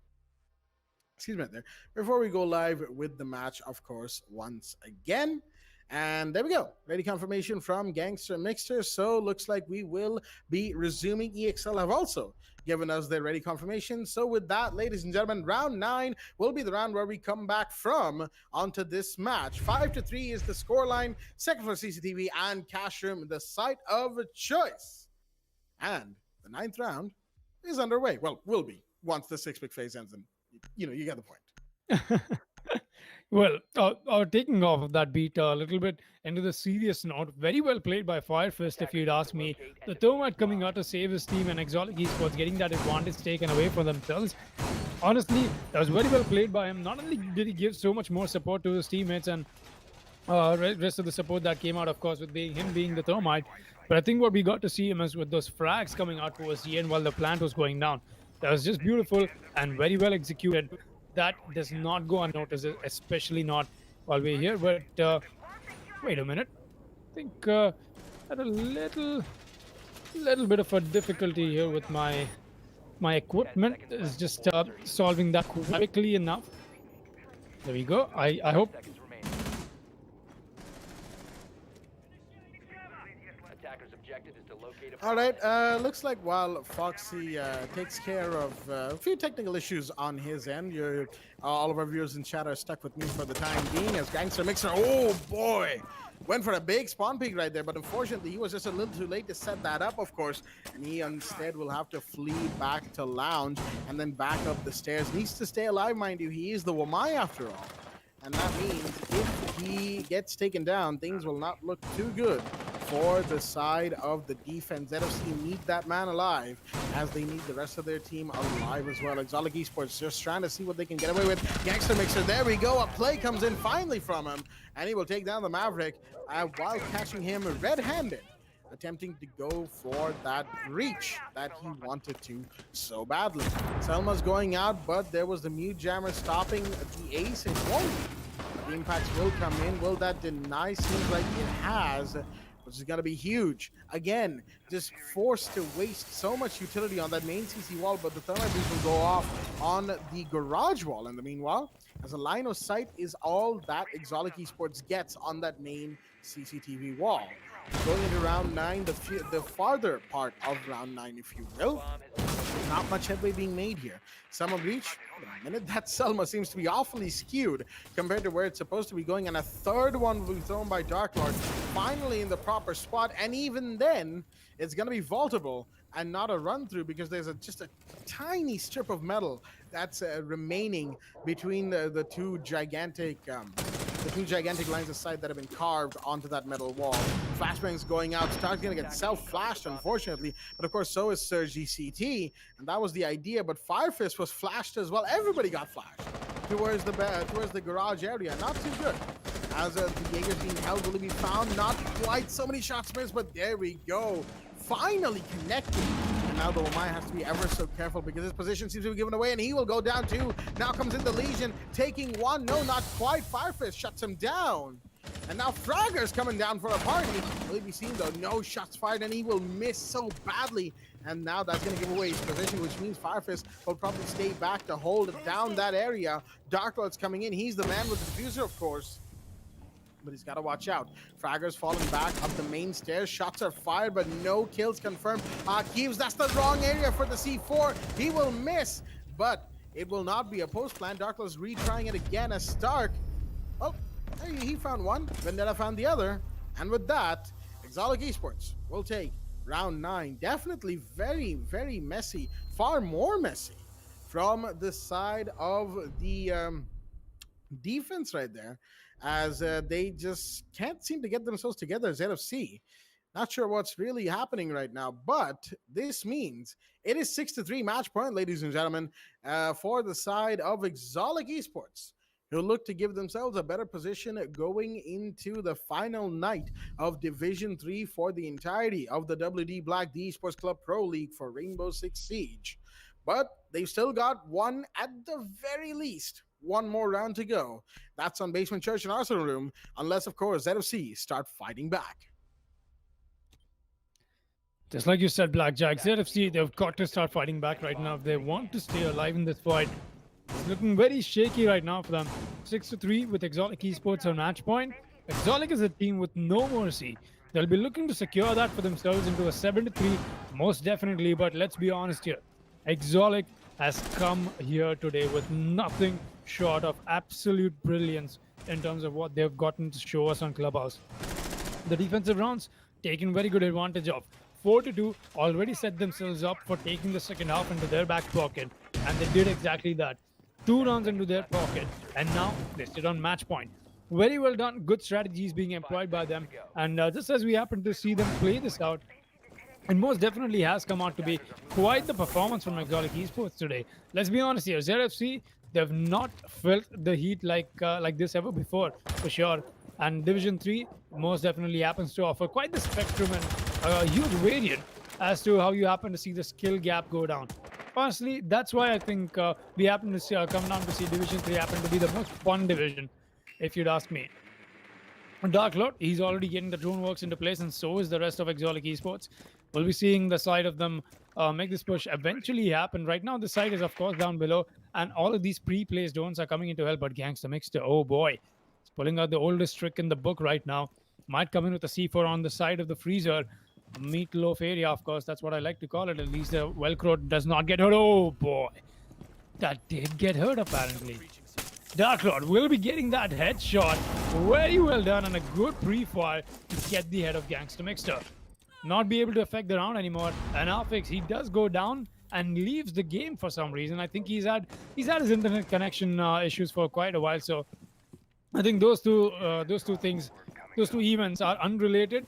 S1: Excuse me there. Before we go live with the match, of course, once again. And there we go. Ready confirmation from Gangster Mixter. So looks like we will be resuming. EXL have also given us their ready confirmation. So with that, ladies and gentlemen, round 9 will be the round where we come back from onto this match. 5-3 is the scoreline. Second for CCTV and Cash Room, the site of choice. And the 9th round is underway. Well, will be once the 6-pick phase ends. And you get the point.
S2: Well, taking off of that beat a little bit into the serious note, very well played by Firefist, if you'd ask me. The Thermite coming out to save his team and Exotic Esports getting that advantage taken away from themselves. Honestly, that was very well played by him. Not only did he give so much more support to his teammates and rest of the support that came out, of course, with him being the Thermite, but I think what we got to see him is with those frags coming out towards the end while the plant was going down. That was just beautiful and very well executed. That does not go unnoticed, especially not while we're here. But wait a minute. I think had a little bit of a difficulty here with my equipment. Is just solving that quickly enough. There we go. I hope.
S1: All right, looks like while Foxy takes care of a few technical issues on his end, all of our viewers in chat are stuck with me for the time being as Gangster Mixer, oh boy, went for a big spawn peek right there, but unfortunately he was just a little too late to set that up, of course, and he instead will have to flee back to Lounge and then back up the stairs. Needs to stay alive, mind you, he is the Wamai after all. And that means if he gets taken down, things will not look too good for the side of the defense. ZFC need that man alive as they need the rest of their team alive as well. Exotic Esports just trying to see what they can get away with. Gangster Mixer, there we go. A play comes in finally from him, and he will take down the Maverick while catching him red-handed, attempting to go for that breach that he wanted to so badly. Selma's going out, but there was the mute jammer stopping the ace. It won't. The impacts will come in. Will that deny? Seems like it has, which is going to be huge. Again, just forced to waste so much utility on that main CC wall, but the thermite boost will go off on the garage wall in the meanwhile, as a line of sight is all that Exotic Esports gets on that main CCTV wall. Going into round 9, the farther part of round 9, if you will. Not much headway being made here. Summer Breach, a minute, that Selma seems to be awfully skewed compared to where it's supposed to be going, and a third one will be thrown by Dark Lord, finally in the proper spot, and even then, it's going to be vaultable and not a run-through because there's just a tiny strip of metal that's remaining between the two gigantic lines of sight that have been carved onto that metal wall. Flashbang's going out. Star's going to get self-flashed, unfortunately. But of course, so is Surge GCT. And that was the idea. But Firefist was flashed as well. Everybody got flashed towards the garage area. Not too good. As the Jaeger's being held, will he be found? Not quite. So many shots missed, but there we go. Finally connected. And now the Wamai has to be ever so careful because his position seems to be given away, and he will go down too. Now comes in the Legion, taking one. No, not quite. Firefist shuts him down. And now Fragger's coming down for a party. Will he be seen though? No shots fired, and he will miss so badly. And now that's going to give away his position, which means Firefist will probably stay back to hold down that area. Dark Lord's coming in. He's the man with the diffuser, of course. But he's got to watch out. Fragger's falling back up the main stairs. Shots are fired, but no kills confirmed. Keeves, that's the wrong area for the C4. He will miss, but it will not be a post plan. Dark Lord's retrying it again as Stark. Oh, he found one. Vendetta found the other. And with that, Exotic Esports will take round 9. Definitely very, very messy. Far more messy from the side of the defense right there, as they just can't seem to get themselves together. ZFC, not sure what's really happening right now, but this means it is 6-3 match point, ladies and gentlemen, for the side of Exotic Esports, who look to give themselves a better position going into the final night of Division 3 for the entirety of the WD Black Esports Club Pro League for Rainbow Six Siege. But they've still got one, at the very least, one more round to go. That's on Basement Church and Arsenal Room, unless, of course, ZFC start fighting back.
S2: Just like you said, Blackjack, ZFC, they've got to start fighting back right now if they want to stay alive in this fight. It's looking very shaky right now for them. 6-3 with Exotic Esports on match point. Exotic is a team with no mercy. They'll be looking to secure that for themselves into a 7-3, most definitely, but let's be honest here. Exotic has come here today with nothing short of absolute brilliance in terms of what they've gotten to show us on Clubhouse. The defensive rounds taken very good advantage of. 4-2 already set themselves up for taking the second half into their back pocket, and they did exactly that. 2 rounds into their pocket, and now they sit on match point. Very well done, good strategies being employed by them, and just as we happen to see them play this out, it most definitely has come out to be quite the performance from Exotic Esports today. Let's be honest here, ZFC, they've not felt the heat like this ever before, for sure. And Division 3 most definitely happens to offer quite the spectrum and a huge variant as to how you happen to see the skill gap go down. Honestly, that's why I think we happen to see, come down to see Division 3 happen to be the most fun division, if you'd ask me. Dark Lord, he's already getting the drone works into place, and so is the rest of Exotic Esports. We'll be seeing the side of them make this push eventually happen. Right now, the side is, of course, down below, and all of these pre-placed drones are coming in to help, but Gangster Mixter, oh boy, he's pulling out the oldest trick in the book right now. Might come in with a C4 on the side of the freezer. Meatloaf area, of course, that's what I like to call it. At least the Velcro does not get hurt. Oh boy, that did get hurt apparently. Dark Lord will be getting that headshot. Very well done, and a good pre-fire to get the head of Gangster Mixter. Not be able to affect the round anymore. And R6S, he does go down and leaves the game for some reason. I think he's had his internet connection issues for quite a while. So I think those two events are unrelated.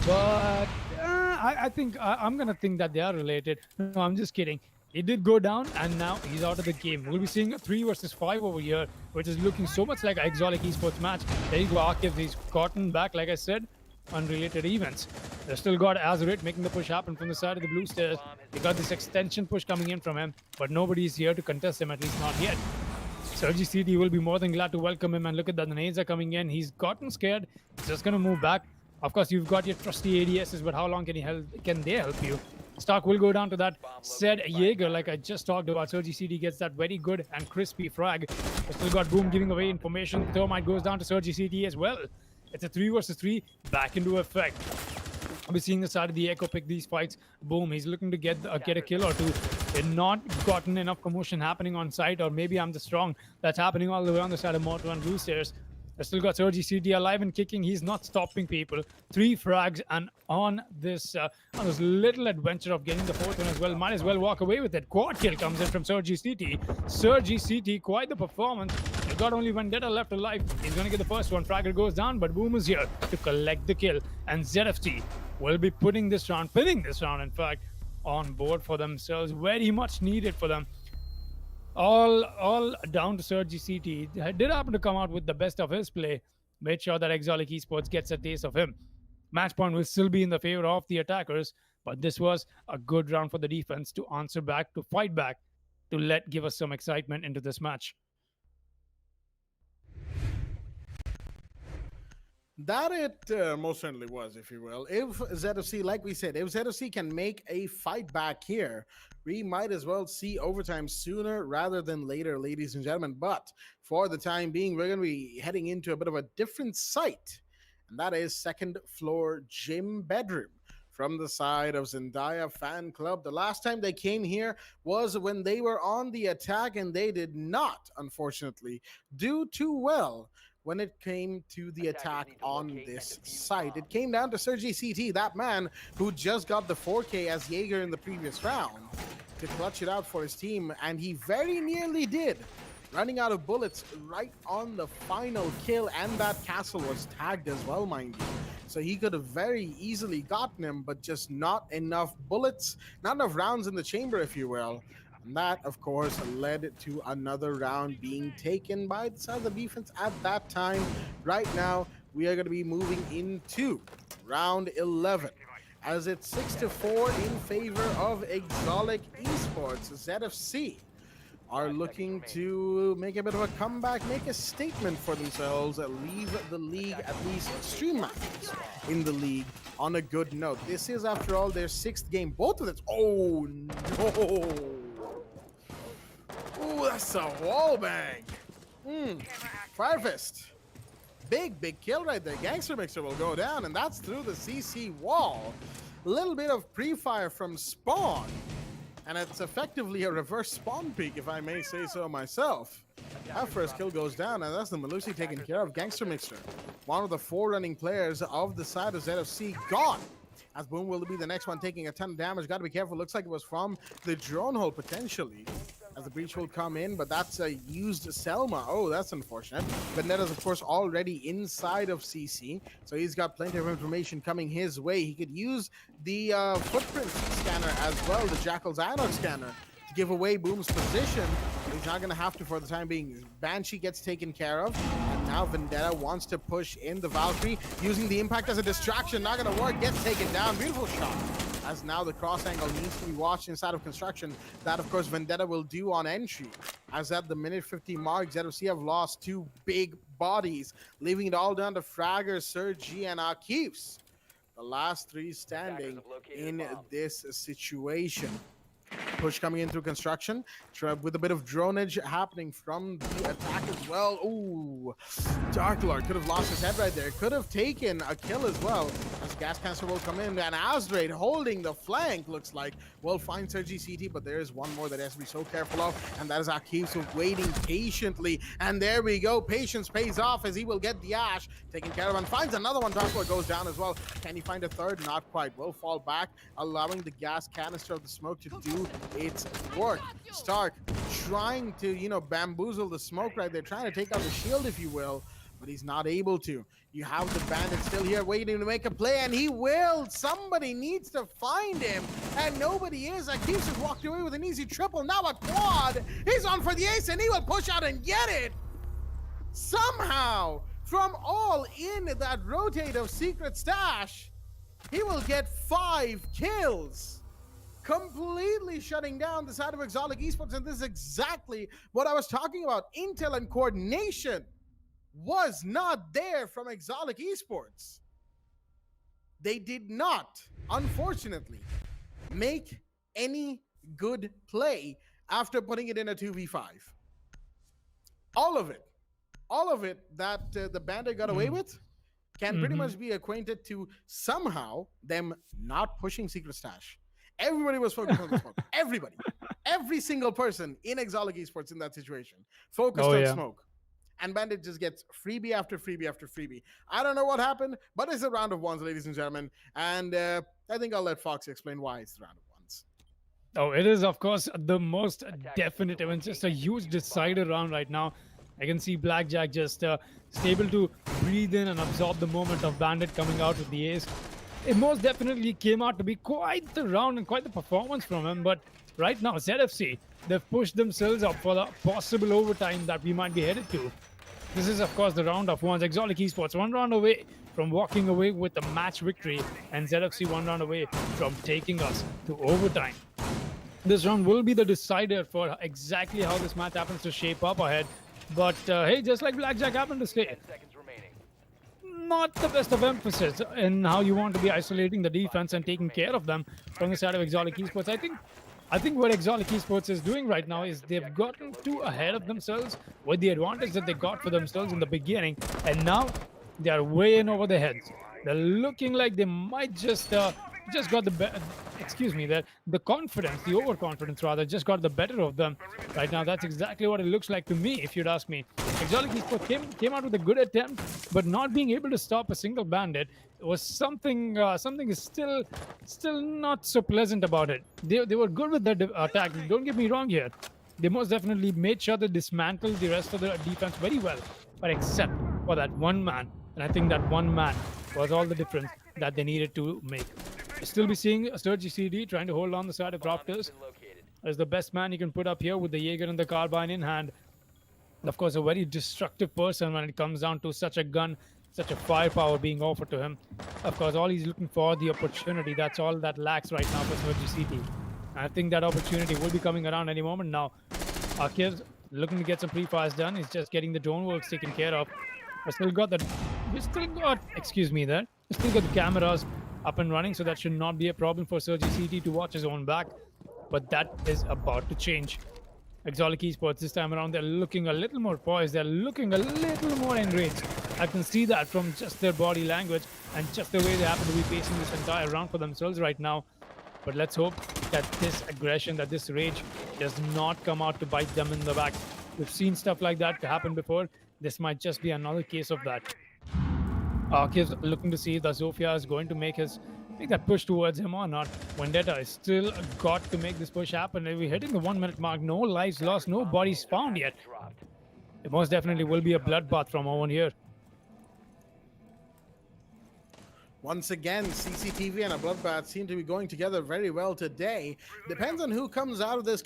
S2: But I think I'm gonna think that they are related. No, I'm just kidding. He did go down, and now he's out of the game. We'll be seeing a 3 versus 5 over here, which is looking so much like an Exotic Esports match. There you go, R6S, he's gotten back, like I said, unrelated events. They've still got Azurit making the push happen from the side of the blue stairs. They got this extension push coming in from him, but nobody's here to contest him, at least not yet. Sergi CD will be more than glad to welcome him, and look at that, the nades are coming in. He's gotten scared. He's just going to move back. Of course, you've got your trusty ADSs, but how long can they help you? Stark will go down to that said Jaeger, like I just talked about. Sergi CD gets that very good and crispy frag. They still got Boom giving away information. Thermite goes down to Sergi CD as well. It's a 3 versus 3 back into effect. We're seeing the side of the Echo pick these fights. Boom, he's looking to get a kill or two. They've not gotten enough commotion happening on site, or maybe I'm just wrong. That's happening all the way on the side of Mortar and Blue Stairs. They still got Sergi CD alive and kicking. He's not stopping people. 3 frags, and on this little adventure of getting the 4th one as well, might as well walk away with it. Quad kill comes in from Sergi CD. Sergi CD, quite the performance. They've got only Vendetta left alive. He's going to get the first one. Fragger goes down, but Boom is here to collect the kill. And ZFT will be pinning this round, in fact, on board for themselves. Very much needed for them. All down to Sergi CT. Did happen to come out with the best of his play. Made sure that Exotic Esports gets a taste of him. Match point will still be in the favor of the attackers, but this was a good round for the defense to answer back, to fight back, to give us some excitement into this match.
S1: That it most certainly was, if you will. If ZFC, like we said, if ZFC can make a fight back here, we might as well see overtime sooner rather than later, ladies and gentlemen. But for the time being, we're going to be heading into a bit of a different site, and that is second floor gym bedroom. From the side of Zendaya Fan Club. The last time they came here was when they were on the attack, and they did not, unfortunately, do too well when it came to the attack on this site. It came down to Sergi CT, that man who just got the 4K as Jaeger in the previous round, to clutch it out for his team, and he very nearly did. Running out of bullets right on the final kill, and that castle was tagged as well, mind you. So he could have very easily gotten him, but just not enough bullets, not enough rounds in the chamber, if you will. And that, of course, led to another round being taken by the side of the defense at that time. Right now, we are going to be moving into round 11. As it's 6-4 in favor of Exolic Esports. ZFC are looking to make a bit of a comeback, make a statement for themselves, leave the league, at least stream matches in the league, on a good note. This is, after all, their 6th game. Both of them. Oh, no. Ooh, that's a wall bang. Fire Fist. Big kill right there. Gangster Mixer will go down, and that's through the CC wall. A little bit of pre-fire from Spawn. And it's effectively a reverse spawn peek, if I may say so myself. That first kill goes down, and that's the Malusi taken care of. Gangster Mixer, one of the 4 running players of the side of ZFC, gone. As Boom will be the next one taking a ton of damage. Got to be careful. Looks like it was from the drone hole, potentially. As the breach will come in, but that's a used Selma. Oh, that's unfortunate. Vendetta's, of course, already inside of CC, so he's got plenty of information coming his way. He could use the footprint scanner as well, the Jackal's Inox scanner, to give away Boom's position. But he's not going to have to for the time being. Banshee gets taken care of, and now Vendetta wants to push in the Valkyrie, using the impact as a distraction. Not going to work. Gets taken down. Beautiful shot. As now the cross angle needs to be watched inside of construction. That, of course, Vendetta will do on entry. As at the minute 50 mark, ZFC have lost 2 big bodies, leaving it all down to Fragger, Sergi, and Akifs. The last 3 standing in this situation. Push coming in through construction, with a bit of dronage happening from the attack as well. Ooh, Dark Lord could have lost his head right there. Could have taken a kill as well, as gas cancer will come in. And Azraid holding the flank, looks like, will find Sergi CT, but there is one more that has to be so careful of, and that is Akif, so waiting patiently. And there we go. Patience pays off, as he will get the Ash taken care of, and finds another one. Dark Lord goes down as well. Can he find a third? Not quite. Will fall back, allowing the gas canister of the smoke to do its work. Stark trying to, bamboozle the smoke right there, trying to take out the shield, if you will, but he's not able to. You have the bandit still here waiting to make a play, and he will. Somebody needs to find him, and nobody is. Akif just walked away with an easy triple. Now a quad. He's on for the ace, and he will push out and get it. Somehow, from all in that rotate of Secret Stash, he will get 5 kills. Completely shutting down the side of Exolic Esports, and this is exactly what I was talking about. Intel and coordination was not there from Exolic Esports. They did not, unfortunately, make any good play after putting it in a 2v5. All of it that the Bandit got away with can pretty much be acquainted to somehow them not pushing Secret Stash. Everybody was focused on the smoke. Everybody. Every single person in Exolic Esports in that situation focused on smoke. And Bandit just gets freebie after freebie after freebie. I don't know what happened, but it's a round of ones, ladies and gentlemen. And I think I'll let Fox explain why it's the round of ones.
S2: Oh, it is, of course, the most definitive and just a huge decider round right now. I can see Blackjack just able to breathe in and absorb the moment of Bandit coming out with the ace. It most definitely came out to be quite the round and quite the performance from him. But right now, ZFC, they've pushed themselves up for the possible overtime that we might be headed to. This is, of course, the round of ones. Exolic Esports 1 round away from walking away with a match victory, and ZFC 1 round away from taking us to overtime. This round will be the decider for exactly how this match happens to shape up ahead. But hey, just like Blackjack happened to say, not the best of emphasis in how you want to be isolating the defense and taking care of them from the side of Exotic Esports. I think what Exotic Esports is doing right now is they've gotten too ahead of themselves with the advantage that they got for themselves in the beginning, and now they are way in over their heads. They're looking like they might just got the confidence, the overconfidence rather, just got the better of them. Right now, that's exactly what it looks like to me, if you'd ask me. Exotic Esports came out with a good attempt, but not being able to stop a single bandit was something is still not so pleasant about it. They were good with their attack. Don't get me wrong here. They most definitely made sure they dismantled the rest of the defense very well, but except for that one man. And I think that one man was all the difference that they needed to make. Still be seeing Sturgy CD trying to hold on the side of Raptors as the best man you can put up here with the Jaeger and the carbine in hand. Of course, a very destructive person when it comes down to such a gun, such a firepower being offered to him. Of course, all he's looking for, the opportunity. That's all that lacks right now for Sturgy CD. I think that opportunity will be coming around any moment now. Akiv's looking to get some pre-fires done. He's just getting the drone works taken care of. We still got the cameras up and running, so that should not be a problem for Sergi CT to watch his own back. But that is about to change. Exotic Esports this time around, they're looking a little more poised. They're looking a little more enraged. I can see that from just their body language and just the way they happen to be facing this entire round for themselves right now. But let's hope that this aggression, that this rage does not come out to bite them in the back. We've seen stuff like that happen before. This might just be another case of that. Akiv's looking to see if the Zofia is going to make that push towards him or not. Vendetta is still got to make this push happen. We're hitting the 1 minute mark. No lives lost, no bodies found yet. It most definitely will be a bloodbath from over here.
S1: Once again, CCTV and a bloodbath seem to be going together very well today. Depends on who comes out of this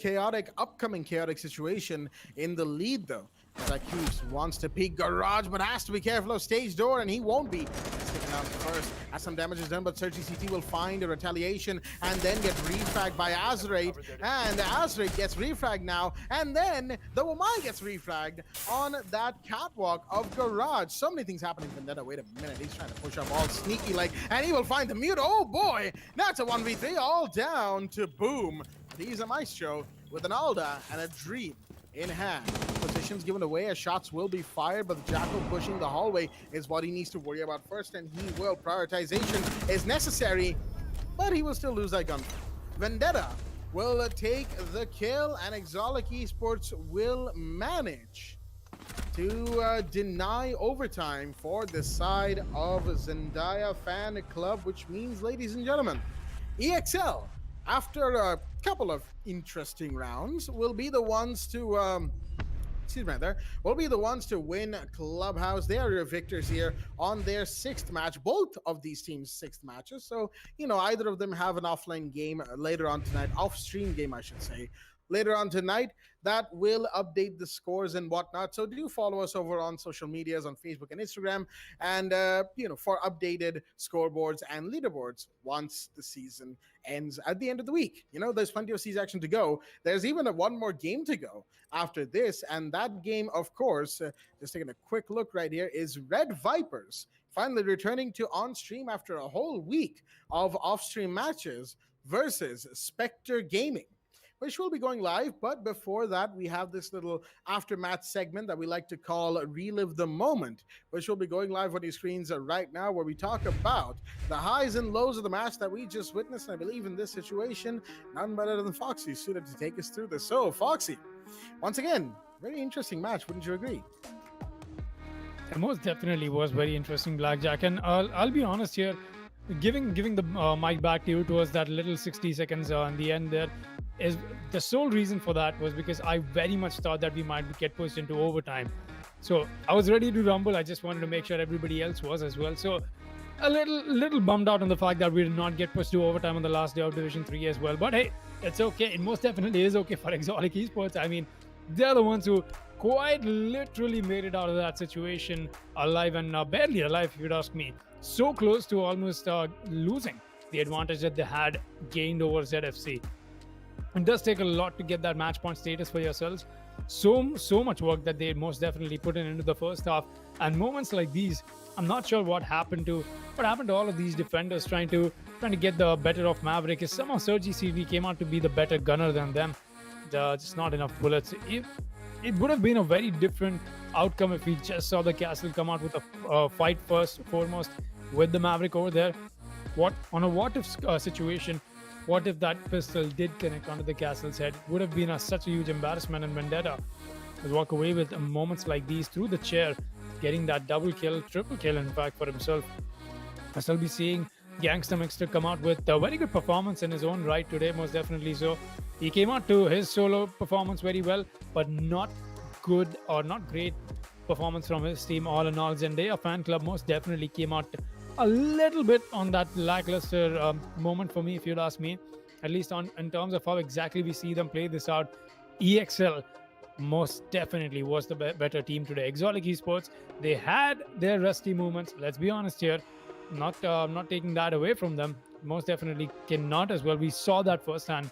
S1: upcoming chaotic situation in the lead, though. Accused wants to peek Garage, but has to be careful of stage door, and he won't be. Sticking out first, as some damage is done, but Sergi CT will find a retaliation and then get refragged by Azraid, and Azraid gets refragged now, and then the Wamai gets refragged on that catwalk of Garage. So many things happening. Vendetta, wait a minute, he's trying to push up all sneaky like, and he will find the mute. Oh boy, that's a 1v3 all down to Boom. He's a maestro with an Alda and a Dream in hand. Positions given away as shots will be fired, but the Jackal pushing the hallway is what he needs to worry about first, and he will. Prioritization is necessary, but he will still lose that gun. Vendetta will take the kill, and Exotic Esports will manage to deny overtime for the side of Zendaya Fan Club, which means, ladies and gentlemen, EXL, after a couple of interesting rounds, will be the ones to will be the ones to win Clubhouse. They are your victors here on their 6th match, both of these teams' 6th matches. So, either of them have an offline game later on tonight, off-stream game, I should say, later on tonight, that will update the scores and whatnot. So do follow us over on social medias, on Facebook and Instagram, and for updated scoreboards and leaderboards once the season ends at the end of the week. There's plenty of season action to go. There's even one more game to go after this, and that game, of course, just taking a quick look right here, is Red Vipers finally returning to on-stream after a whole week of off-stream matches versus Spectre Gaming, which will be going live. But before that, we have this little aftermath segment that we like to call Relive the Moment, which will be going live on your screens right now, where we talk about the highs and lows of the match that we just witnessed. And I believe in this situation, none better than Foxy suited to take us through this. So, Foxy, once again, very interesting match, wouldn't you agree?
S2: It most definitely was very interesting, Blackjack. And I'll be honest here, giving the mic back to you towards that little 60 seconds in the end there, is the sole reason for that was because I very much thought that we might get pushed into overtime. So I was ready to rumble. I just wanted to make sure everybody else was as well. So a little bummed out on the fact that we did not get pushed to overtime on the last day of Division 3 as well. But hey, it's okay. It most definitely is okay for Exotic Esports. I mean, they're the ones who quite literally made it out of that situation alive, and barely alive, if you'd ask me. So close to almost losing the advantage that they had gained over ZFC. It does take a lot to get that match point status for yourselves. So much work that they most definitely put into the first half, And moments like these, I'm not sure what happened to all of these defenders trying to get the better of Maverick. Is somehow Sergi CV came out to be the better gunner than them. Just not enough bullets. It would have been a very different outcome if we just saw the castle come out with a fight first, foremost with the Maverick over there. What on a what if situation? What if that pistol did connect onto the castle's head? It would have been such a huge embarrassment, and Vendetta would walk away with moments like these through the chair, getting that double kill, triple kill, in fact, for himself. I still be seeing Gangsta Mixter come out with a very good performance in his own right today, most definitely so. He came out to his solo performance very well, but not good or not great performance from his team all in all. Zendaya fan club most definitely came out a little bit on that lackluster moment for me, if you'd ask me. At least in terms of how exactly we see them play this out. EXL most definitely was the better team today. Exotic Esports, they had their rusty moments. Let's be honest here. Not taking that away from them. Most definitely cannot as well. We saw that firsthand.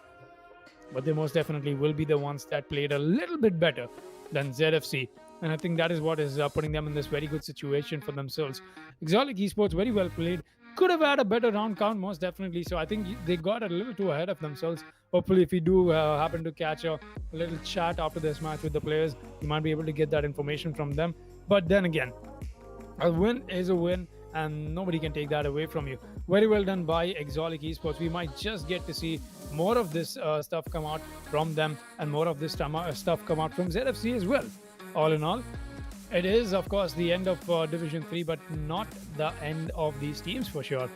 S2: But they most definitely will be the ones that played a little bit better than ZFC. And I think that is what is putting them in this very good situation for themselves. Exotic Esports, very well played. Could have had a better round count, most definitely. So I think they got a little too ahead of themselves. Hopefully, if we do happen to catch a little chat after this match with the players, you might be able to get that information from them. But then again, a win is a win, and nobody can take that away from you. Very well done by Exotic Esports. We might just get to see more of this stuff come out from them, and more of this stuff come out from ZFC as well. All in all, it is, of course, the end of Division 3, but not the end of these teams for sure.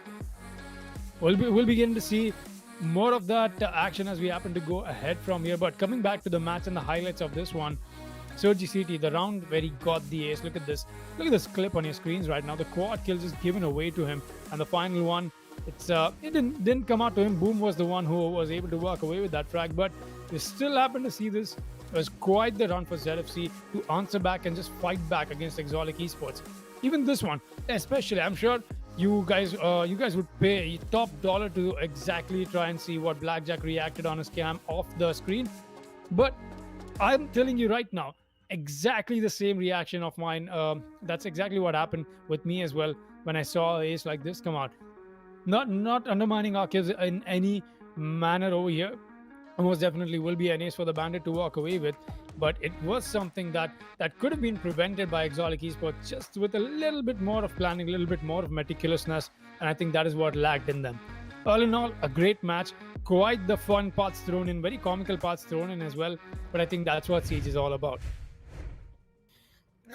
S2: We'll be getting to see more of that action as we happen to go ahead from here. But coming back to the match and the highlights of this one, Sergi CT, the round where he got the ace. Look at this clip on your screens right now. The quad kills is given away to him, and the final one, it didn't come out to him. Boom was the one who was able to walk away with that frag, but we still happen to see this. It was quite the run for ZFC to answer back and just fight back against Exotic Esports. Even this one, especially, I'm sure you guys would pay top dollar to exactly try and see what Blackjack reacted on his cam off the screen. But I'm telling you right now, exactly the same reaction of mine. That's exactly what happened with me as well when I saw an ace like this come out. Not undermining our kills in any manner over here. Most definitely will be an ace for the Bandit to walk away with, but it was something that could have been prevented by Exotic Esports just with a little bit more of planning, a little bit more of meticulousness, and I think that is what lacked in them. All in all, a great match. Quite the fun parts thrown in, very comical parts thrown in as well, but I think that's what Siege is all about.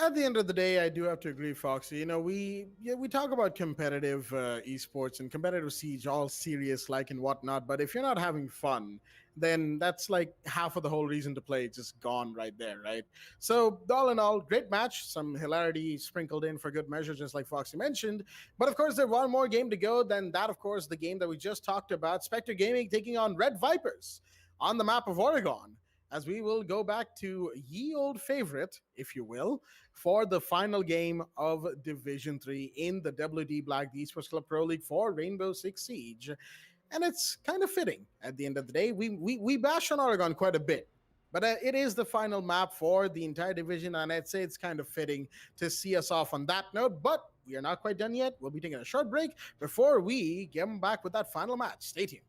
S1: At the end of the day, I do have to agree, Foxy. You know, we talk about competitive esports and competitive Siege, all serious like and whatnot. But if you're not having fun, then that's like half of the whole reason to play just gone right there, right? So all in all, great match. Some hilarity sprinkled in for good measure, just like Foxy mentioned. But of course, there's one more game to go. Then that, of course, the game that we just talked about, Spectre Gaming taking on Red Vipers on the map of Oregon. As we will go back to ye old favorite, if you will, for the final game of Division 3 in the WD Black Esports Club Pro League for Rainbow Six Siege. And it's kind of fitting at the end of the day. We bash on Oregon quite a bit, but it is the final map for the entire division, and I'd say it's kind of fitting to see us off on that note, but we are not quite done yet. We'll be taking a short break before we get back with that final match. Stay tuned.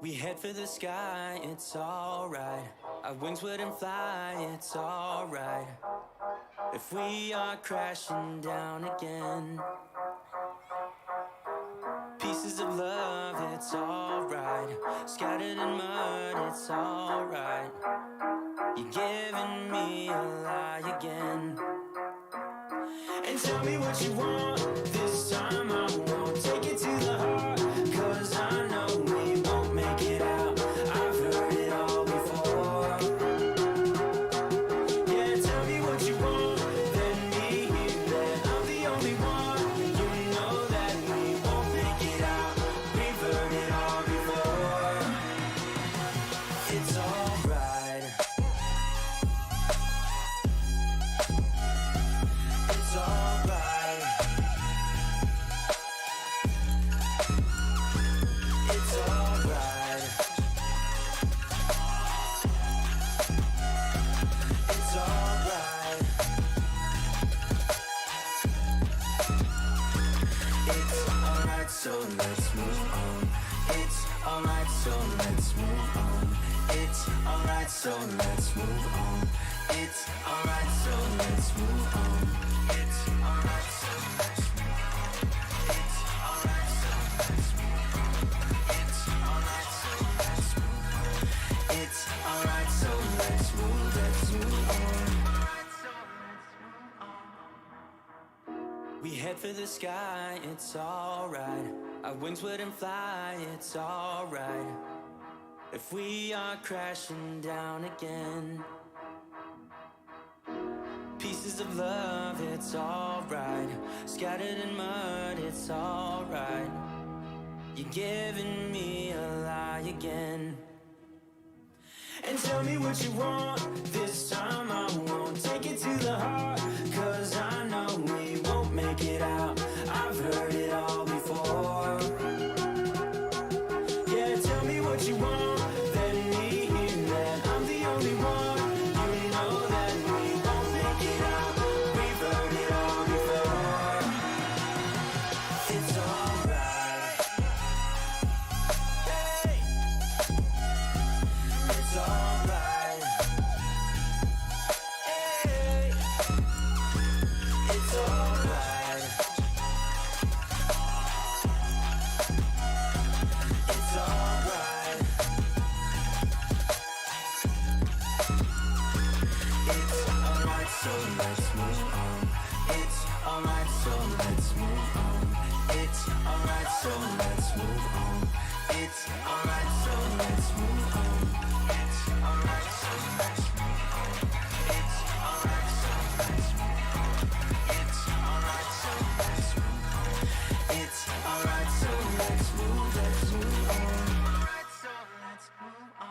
S3: We head for the sky, it's alright. Our wings wouldn't fly, it's alright. If we are crashing down again, pieces of love, it's alright. Scattered in mud, it's alright. You're giving me a lie again. And tell me what you want, this time I won't take it to the heart. Cause I know we won't make it out, I've heard it all before. Yeah, tell me what you want, let me hear that I'm the only one. You know that we won't make it out, we've heard it all before. It's alright. It's alright. It's alright. It's alright. It's alright, so let's move on. It's alright, so let's move on. It's alright, so let's move on. It's alright, so let's move on. It's alright, so let's move on. It's alright, so let's move on. It's alright, so let's move on. It's alright, so let's move on. We head for the sky, it's alright. Our wings wouldn't fly, it's alright. If we are crashing down again, pieces of love, it's alright. Scattered in mud, it's alright. You're giving me a lie again. And tell me what you want, this time I won't take it to the heart. Cause I know we won't make it out, I've heard it all before. Yeah, tell me what you want, let me hear that I'm the only one. You know that we won't make it out, we've heard it all before. It's alright. Hey. It's alright. Hey. It's alright. It's alright. It's alright, so let's move on. It's alright, so let's move on. It's alright, so let's move on. It's alright, so let's move on. It's alright, so let's move on. It's alright, so let's move on. It's alright, so let's move on. It's alright, so let's move on. Alright, so let's move on.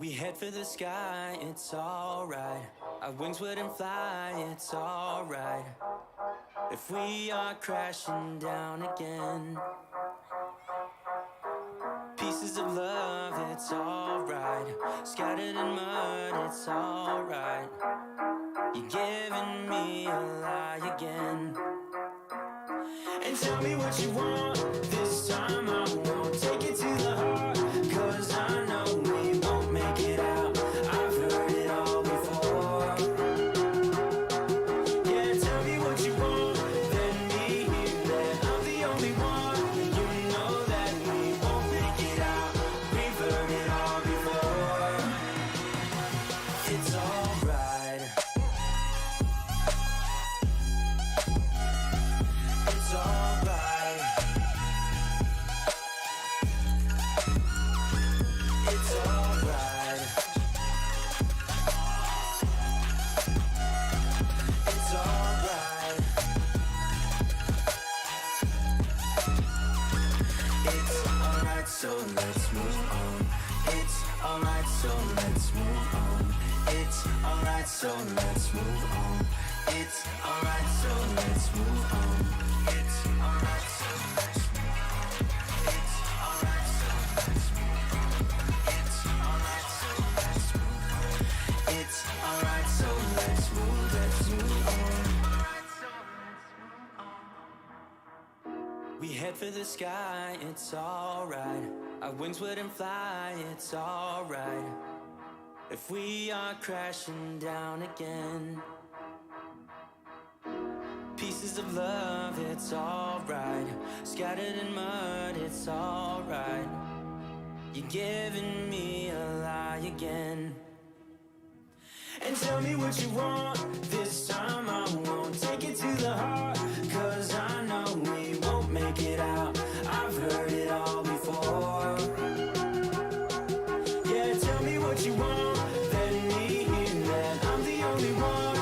S3: We head for the sky, it's alright. Our wings wouldn't fly, it's alright. If we are crashing down again, pieces of love, it's alright. Scattered in mud, it's alright. You're giving me a lie again. And tell me what you want, this time I won't take it to the heart. Cause I know we won't make it out. I've heard it all before. Yeah, tell me what you want, let me hear that I'm the only one. You know that we won't make it out. We've heard it all before. It's alright. It's alright. It's alright. It's alright. It's alright, so let's move on. It's alright, so let's move on. It's alright, so let's move on. It's alright, so let's move on. It's alright, so let's move on. It's alright, so let's move on. It's alright, so let's move on. It's alright, so let's move on. We head for the sky, it's alright. Our wings wouldn't fly, it's alright. If we are crashing down again, pieces of love, it's alright. Scattered in mud, it's alright. You're giving me a lie again. And tell me what you want, this time I won't take it to the heart. Cause I know we won't make it out. I've heard it all before. Yeah, tell me what you want, let me hear that I'm the only one.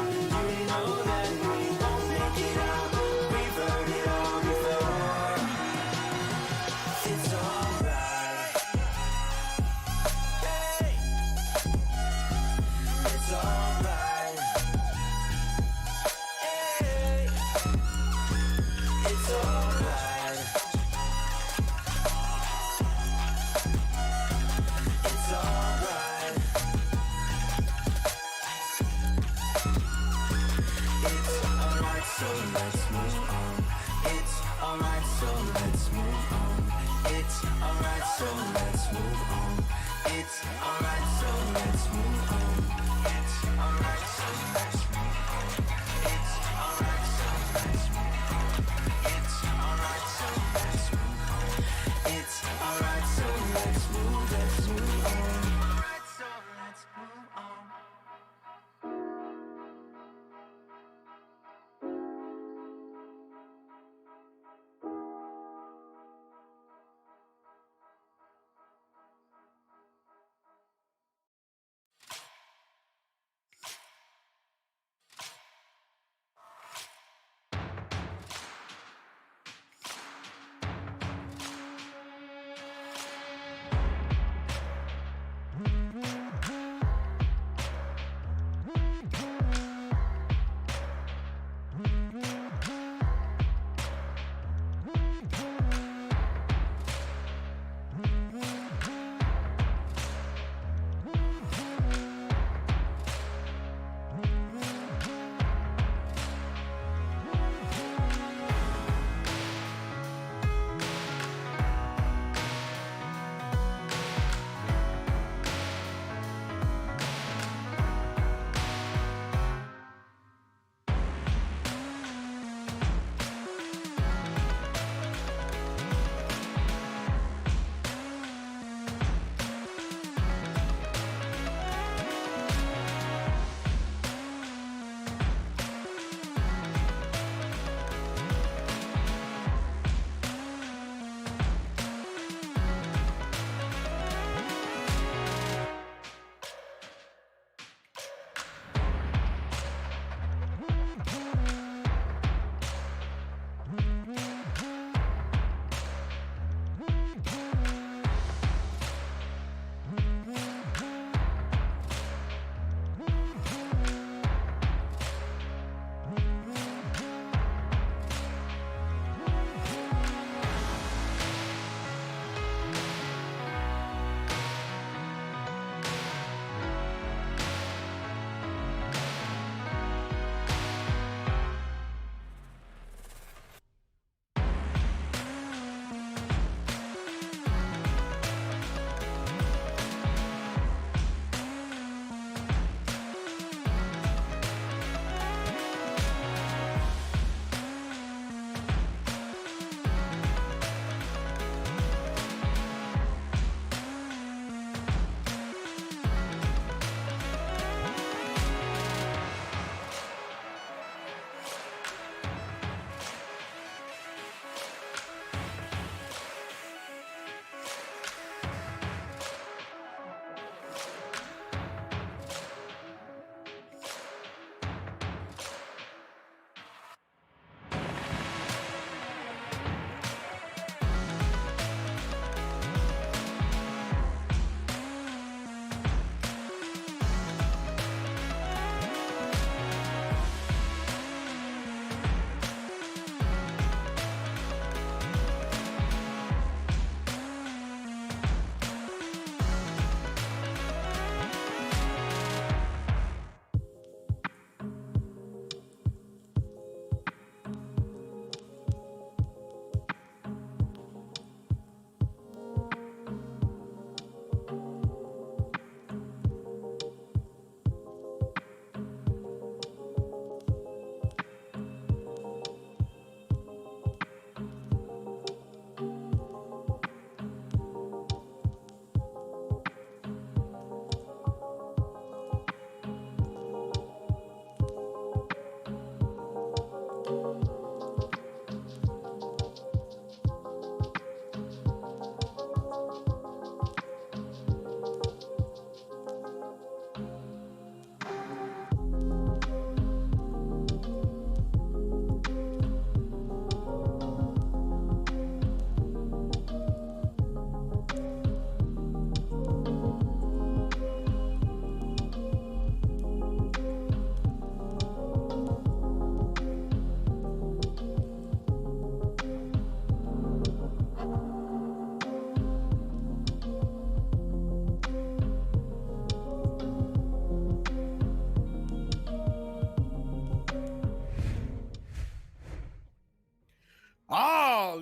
S3: You know that we won't make it out. We've heard it all before. It's alright. Hey. It's alright. Hey. It's alright. It's alright. It's alright, so let's move on. It's alright, so let's move on. It's alright, so let's move on. It's alright, so let's move on. It's alright, so let's move on. It's alright, so let's move on. It's alright, so let's move on. It's alright, so let's move on. Alright, so let's move on.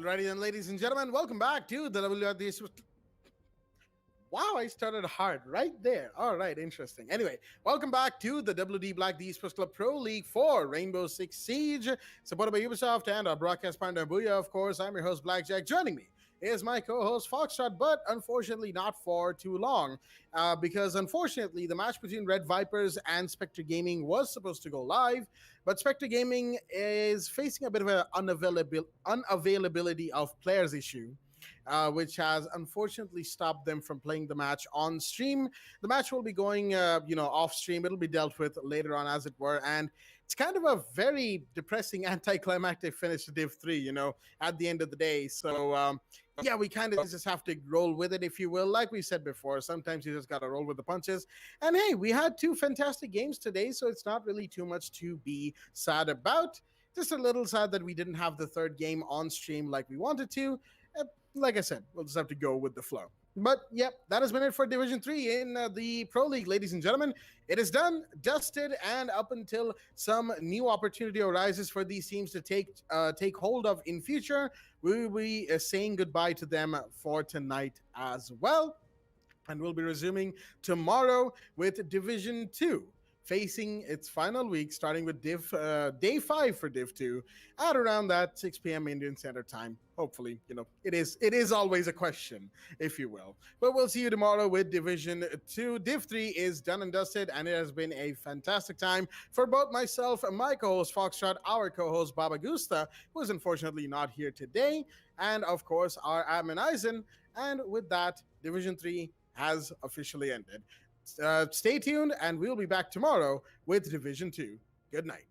S1: Alrighty then, ladies and gentlemen, welcome back to the WD. Wow, I started hard right there. All right, interesting. Anyway, welcome back to the WD Black the Esports Club Pro League for Rainbow Six Siege, supported by Ubisoft and our broadcast partner Booyah. Of course, I'm your host Blackjack. Joining me is my co-host Foxtrot, but unfortunately not for too long, because unfortunately the match between Red Vipers and Spectre Gaming was supposed to go live, but Spectre Gaming is facing a bit of an unavailability of players issue. Which has unfortunately stopped them from playing the match on stream. The match will be going, off stream. It'll be dealt with later on, as it were, and it's kind of a very depressing, anticlimactic finish to Div 3. At the end of the day. So yeah, we kind of just have to roll with it, if you will. Like we said before, sometimes you just got to roll with the punches. And hey, we had two fantastic games today, so it's not really too much to be sad about. Just a little sad that we didn't have the third game on stream like we wanted to. Like I said, we'll just have to go with the flow. But yep, that has been it for Division 3 in the Pro League, ladies and gentlemen. It is done, dusted, and up until some new opportunity arises for these teams to take hold of in future, we will be saying goodbye to them for tonight as well. And we'll be resuming tomorrow with Division 2. Facing its final week, starting with day 5 for Div 2 at around that 6 p.m. Indian Standard Time. Hopefully, it is always a question, if you will. But we'll see you tomorrow with Division 2. Div 3 is done and dusted, and it has been a fantastic time for both myself and my co-host Foxtrot, our co-host Baba Gusta, who is unfortunately not here today, and of course our admin Eisen. And with that, Division 3 has officially ended. Stay tuned, and we'll be back tomorrow with Division 2. Good night.